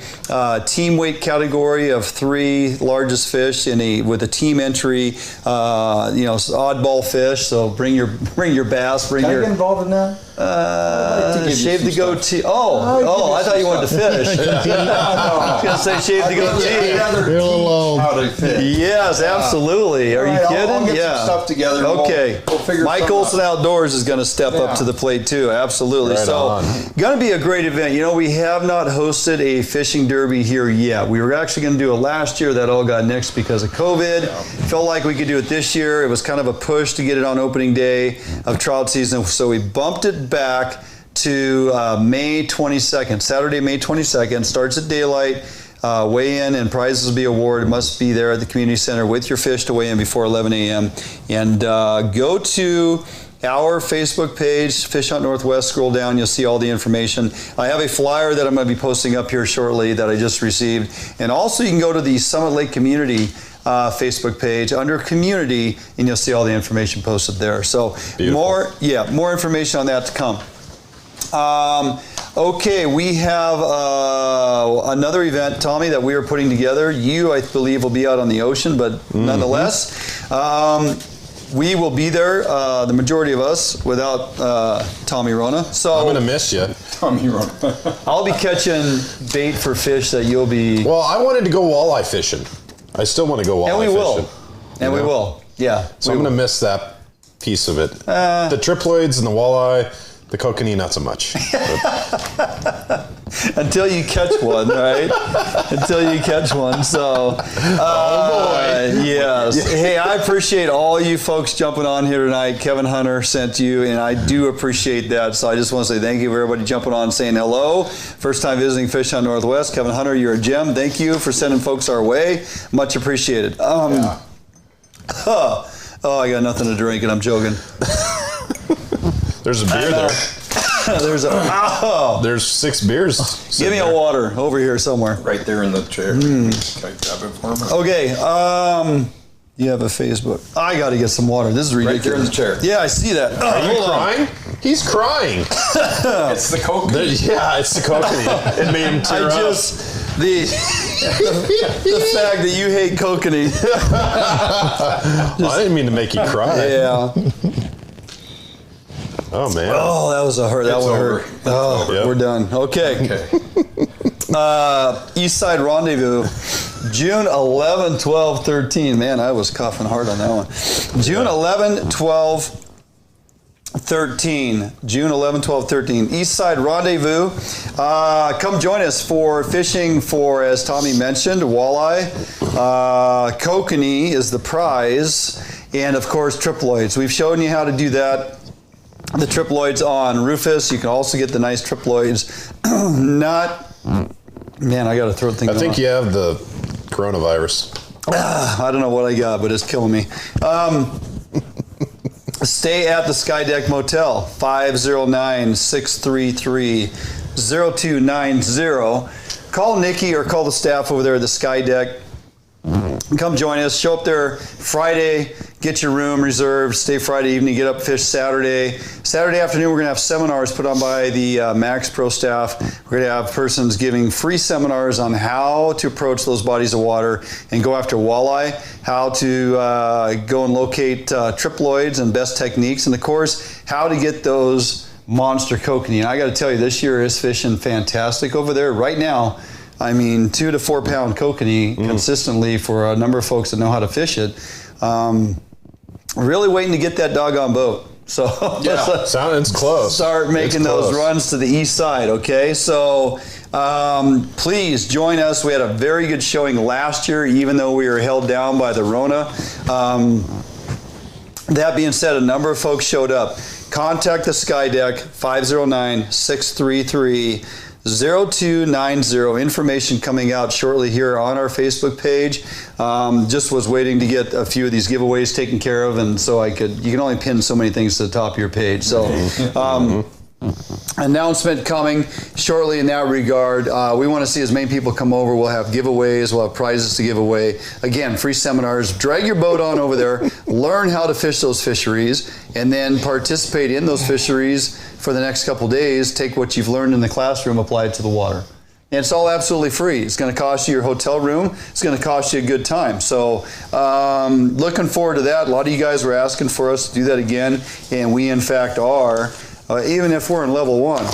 team weight category of 3 largest fish with a team entry, oddball fish. So bring your bass, Can I get involved in that? Shave the goatee. Oh, I thought you wanted to fish. I was going to say shave the goatee. How to fish. Yes, absolutely. Are you kidding? I'll get some stuff together. Okay. We'll figure Mike Olson Outdoors is going to step up to the plate too. Absolutely. Going to be a great event. You know, we have not hosted a fishing derby here yet. We were actually going to do it last year. That all got nixed because of COVID. Felt like we could do it this year. It was kind of a push to get it on opening day of trout season, so we bumped it back to May 22nd. Saturday, May 22nd. Starts at daylight. Weigh in and prizes will be awarded. Must be there at the community center with your fish to weigh in before 11 a.m. And go to our Facebook page, Fish Hunt Northwest. Scroll down, you'll see all the information. I have a flyer that I'm going to be posting up here shortly that I just received. And also you can go to the Summit Lake Community Facebook page under Community, and you'll see all the information posted there. So more information on that to come. Okay, we have another event, Tommy, that we are putting together. You, I believe, will be out on the ocean, but nonetheless, we will be there, the majority of us, without Tommy Rona. So I'm going to miss you. Tommy Rona. I'll be catching bait for fish that you'll be... Well, I wanted to go walleye fishing. I still want to go walleye fishing. And we will. Yeah. So I'm going to miss that piece of it. The triploids and the walleye, the kokanee, not so much. Until you catch one, right? Until you catch one. So, yes. Hey, I appreciate all you folks jumping on here tonight. Kevin Hunter sent you, and I do appreciate that. So I just want to say thank you for everybody jumping on and saying hello. First time visiting Fish Hunt Northwest. Kevin Hunter, you're a gem. Thank you for sending folks our way. Much appreciated. I got nothing to drink, and I'm joking. There's a beer there. There's 6 beers. Give me a water over here somewhere. Right there in the chair. Can I grab it for me? Okay. You have a Facebook. I got to get some water. This is ridiculous. Right there in the chair. Yeah, I see that. Are you crying? He's crying. It's the kokanee. Yeah, it's the kokanee. It made him tear up. The fact that you hate kokanee. I didn't mean to make you cry. Yeah. Oh man. Oh, that was a hurt. That one hurt. Oh, Yep. we're done. Okay. East Side Rendezvous, June 11, 12, 13. Man, I was coughing hard on that one. June 11, 12, 13. June 11, 12, 13. East Side Rendezvous. Come join us for fishing for, as Tommy mentioned, walleye. Kokanee is the prize. And, of course, triploids. We've shown you how to do that. The triploids on Rufus. You can also get the nice triploids. Man, I got a throat thing. I think you have the coronavirus. I don't know what I got, but it's killing me. Stay at the Skydeck Motel, 509-633-0290. Call Nikki or call the staff over there at the Skydeck. Come join us. Show up there Friday. Get your room reserved. Stay Friday evening. Get up, fish Saturday. Saturday afternoon, we're going to have seminars put on by the Max Pro staff. We're going to have persons giving free seminars on how to approach those bodies of water and go after walleye, how to go and locate triploids and best techniques, and of course, how to get those monster kokanee. And I got to tell you, this year is fishing fantastic over there right now. I mean, 2 to 4 pound kokanee consistently for a number of folks that know how to fish it. Really waiting to get that doggone boat. So sounds close. Start making those runs to the east side, okay? So please join us. We had a very good showing last year, even though we were held down by the Rona. That being said, a number of folks showed up. Contact the Skydeck, 509-633-0290. Information coming out shortly here on our Facebook page. Just was waiting to get a few of these giveaways taken care of, and so you can only pin so many things to the top of your page. So announcement coming shortly in that regard. We want to see as many people come over. We'll have giveaways. We'll have prizes to give away. Again, free seminars. Drag your boat on over there. Learn how to fish those fisheries, and then participate in those fisheries for the next couple days. Take what you've learned in the classroom, apply it to the water. And it's all absolutely free. It's going to cost you your hotel room. It's going to cost you a good time. So looking forward to that. A lot of you guys were asking for us to do that again, and we in fact are. Even if we're in level 1,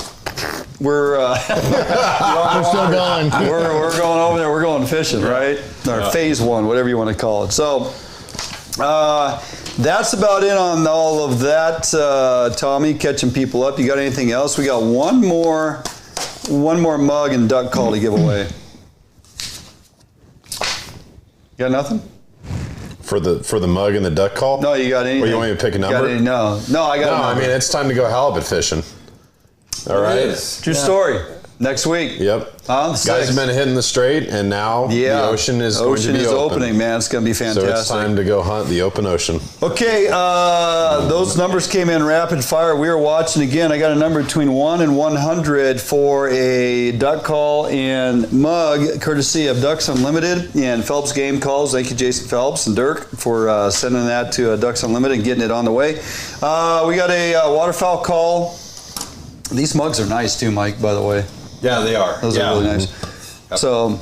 we're still going. We're going over there. We're going fishing, right? Or phase 1, whatever you want to call it. So that's about it on all of that. Tommy, catching people up. You got anything else? We got one more mug and duck call to give away. You got nothing? For the mug and the duck call? No, you got anything? Or you want me to pick a number? No, I got. No, I mean it's time to go halibut fishing. All right, true story. Next week. Yep. Guys have been hitting the strait, and now the ocean is going to be opening. Man, it's going to be fantastic. So it's time to go hunt the open ocean. Okay, those numbers came in rapid fire. We are watching again. I got a number between 1 and 100 for a duck call and mug, courtesy of Ducks Unlimited and Phelps Game Calls. Thank you, Jason Phelps and Dirk, for sending that to Ducks Unlimited and getting it on the way. We got a waterfowl call. These mugs are nice too, Mike, by the way. Yeah, they are. Those are really nice. Yep. So,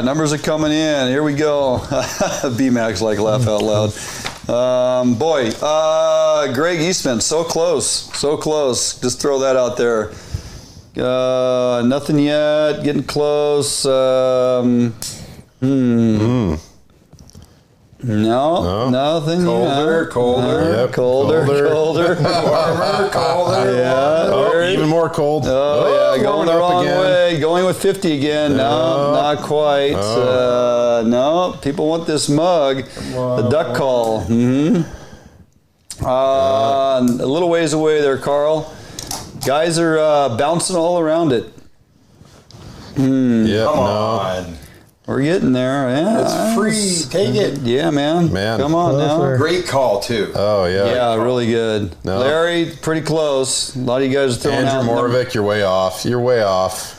numbers are coming in. Here we go. B-Max like laugh out loud. Greg Eastman, so close. Just throw that out there. Nothing yet. Getting close. No, nothing. Colder. Yep. Colder. Warmer, colder. Yeah. Even more cold. Oh, yeah, going the wrong way. Going with 50 again. No, not quite. No, people want this mug. The duck call. A little ways away there, Carl. Guys are bouncing all around it. Yeah, come on. We're getting there. Yeah, it's free. Take it. Yeah, man. Come on now. Great call, too. Oh, yeah. Yeah, really good. No. Larry, pretty close. A lot of you guys are throwing Andrew out. Moravec, you're way off. You're way off.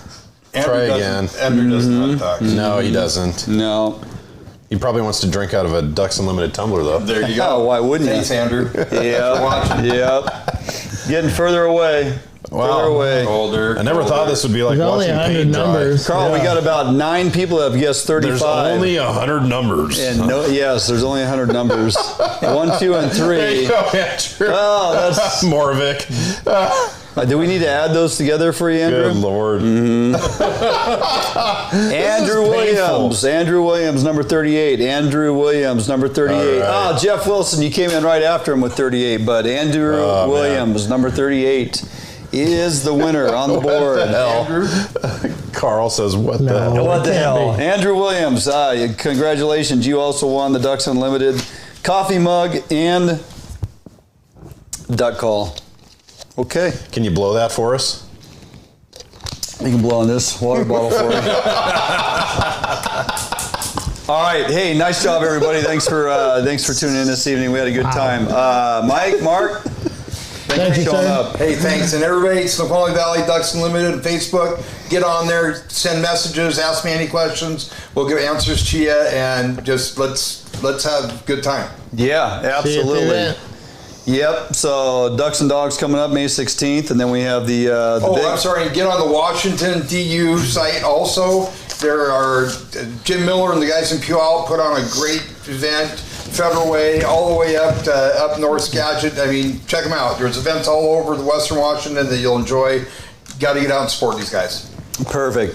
Try again. Andrew doesn't hot dogs. No, he doesn't. No. He probably wants to drink out of a Ducks Unlimited tumbler, though. There you go. Oh, why wouldn't Thanks, you? Andrew. Yeah. Yep. Getting further away. Wow. Further away. Older. I never thought this would be like There's only watching 100 paint dry. numbers. Carl, we got about 9 people that have guessed 35. There's only 100 numbers. And yes, there's only 100 numbers. 1, 2, and 3. There you go, Andrew. Oh, that's Moravec. do we need to add those together for you, Andrew? Good Lord. Andrew Williams. Andrew Williams, number 38. Andrew Williams, number 38. All right. Jeff Wilson, you came in right after him with 38, but Andrew Williams, number 38, is the winner on the board. What the hell? Carl says, what the hell? What the hell? Andrew Williams, congratulations. You also won the Ducks Unlimited coffee mug and duck call. Okay. Can you blow that for us? You can blow on this water bottle for me. All right. Hey, nice job, everybody. Thanks for tuning in this evening. We had a good time. Mike, Mark, thanks for showing up. Hey, thanks. And everybody, Snoqualmie Valley Ducks Unlimited Facebook, get on there, send messages, ask me any questions. We'll give answers to you, and just let's have a good time. Yeah, absolutely. Yep. So Ducks and Dogs coming up May 16th, and then we have the big... I'm sorry. Get on the Washington DU site also. There are Jim Miller and the guys in Puyallup put on a great event, Federal Way, all the way up to up North Skagit. I mean, check them out. There's events all over the Western Washington that you'll enjoy. Got to get out and support these guys. Perfect.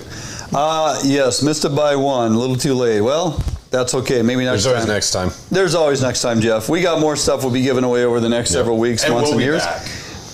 Yes, missed it by one. A little too late. Well, that's okay. Maybe next time. There's always next time. There's always next time, Jeff. We got more stuff we'll be giving away over the next several weeks, months, and years. Back.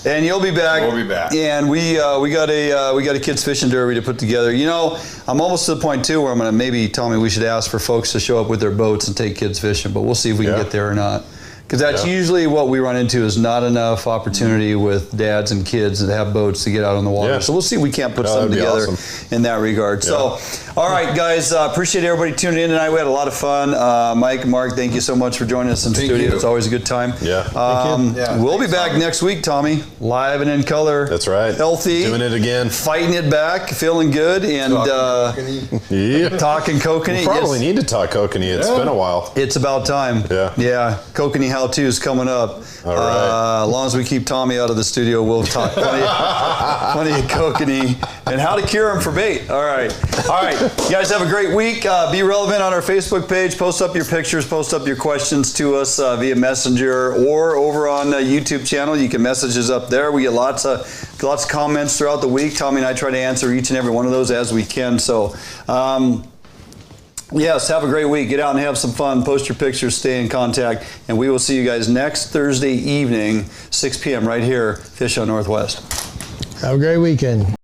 And you'll be back. We'll be back. And we got a kids fishing derby to put together. You know, I'm almost to the point too where I'm gonna maybe tell me we should ask for folks to show up with their boats and take kids fishing, but we'll see if we can get there or not. Because that's usually what we run into is not enough opportunity with dads and kids that have boats to get out on the water. So we'll see if we can't put something together in that regard. So, all right, guys, appreciate everybody tuning in tonight. We had a lot of fun. Mike, Mark, thank you so much for joining us in the studio. It's always a good time. We'll be back next week, Tommy, live and in color. That's right. Healthy. Doing it again. Fighting it back, feeling good, and talking kokanee. We probably need to talk kokanee. It's been a while. It's about time. Yeah. Kokanee how-to is coming up. All right. As long as we keep Tommy out of the studio, we'll talk plenty of kokanee and how to cure him for bait. All right. You guys have a great week. Be relevant on our Facebook page. Post up your pictures. Post up your questions to us via Messenger or over on YouTube channel. You can message us up there. We get lots of comments throughout the week. Tommy and I try to answer each and every one of those as we can. So, yes, have a great week. Get out and have some fun. Post your pictures. Stay in contact. And we will see you guys next Thursday evening, 6 p.m. right here, Fish on Northwest. Have a great weekend.